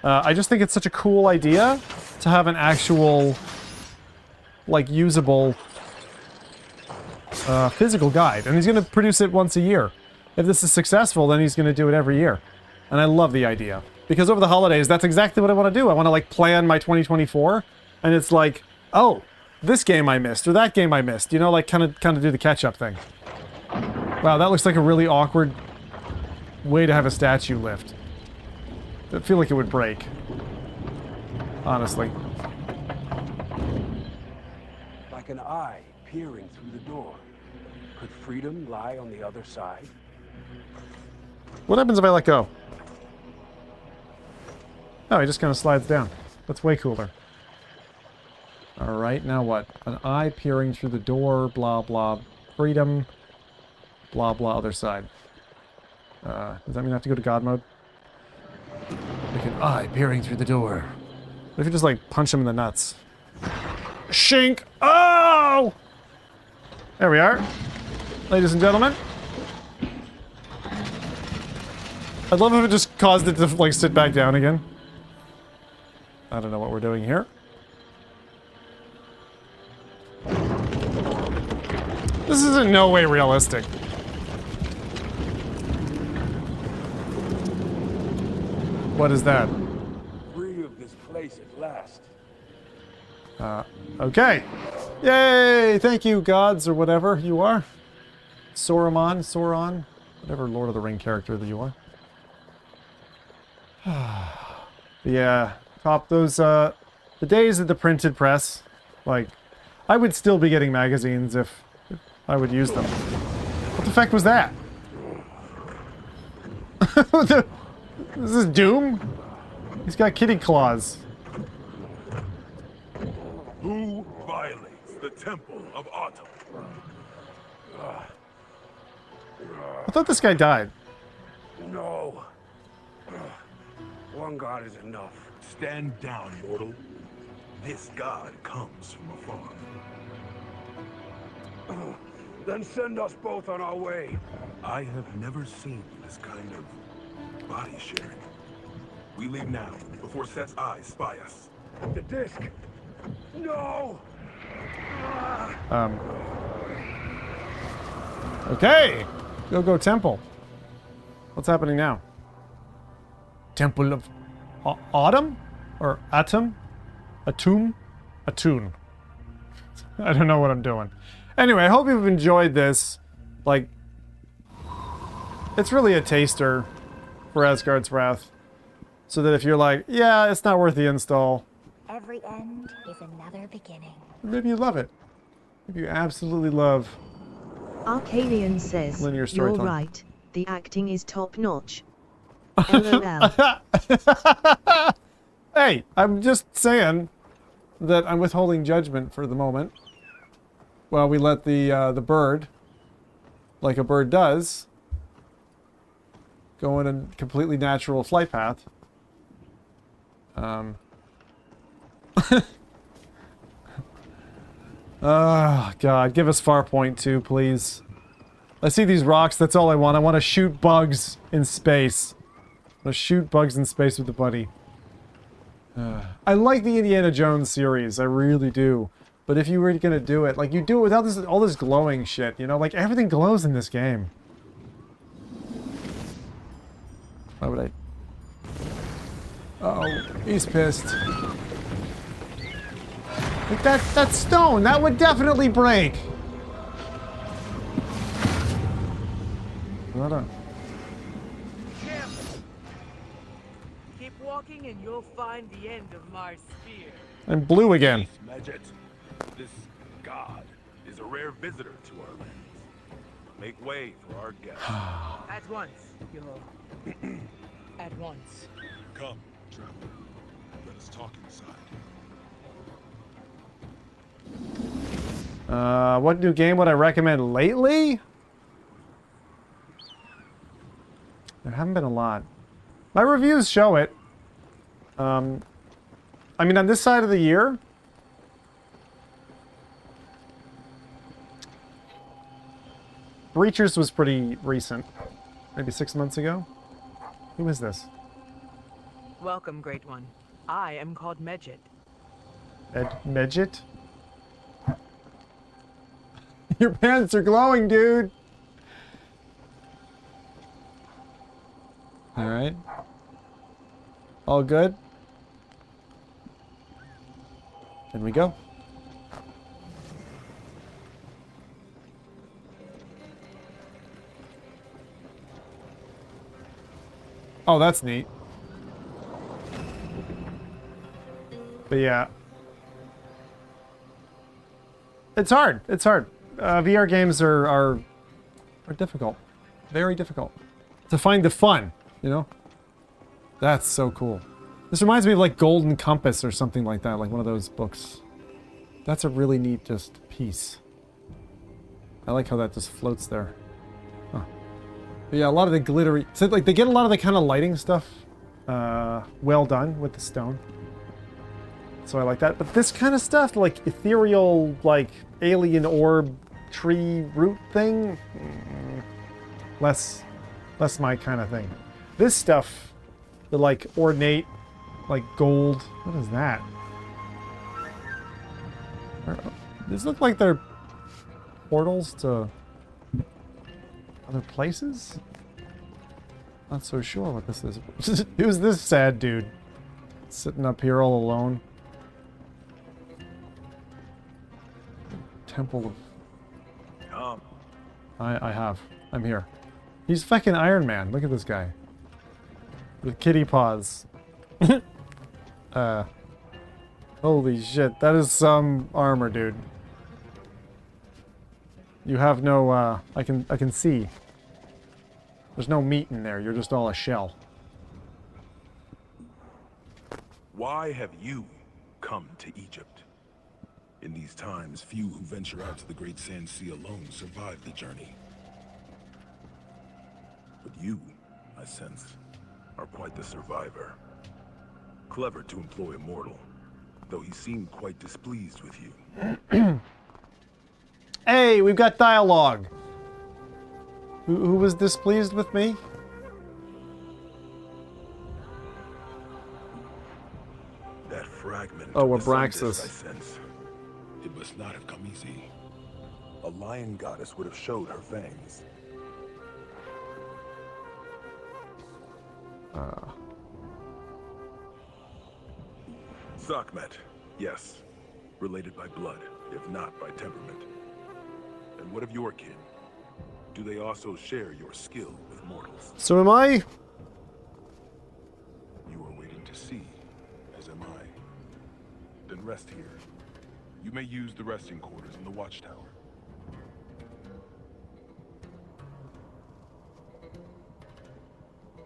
I just think it's such a cool idea to have an actual like usable physical guide. And he's going to produce it once a year. If this is successful, then he's going to do it every year. And I love the idea. Because over the holidays, that's exactly what I want to do. I want to, like, plan my 2024. And it's like, oh, this game I missed, or that game I missed. You know, like, kind of do the catch-up thing. Wow, that looks like a really awkward way to have a statue lift. I feel like it would break. Honestly. Like an eye peering through the door. Could freedom lie on the other side? What happens if I let go? Oh, he just kind of slides down. That's way cooler. Alright, now what? An eye peering through the door, blah blah, freedom, blah blah, other side. Does that mean I have to go to God mode? Like an eye peering through the door. What if you just, like, punch him in the nuts? Shink! Oh! There we are. Ladies and gentlemen. I'd love if it just caused it to, like, sit back down again. I don't know what we're doing here. This is in no way realistic. What is that? Free of this place at last. Okay. Yay! Thank you, gods, or whatever you are. Sauron, whatever Lord of the Ring character that you are. Yeah, Top, those, the days of the printed press, like, I would still be getting magazines if I would use them. What the fuck was that? Is this Doom? He's got kitty claws. Who violates the Temple of Autumn? I thought this guy died. No. One god is enough. Stand down, mortal. This god comes from afar. Then send us both on our way. I have never seen this kind of body sharing. We leave now, before Set's eyes spy us. The disc. No! Okay. Go temple. What's happening now? Temple of Autumn? Or Atom? Atum? Attune. I don't know what I'm doing. Anyway, I hope you've enjoyed this. Like, it's really a taster for Asgard's Wrath. So that if you're like, yeah, it's not worth the install. Every end is another beginning. Maybe you love it. Maybe you absolutely love Arcadian says, linear you're storytelling. right, the acting is top-notch. LOL. Hey, I'm just saying that I'm withholding judgment for the moment. While we let the bird, like a bird does, go in a completely natural flight path. Oh, God. Give us Farpoint 2, please. I see these rocks. That's all I want. I want to shoot bugs in space. I want to shoot bugs in space with the buddy. I like the Indiana Jones series. I really do. But if you were going to do it, like, you do it without this, all this glowing shit, you know? Like, everything glows in this game. Why would I... Uh-oh. He's pissed. Like, that stone, that would definitely break. Hold on. Keep walking and you'll find the end of my spear. I'm blue again. Medjed, this god is a rare visitor to our lands. Make way for our guest. At once, Hero. At once. Come, traveler. Let us talk inside. What new game would I recommend lately? There haven't been a lot. My reviews show it. I mean, on this side of the year, Breachers was pretty recent. Maybe 6 months ago. Who is this? Welcome, Great One. I am called Medjed. Medjed? Your pants are glowing, dude! Alright. All good? Can we go? Oh, that's neat. But yeah. It's hard. It's hard. VR games are difficult. Very difficult. To find the fun, you know? That's so cool. This reminds me of like Golden Compass or something like that, like one of those books. That's a really neat just piece. I like how that just floats there. Huh. But yeah, a lot of the glittery... So like they get a lot of the kind of lighting stuff well done with the stone. So I like that. But this kind of stuff, like ethereal, like alien orb tree root thing, less my kind of thing. This stuff, the like ornate, like gold. What is that? These look like they're portals to other places? Not so sure what this is. Who's this sad dude? Sitting up here all alone. Temple of... I have. I'm here. He's fucking Iron Man. Look at this guy. With kitty paws. Holy shit. That is some armor, dude. You have no, I can see. There's no meat in there. You're just all a shell. Why have you come to Egypt? In these times, few who venture out to the Great Sand Sea alone survive the journey. But you, I sense, are quite the survivor. Clever to employ a mortal, though he seemed quite displeased with you. Hey, we've got dialogue. Who was displeased with me? That fragment. Oh, of the sun Abraxas. disk, I sense. It must not have come easy. A lion goddess would have showed her fangs. Sakhmet, yes. Related by blood, if not by temperament. And what of your kin? Do they also share your skill with mortals? So am I? You are waiting to see, as am I. Then rest here. You may use the resting quarters in the watchtower.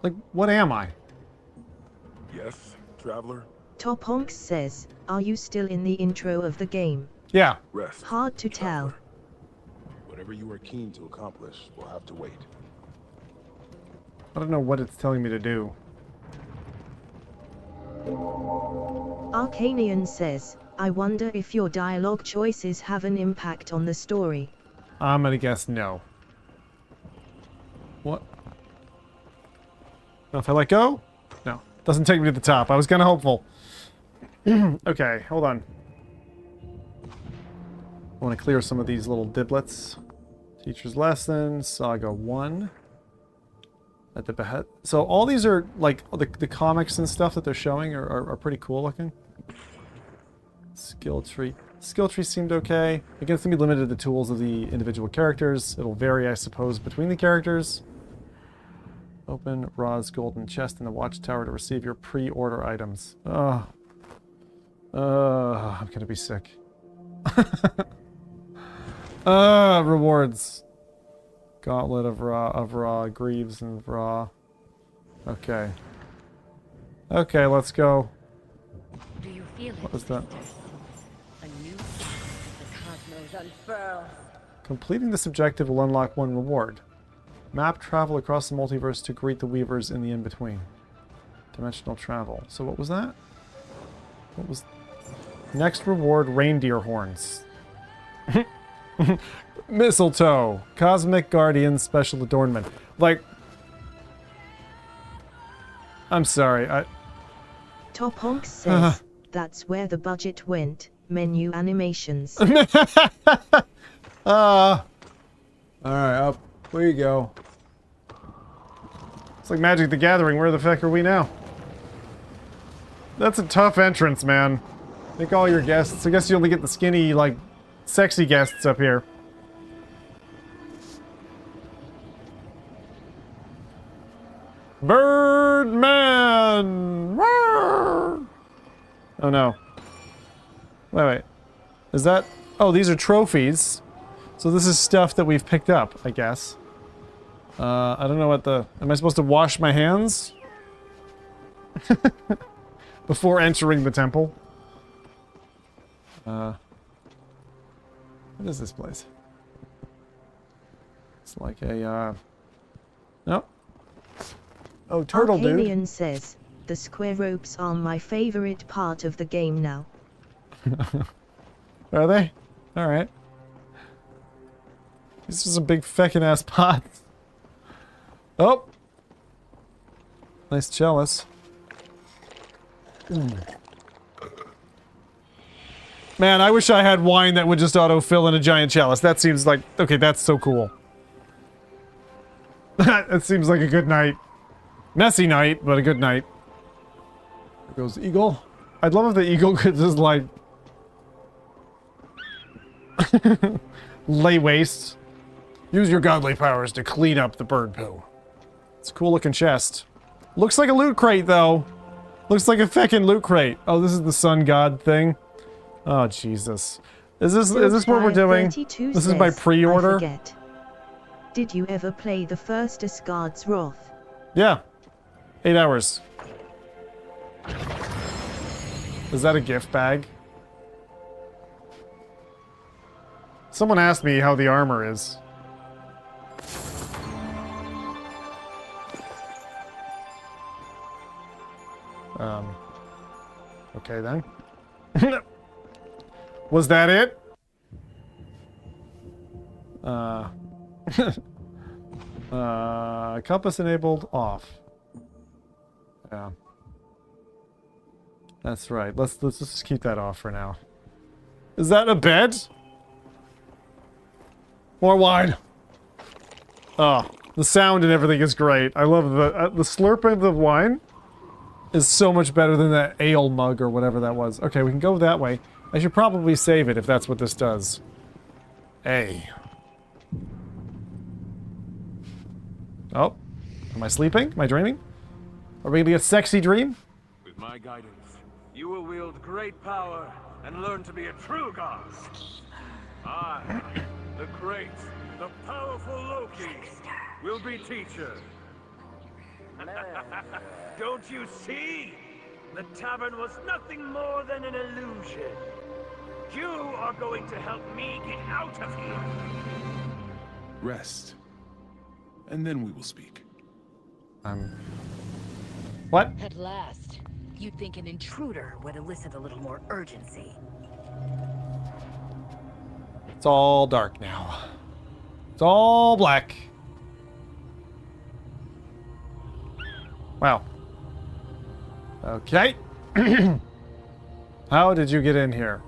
Like, what am I? Yes, traveler. Top Honks says, are you still in the intro of the game? Yeah. Rest. Hard to tell. Whatever you are keen to accomplish will have to wait. I don't know what it's telling me to do. Arcanian says, I wonder if your dialogue choices have an impact on the story. I'm gonna guess no. What? Now if I let go? No. Doesn't take me to the top. I was kinda hopeful. Okay, hold on. I want to clear some of these little diblets. Teacher's lesson, Saga 1. At the behead. So all these are like the comics and stuff that they're showing are pretty cool looking. Skill tree. Skill tree seemed okay. Again, it's gonna be limited to the tools of the individual characters. It'll vary, I suppose, between the characters. Open Ra's golden chest in the watchtower to receive your pre-order items. I'm gonna be sick. Rewards. Gauntlet of Ra, Greaves and Ra. Okay. Okay, let's go. Do you feel it? What was that? A new phase of the cosmos unfurls. Completing this objective will unlock one reward. Map travel across the multiverse to greet the Weavers in the in-between. Dimensional travel. So what was that? What was... Next reward, reindeer horns. Mistletoe. Cosmic Guardian special adornment. Like... I'm sorry, Top Honks says, that's where the budget went. Menu animations. Alright, up. Where you go? It's like Magic the Gathering. Where the feck are we now? That's a tough entrance, man. Make all your guests. I guess you only get the skinny, like, sexy guests up here. Birdman! Roar! Oh no. Wait. Is that... Oh, these are trophies. So this is stuff that we've picked up, I guess. I don't know what the... Am I supposed to wash my hands? Before entering the temple? What is this place? It's like a, No. Oh, turtle dude. Arcanian says, the square ropes are my favorite part of the game now. Are they? Alright. This is a big feckin' ass pot. Oh! Nice chalice. Man, I wish I had wine that would just autofill in a giant chalice. That seems like... Okay, that's so cool. That seems like a good night. Messy night, but a good night. There goes Eagle. I'd love if the Eagle could just, like... lay waste. Use your godly powers to clean up the bird poo. It's a cool looking chest. Looks like a loot crate, though. Looks like a feckin' loot crate. Oh, this is the sun god thing. Oh, Jesus. Is this what we're doing? This is my pre-order? Did you ever play the first Asgard's Wrath? Yeah. 8 hours. Is that a gift bag? Someone asked me how the armor is. Okay then. Was that it? Compass enabled off. Yeah. That's right. Let's just keep that off for now. Is that a bed? More wine. Oh, the sound and everything is great. I love the slurping of the wine is so much better than that ale mug or whatever that was. Okay, we can go that way. I should probably save it if that's what this does. Hey. Oh. Am I sleeping? Am I dreaming? Are we gonna get a sexy dream? With my guidance, you will wield great power and learn to be a true god. I, the great, the powerful Loki, will be teacher. Don't you see? The tavern was nothing more than an illusion. You are going to help me get out of here. Rest. And then we will speak. What? At last. You'd think an intruder would elicit a little more urgency. It's all dark now. It's all black. Wow. Okay. How did you get in here?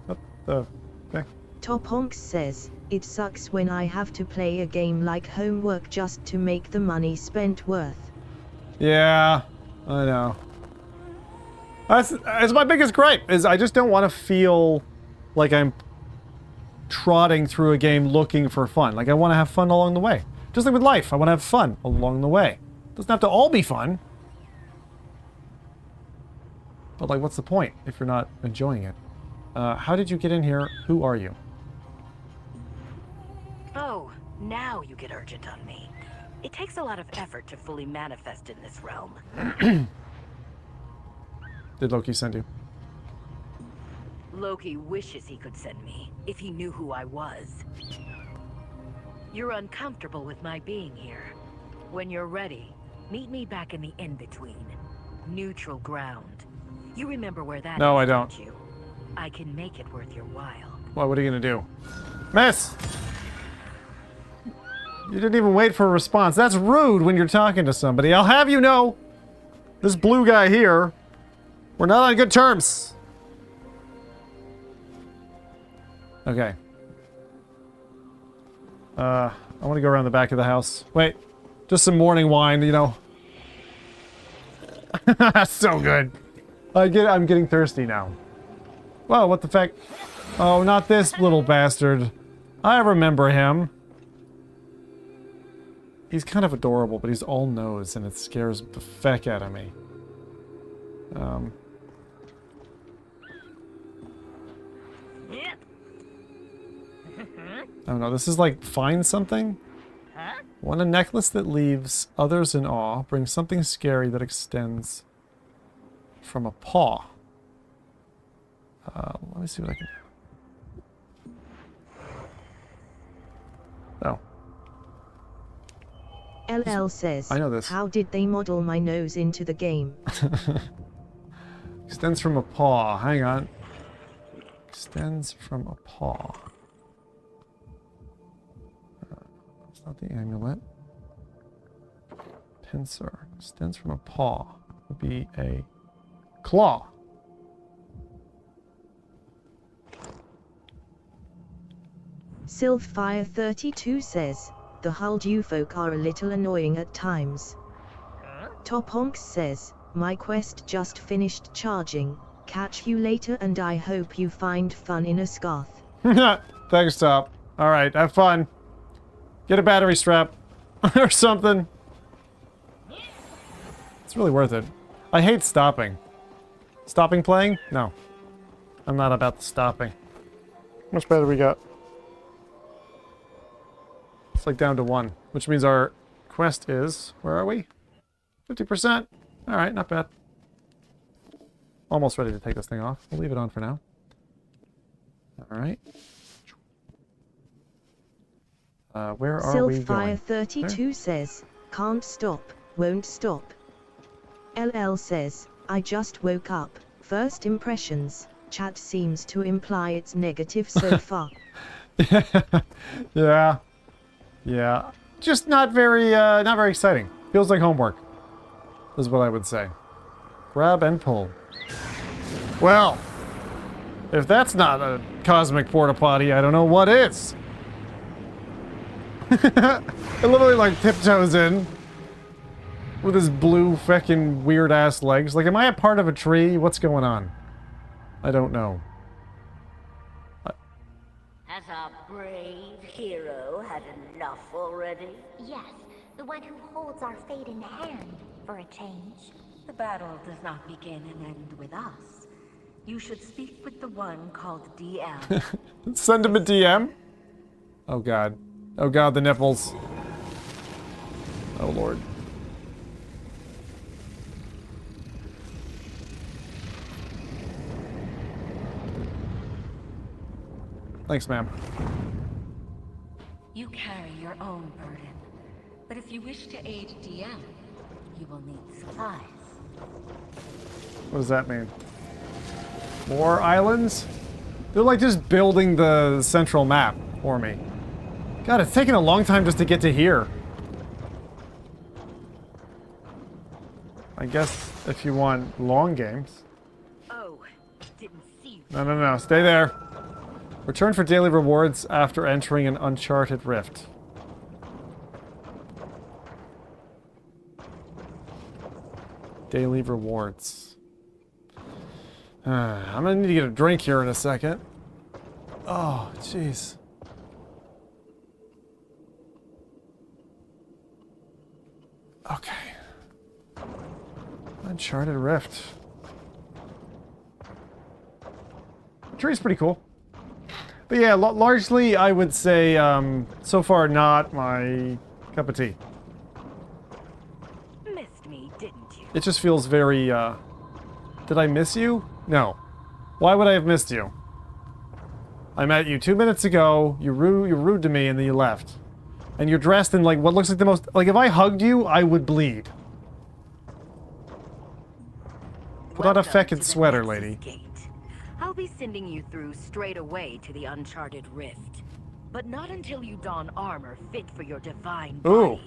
What the heck? Top Honks says, it sucks when I have to play a game like Homework just to make the money spent worth. Yeah, I know. That's my biggest gripe, is I just don't want to feel like I'm trotting through a game looking for fun. Like, I want to have fun along the way. Just like with life, I want to have fun along the way. It doesn't have to all be fun. But, like, what's the point if you're not enjoying it? How did you get in here? Who are you? Oh, now you get urgent on me. It takes a lot of effort to fully manifest in this realm. Did Loki send you? Loki wishes he could send me, if he knew who I was. You're uncomfortable with my being here. When you're ready, meet me back in the in-between. Neutral ground. You remember where that is, No, I don't. You? I can make it worth your while. What are you gonna do? Miss! You didn't even wait for a response. That's rude when you're talking to somebody. I'll have you know, this blue guy here, we're not on good terms. Okay. I want to go around the back of the house. Wait, just some morning wine, you know. So good. I'm getting thirsty now. Whoa, what the feck? Oh, not this little bastard. I remember him. He's kind of adorable, but he's all nose, and it scares the feck out of me. I don't know, this is like, find something? Want a necklace that leaves others in awe, brings something scary that extends from a paw. Let me see what I can do. Oh. LL says, I know this. How did they model my nose into the game? Extends from a paw. Hang on. Extends from a paw. It's not the amulet. Pincer. Extends from a paw. Would be a claw. Sylphfire32 says, the hulled folk are a little annoying at times. Top Honks says, my quest just finished charging. Catch you later and I hope you find fun in Asgard. Thanks, Top. Alright, have fun. Get a battery strap. Or something. It's really worth it. I hate stopping. Stopping playing? No. I'm not about the stopping. How much better we got? It's like down to 1, which means our quest is, where are we? 50%. Alright, not bad. Almost ready to take this thing off. We'll leave it on for now. Alright. Where are we going? Sylphfire32 says, can't stop, won't stop. LL says, I just woke up. First impressions. Chat seems to imply it's negative so far. Yeah. Yeah. Just not very exciting. Feels like homework. Is what I would say. Grab and pull. Well, if that's not a cosmic porta potty, I don't know what is. It literally like tiptoes in with his blue feckin' weird ass legs. Like, am I a part of a tree? What's going on? I don't know. Has our brave hero had enough already? Yes, the one who holds our fate in hand, for a change. The battle does not begin and end with us. You should speak with the one called DM. Send him a DM? Oh god. Oh god, the nipples. Oh lord. Thanks, ma'am. You carry your own burden. But if you wish to aid DM, you will need supplies. What does that mean? More islands? They're like just building the central map for me. God, it's taken a long time just to get to here. I guess if you want long games. Oh, didn't see. No. Stay there. Return for daily rewards after entering an Uncharted Rift. Daily rewards. I'm gonna need to get a drink here in a second. Oh, jeez. Okay. Uncharted Rift. The tree's pretty cool. But yeah, largely I would say, so far not my cup of tea. Missed me, didn't you? It just feels very, Did I miss you? No. Why would I have missed you? I met you 2 minutes ago, you're rude to me, and then you left. And you're dressed in, like, what looks like the most... Like, if I hugged you, I would bleed. Put on a feckin' sweater, lady. I'll be sending you through straight away to the Uncharted Rift. But not until you don armor fit for your divine body. Ooh.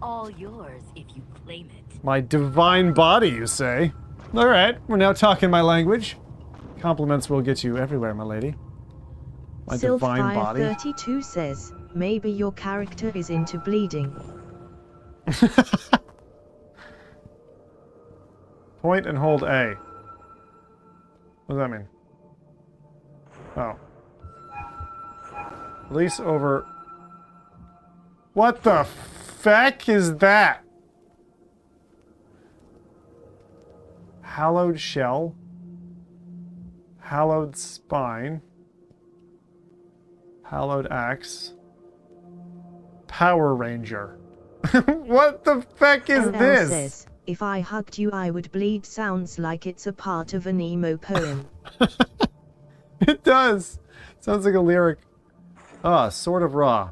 All yours if you claim it. My divine body, you say? Alright, we're now talking my language. Compliments will get you everywhere, my lady. My divine body. Sylphire32 says, maybe your character is into bleeding. Point and hold A. What does that mean? Oh. Release over... What the feck is that? Hallowed shell. Hallowed spine. Hallowed axe. Power Ranger. What the feck is LL this? Says, if I hugged you I would bleed sounds like it's a part of an emo poem. It does. Sounds like a lyric. Ah, Sword of Ra.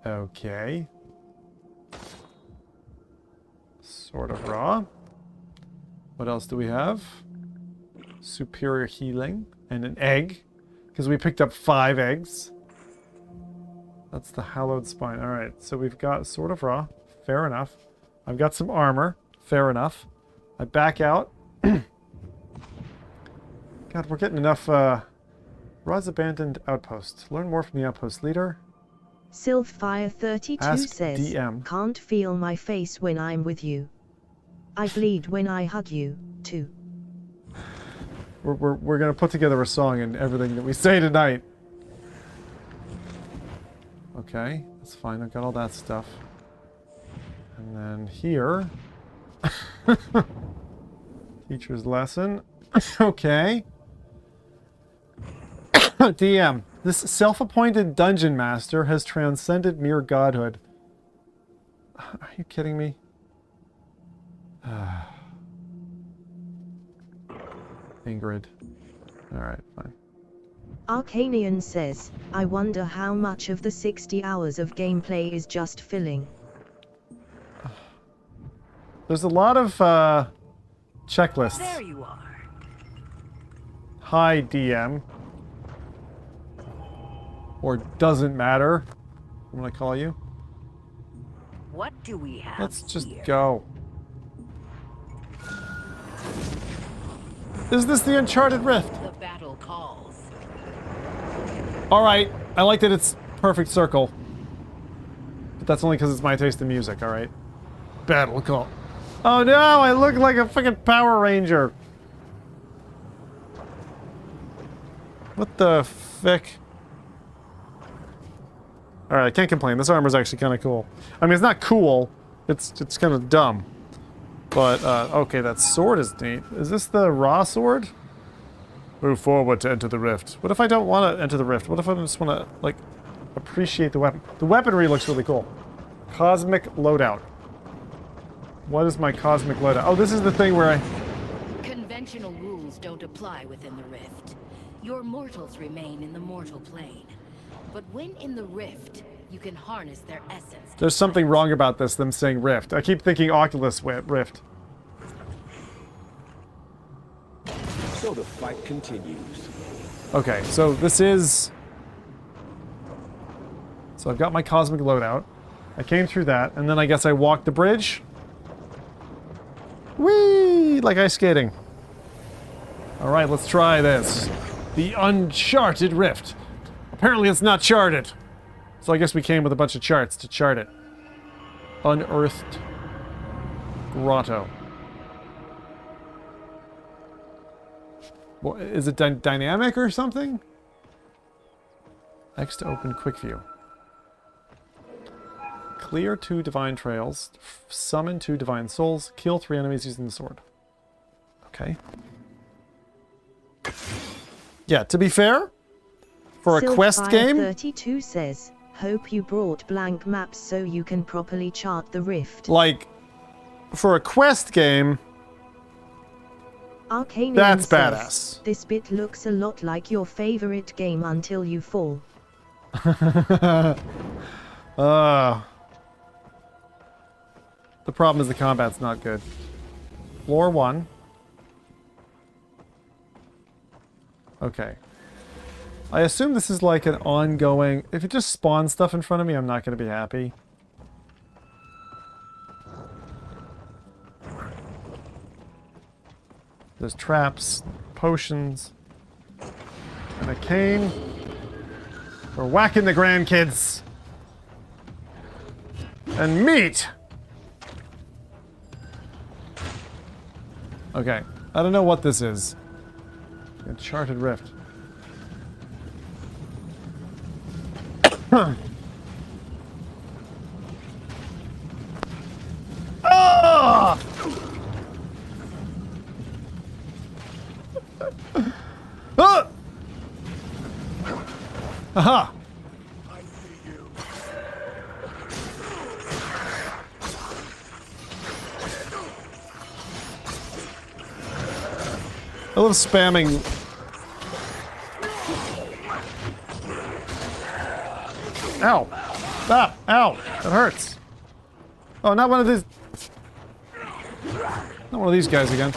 Okay. Sword of Ra. What else do we have? Superior healing. And an egg. Because we picked up 5 eggs. That's the hallowed spine. Alright, so we've got Sword of Ra. Fair enough. I've got some armor. Fair enough. I back out. God, we're getting enough, Ra's abandoned outpost. Learn more from the outpost leader. Sylphire32 Ask says, DM. can't feel my face when I'm with you. I bleed when I hug you, too. We're gonna put together a song and everything that we say tonight. Okay, that's fine. I've got all that stuff. And then here... Teacher's lesson. Okay. DM. This self-appointed dungeon master has transcended mere godhood. Are you kidding me? Ingrid. Alright, fine. Arcanian says, I wonder how much of the 60 hours of gameplay is just filling. There's a lot of, checklists. There you are. Hi, DM. Or doesn't matter. I'm gonna call you. What do we have? Let's just here? go. Is this the Uncharted Rift? The battle calls. Alright, I like that it's perfect circle. But that's only because it's my taste in music, alright? Battle call. Oh no, I look like a fucking Power Ranger. What the frick? Alright, I can't complain. This armor's actually kind of cool. I mean, it's not cool. It's kind of dumb. But, okay, that sword is neat. Is this the Ra sword? Move forward to enter the rift. What if I don't want to enter the rift? What if I just want to, like, appreciate the weapon? The weaponry looks really cool. Cosmic loadout. What is my cosmic loadout? Oh, this is the thing where I... Conventional rules don't apply within the rift. Your mortals remain in the mortal plane. But when in the rift, you can harness their essence. There's something wrong about this, them saying Rift. I keep thinking Oculus Rift. So the fight continues. Okay, so this is... So I've got my cosmic loadout. I came through that, and then I guess I walked the bridge. Whee! Like ice skating. Alright, let's try this. The Uncharted Rift. Apparently it's not charted. So I guess we came with a bunch of charts to chart it. Unearthed Grotto. Well, is it dynamic or something? X to open quick view. Clear 2 divine trails. Summon 2 divine souls. Kill 3 enemies using the sword. Okay. Yeah, to be fair, for a quest game... 32 says, hope you brought blank maps so you can properly chart the rift. Like, for a quest game... Arcanian that's says, badass. This bit looks a lot like your favorite game until you fall. The problem is the combat's not good. Floor 1. Okay. I assume this is like an ongoing... If it just spawns stuff in front of me, I'm not going to be happy. There's traps, potions, and a cane. We're whacking the grandkids. And meat! Okay. I don't know what this is. Uncharted Rift. Ah! Ah! Aha! I see you. I love spamming. Ow! Stop! Ow! That hurts. Oh, not one of these. Not one of these guys again.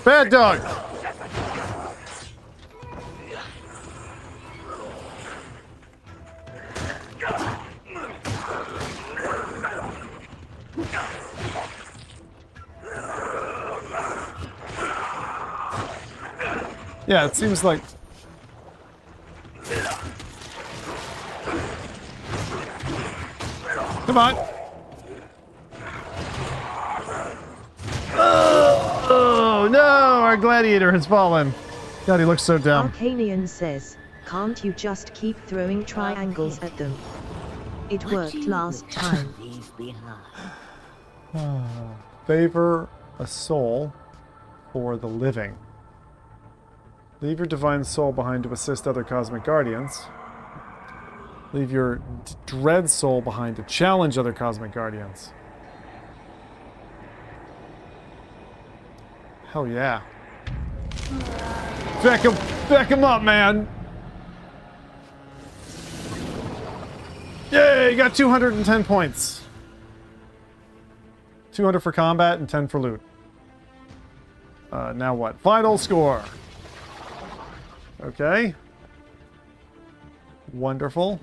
Bad dog! Yeah, it seems like... Come on! Oh no! Our gladiator has fallen. God, he looks so dumb. Arcanian says, can't you just keep throwing triangles at them? It worked last time. Favor a soul for the living. Leave your divine soul behind to assist other cosmic guardians. Leave your dread soul behind to challenge other cosmic guardians. Hell yeah. Back him up, man! Yay, you got 210 points. 200 for combat and 10 for loot. Now what? Final score. Okay. Wonderful.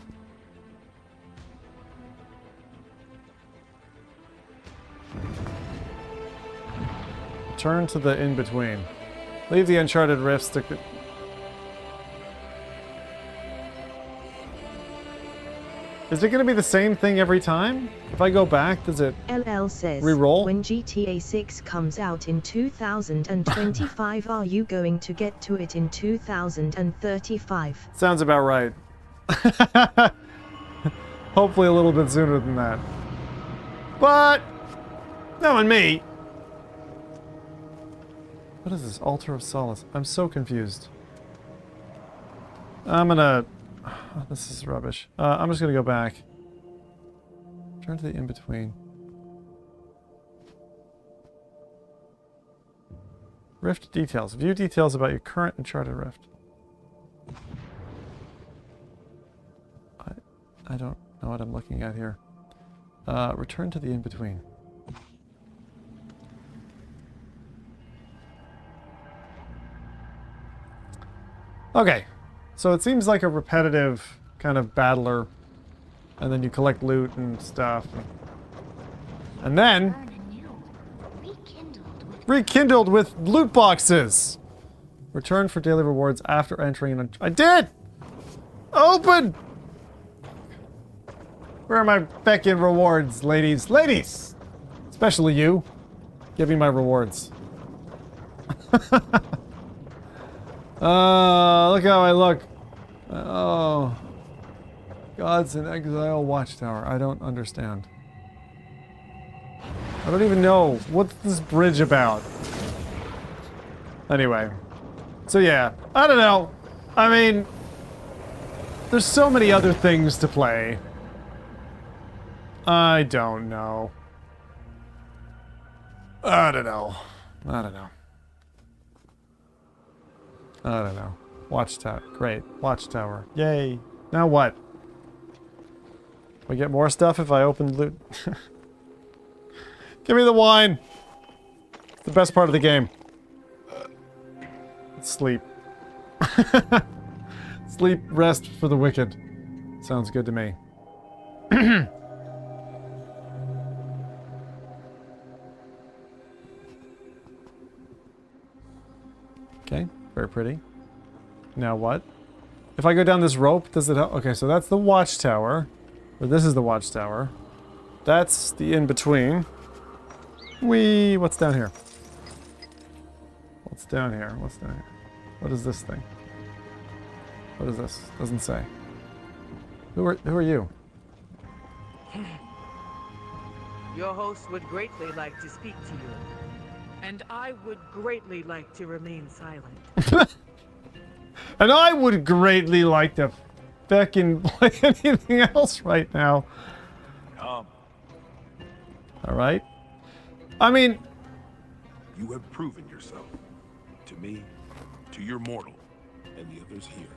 Turn to the in-between. Leave the Uncharted Rift, stick the... Is it going to be the same thing every time? If I go back, does it LL says, re-roll? when GTA 6 comes out in 2025, are you going to get to it in 2035? Sounds about right. Hopefully a little bit sooner than that. But, knowing me. What is this? Altar of Solace. I'm so confused. I'm gonna Oh, this is rubbish. I'm just gonna go back. Turn to the in-between. Rift details. View details about your current Uncharted Rift. I don't know what I'm looking at here. Return to the in-between. Okay, so it seems like a repetitive kind of battler, and then you collect loot and stuff. And then rekindled with loot boxes. Return for daily rewards after entering. I did! Open! Where are my feckin' rewards, ladies? Ladies! Especially you. Give me my rewards. Look how I look. Oh. Gods in Exile Watchtower. I don't understand. I don't even know. What's this bridge about? Anyway. So yeah. I don't know. I mean, there's so many other things to play. I don't know. I don't know. I don't know. I don't know. Watchtower. Great. Watchtower. Yay. Now what? We get more stuff if I open loot. Give me the wine. It's the best part of the game. Sleep. Sleep, rest for the wicked. Sounds good to me. Okay, very pretty. Now what? If I go down this rope, does it help? Okay, so that's the watchtower. Or this is the watchtower. That's the in-between. Whee! What's down here? What's down here? What's down here? What is this thing? What is this? Doesn't say. Who are you? Your host would greatly like to speak to you. And I would greatly like to remain silent. And I would greatly like to feckin' play anything else right now. Alright. I mean... You have proven yourself. To me, to your mortal, and the others here.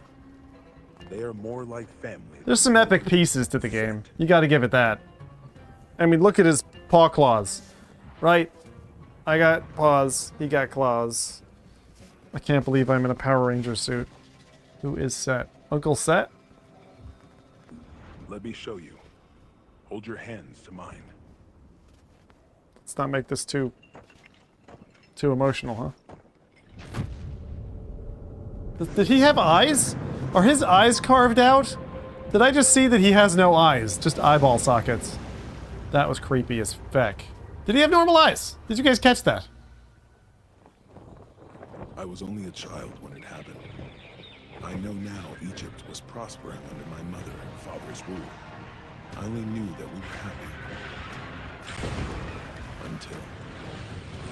They are more like family. There's some epic pieces to the game. You gotta give it that. I mean, look at his paw claws. Right? I got paws, he got claws. I can't believe I'm in a Power Ranger suit. Who is Set? Uncle Set? Let me show you. Hold your hands to mine. Let's not make this too emotional, huh? Did he have eyes? Are his eyes carved out? Did I just see that he has no eyes? Just eyeball sockets. That was creepy as feck. Did he have normal eyes? Did you guys catch that? I was only a child when it happened. I know now Egypt was prospering under my mother and father's rule. I only knew that we were happy. Until...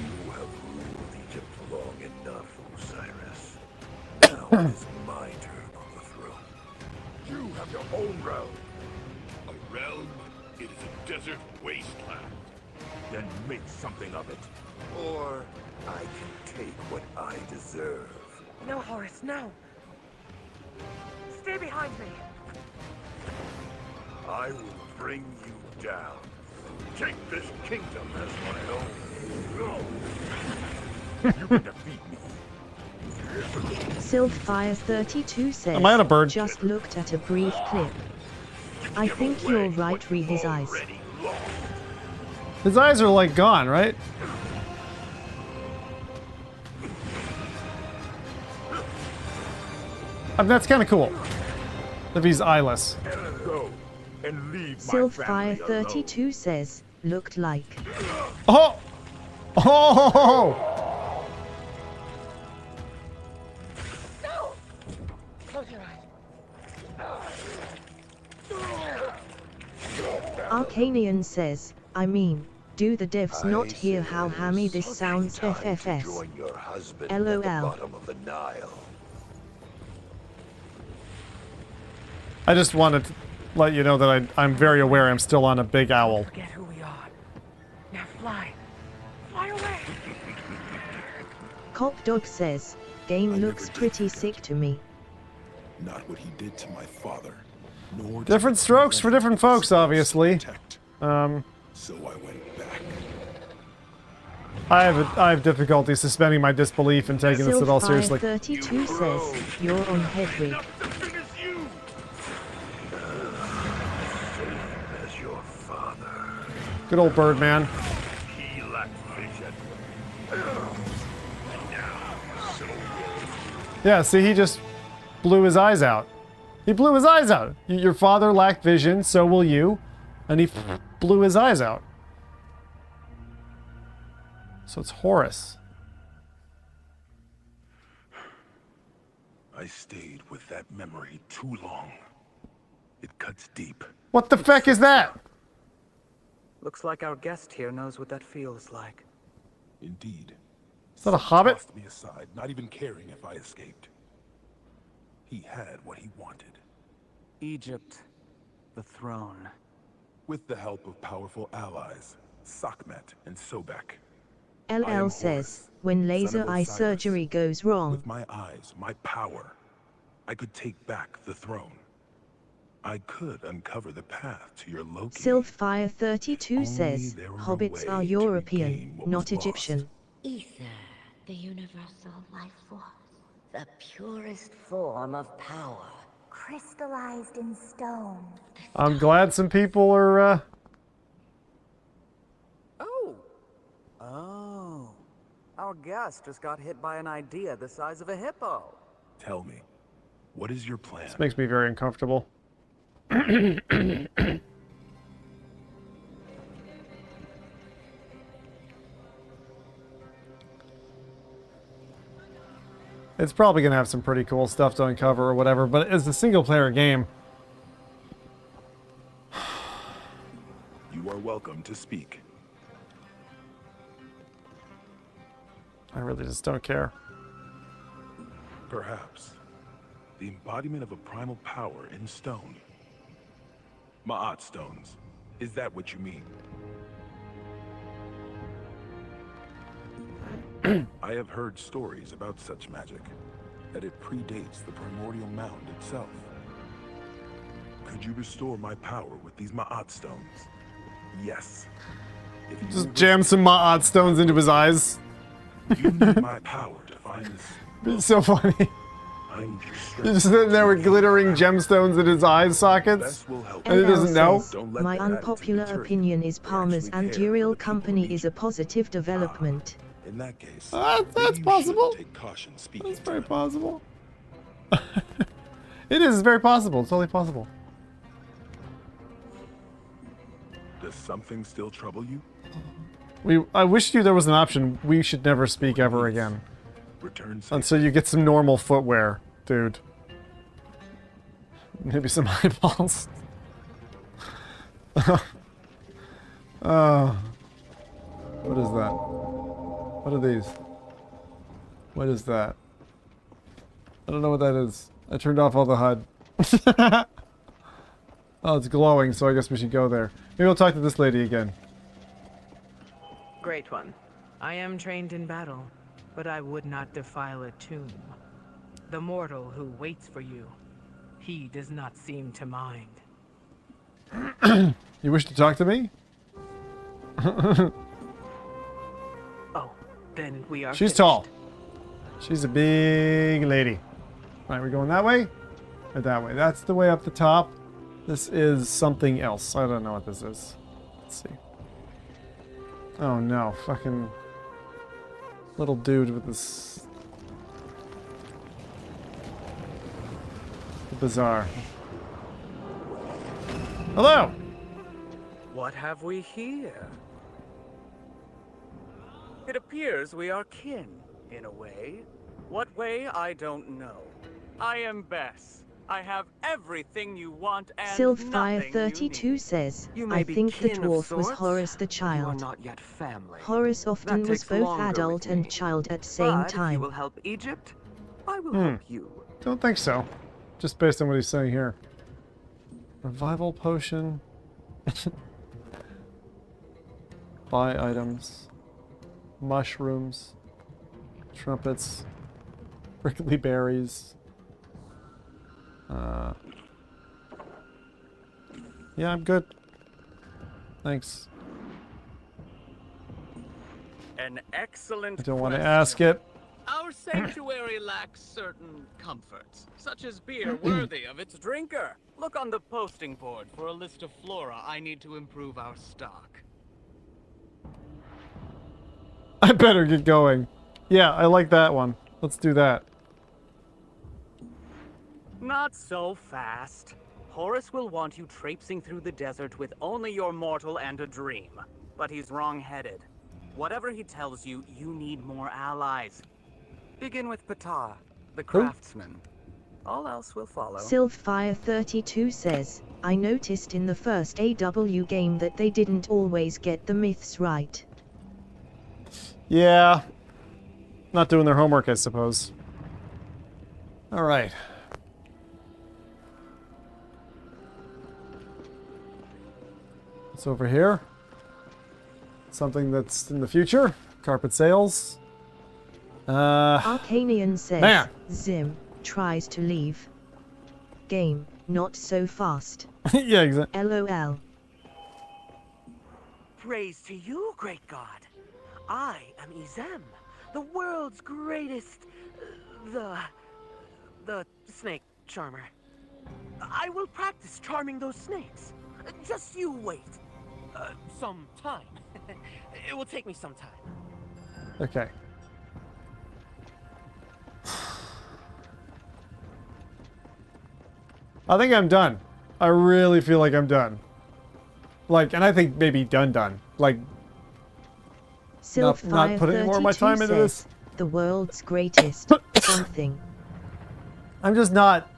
You have ruled Egypt long enough, Osiris. Now it is my turn on the throne. You have your own realm. A realm? It is a desert wasteland. Then make something of it. Or I can take what I deserve. No, Horace, no. Stay behind me. I will bring you down. Take this kingdom as my own. You can defeat me. Sylphfire32 says, Am I on a bird? Just looked at a brief clip. I think you're right, re his eyes. His eyes are like gone, right? That's kind of cool. If he's eyeless. Go and leave my family alone. Sylphfire32 says, looked like. Oh! Oh! Close your eyes. Arcanian says, I mean, do the devs not hear how hammy this sounds FFS? Join your husband LOL. at the bottom of the Nile. I just wanted to let you know that I'm very aware I'm still on a big owl. Forget who we are. Now fly. Fly away. Cop Dog says, game looks pretty sick to me. Not what he did to my father. Nor Different strokes for different folks, obviously. So I went back. I have difficulty suspending my disbelief and taking this at all seriously. Sylfire32 says, you're on Hedwig. As your father. Good old Birdman. He lacked vision. Yeah, see, he just blew his eyes out. He blew his eyes out. Your father lacked vision, so will you. And he blew his eyes out. So it's Horus. I stayed with that memory too long. It cuts deep. What the feck is that? Looks like our guest here knows what that feels like. Indeed. Is that a hobbit? Tossed me aside, not even caring if I escaped. He had what he wanted. Egypt, the throne. With the help of powerful allies, Sakhmet and Sobek. LL says, when laser eye surgery goes wrong. With my eyes, my power, I could take back the throne. I could uncover the path to your Loki. Sylfire32 says, hobbits are European, not Egyptian. Ether, the universal life force. The purest form of power. Crystallized in stone. I'm glad some people are, Oh. Our guest just got hit by an idea the size of a hippo. Tell me, what is your plan? This makes me very uncomfortable. It's probably going to have some pretty cool stuff to uncover or whatever, but it's a single-player game. You are welcome to speak. I really just don't care. Perhaps. The embodiment of a primal power in stone. Ma'at stones. Is that what you mean? I have heard stories about such magic, that it predates the primordial mound itself. Could you restore my power with these Ma'at stones? Yes. If you Just jam some Ma'at stones into his eyes. You need my power to find this. It's so funny. I need your strength. You're just sitting there with glittering gemstones in his eye sockets. This will help. And he doesn't know. Says, my unpopular opinion is Palmer's Andurial company is a positive development. In that case, That's maybe you possible. should take caution speaking That's to very them. possible. It is very possible. It's totally possible. Does something still trouble you? I wish you there was an option. We should never speak ever again. Return safe. Until you get some normal footwear, dude. Maybe some eyeballs. What is that? What are these? What is that? I don't know what that is. I turned off all the HUD. Oh, it's glowing, so I guess we should go there. Maybe we'll talk to this lady again. Great one. I am trained in battle, but I would not defile a tomb. The mortal who waits for you, he does not seem to mind. You wish to talk to me? Oh, then we are She's finished. tall. She's a big lady. Alright, we're going that way? Or that way? That's the way up the top. This is something else. I don't know what this is. Let's see. Oh no, fucking little dude with this bizarre. Hello! What have we here? It appears we are kin, in a way. What way, I don't know. I am Bess. I have everything you want and Sylfire32 says, I think the dwarf was Horus the child. not yet family. Horus often That was takes both longer adult with and me. child at same But if you time. will help Egypt, I will help you. Don't think so. Just based on what he's saying here. Revival potion. Buy items. Mushrooms. Trumpets. Prickly berries. Yeah, I'm good. Thanks. An excellent I don't want to question. ask it. Our sanctuary lacks certain comforts, such as beer worthy of its drinker. Look on the posting board for a list of flora I need to improve our stock. I better get going. Yeah, I like that one. Let's do that. Not so fast. Horus will want you traipsing through the desert with only your mortal and a dream. But he's wrong-headed. Whatever he tells you, you need more allies. Begin with Ptah, the craftsman. All else will follow. Sylphfire32 says, I noticed in the first AW game that they didn't always get the myths right. Yeah. Not doing their homework, I suppose. Alright. What's over here? Something that's in the future. Carpet sales. Arcanian says, Man. Zim tries to leave. Game, not so fast. Yeah, exactly. LOL. Praise to you, great god. I am Izem, the world's greatest... the snake charmer. I will practice charming those snakes. Just you wait. Some time. It will take me some time. Okay. I think I'm done. I really feel like I'm done. Like, and I think maybe done. Like, not putting any more of my time into this. The world's greatest something. I'm just not...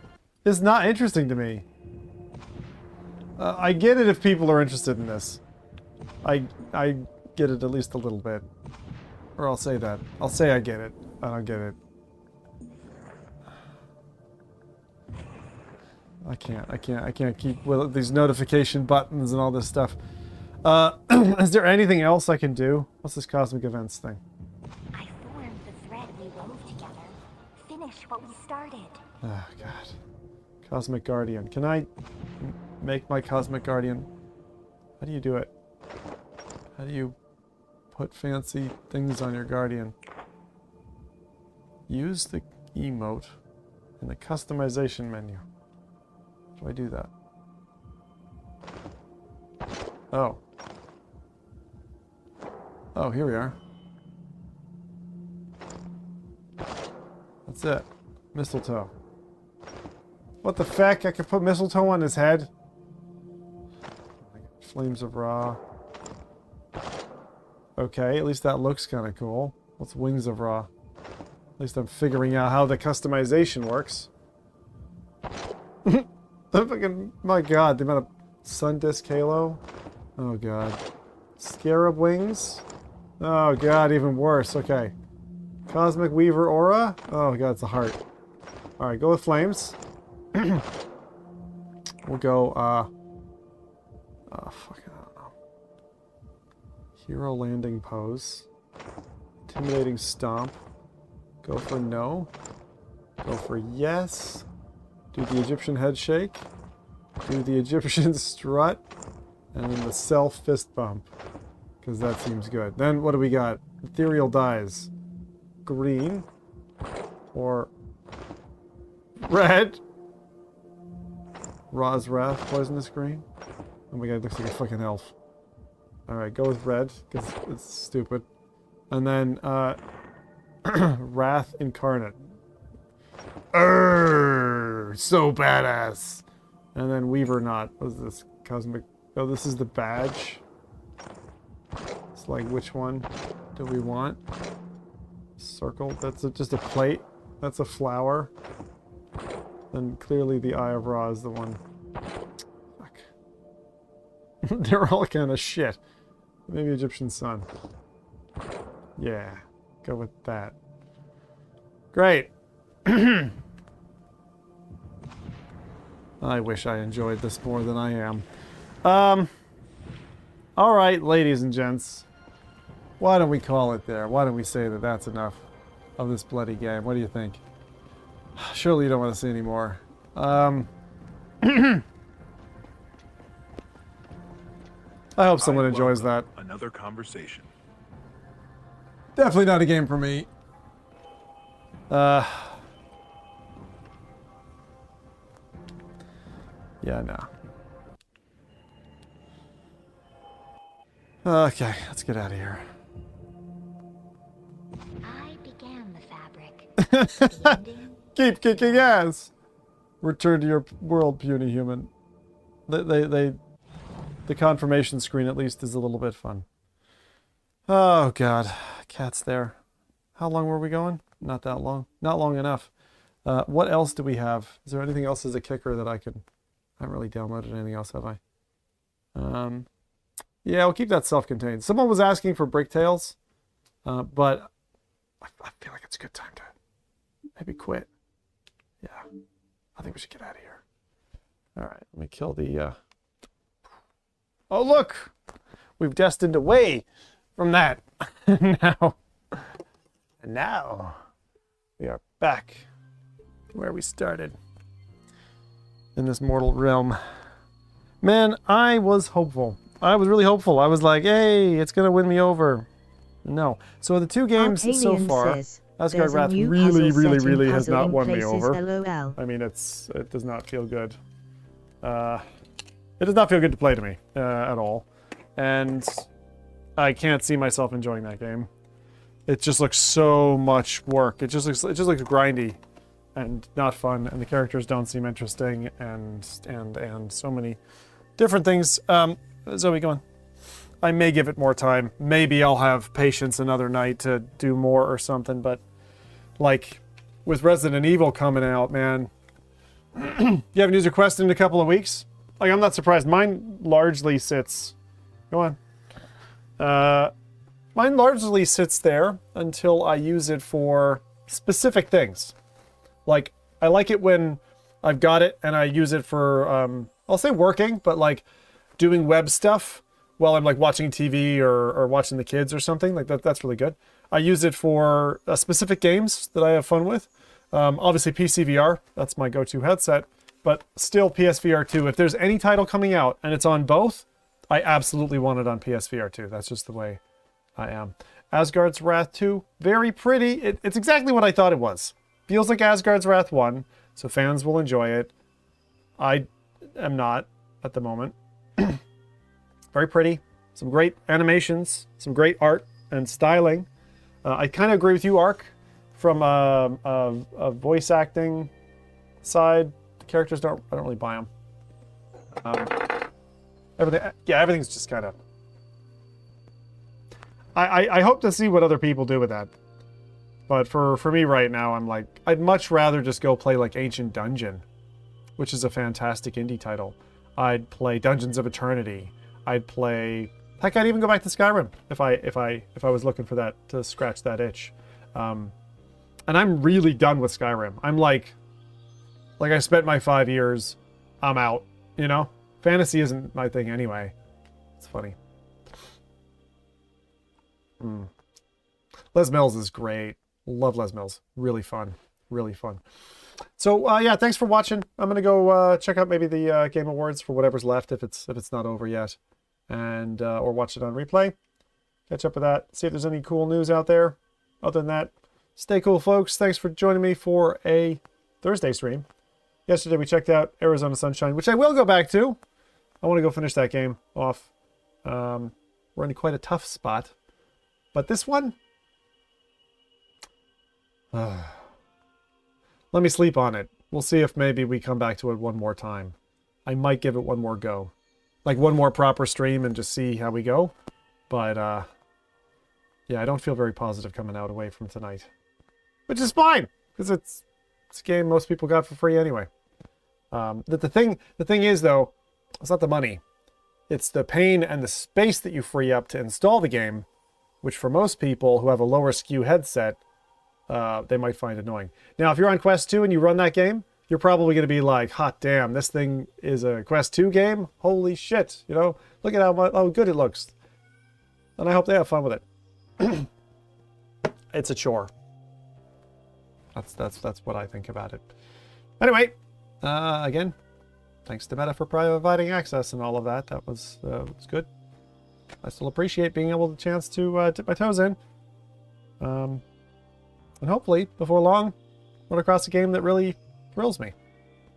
It's not interesting to me. I get it if people are interested in this. I get it at least a little bit. Or I'll say that. I'll say I get it. I don't get it. I can't keep with these notification buttons and all this stuff. Is there anything else I can do? What's this cosmic events thing? I formed the thread we wove together. Finish what we started. Oh, God. Cosmic Guardian. Can I make my Cosmic Guardian? How do you do it? How do you put fancy things on your Guardian? Use the emote in the customization menu. How do I do that? Oh. Oh, here we are. That's it. Mistletoe. What the feck? I could put mistletoe on his head? Flames of Ra. Okay, at least that looks kind of cool. What's Wings of Ra? At least I'm figuring out how the customization works. Fucking, my god, the amount of sun disk halo. Oh god. Scarab wings. Oh god, even worse. Okay. Cosmic Weaver aura. Oh god, it's a heart. Alright, go with flames. We'll go, oh fuck, I don't know. Hero landing pose. Intimidating stomp. Go for no. Go for yes. Do the Egyptian head shake. Do the Egyptian strut. And then the self fist bump. Because that seems good. Then what do we got? Ethereal dyes. Green. Or red. Ra's Wrath, poisonous green. Oh my god, it looks like a fucking elf. Alright, go with red, because it's stupid. And then, Wrath Incarnate. So badass! And then Weaver Knot. What is this? Cosmic... Oh, this is the badge. It's like, which one do we want? Circle. That's just a plate. That's a flower. Then clearly the Eye of Ra is the one. Fuck. They're all kind of shit. Maybe Egyptian Sun. Yeah. Go with that. Great. I wish I enjoyed this more than I am. Alright, ladies and gents. Why don't we call it there? Why don't we say that that's enough of this bloody game? What do you think? Surely you don't want to see any more. I hope someone enjoys that. Another conversation. Definitely not a game for me. Yeah, no. Okay, let's get out of here. I began the fabric. The ending? Keep kicking ass! Return to your world, puny human. The confirmation screen at least is a little bit fun. Oh god, cat's there. How long were we going? Not that long. Not long enough. What else do we have? Is there anything else as a kicker that I could... I haven't really downloaded anything else, have I? Yeah, we'll keep that self-contained. Someone was asking for Brick Tales, but I feel like it's a good time to maybe quit. Yeah, I think we should get out of here. All right, let me kill the... Oh, look! We've destined away from that. Now, we are back where we started in this mortal realm. Man, I was hopeful. I was really hopeful. I was like, hey, it's going to win me over. No. So the two games so far, Asgard Wrath really has not won me over. LOL. I mean, it does not feel good. It does not feel good to play to me at all. And I can't see myself enjoying that game. It just looks so much work. It just looks grindy and not fun, and the characters don't seem interesting, and so many different things. Zoe, go on. I may give it more time. Maybe I'll have patience another night to do more or something, but like with Resident Evil coming out, man, you haven't used your Quest in a couple of weeks? Like, I'm not surprised. Mine largely sits... Go on. Mine largely sits there until I use it for specific things. Like, I like it when I've got it and I use it for, I'll say working, but like doing web stuff while I'm like watching TV or watching the kids or something. Like that's really good. I use it for specific games that I have fun with. Obviously PCVR, that's my go-to headset, but still PSVR 2. If there's any title coming out and it's on both, I absolutely want it on PSVR 2. That's just the way I am. Asgard's Wrath 2, very pretty. It's exactly what I thought it was. Feels like Asgard's Wrath 1, so fans will enjoy it. I am not at the moment. Very pretty. Some great animations, some great art and styling. I kind of agree with you, Ark. From a voice acting side, the characters I don't really buy them. Everything's just kind of... I hope to see what other people do with that. But for me right now, I'm like, I'd much rather just go play like Ancient Dungeon, which is a fantastic indie title. I'd play Dungeons of Eternity. I'd play... Heck, I'd even go back to Skyrim if I was looking for that, to scratch that itch. And I'm really done with Skyrim. I'm like I spent my 5 years, I'm out, you know? Fantasy isn't my thing anyway. It's funny. Les Mills is great. Love Les Mills. Really fun. Really fun. So, yeah, thanks for watching. I'm going to go check out maybe the Game Awards for whatever's left if it's not over yet. And or watch it on replay. Catch up with that. See if there's any cool news out there. Other than that, stay cool, folks. Thanks for joining me for a Thursday stream. Yesterday we checked out Arizona Sunshine, which I will go back to. I want to go finish that game off. We're in quite a tough spot. But this one... let me sleep on it. We'll see if maybe we come back to it one more time. I might give it one more go. Like one more proper stream and just see how we go. But, yeah, I don't feel very positive coming out away from tonight. Which is fine, because it's a game most people got for free anyway. The thing is, though, it's not the money. It's the pain and the space that you free up to install the game, which for most people who have a lower SKU headset, they might find annoying. Now, if you're on Quest 2 and you run that game, you're probably going to be like, hot damn, this thing is a Quest 2 game? Holy shit, you know? Look at how good it looks. And I hope they have fun with it. It's a chore. That's what I think about it. Anyway, again, thanks to Meta for providing access and all of that. That was good. I still appreciate being able to chance to dip my toes in. And hopefully, before long, run across a game that really thrills me.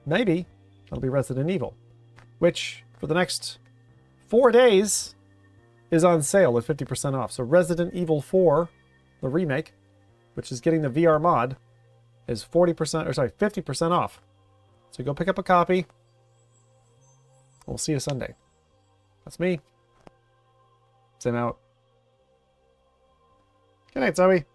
Maybe that'll be Resident Evil, which for the next 4 days is on sale at 50% off. So Resident Evil 4, the remake, which is getting the VR mod, is 50% off. So go pick up a copy. We'll see you Sunday. That's me. Sim out. Good night, Zoe.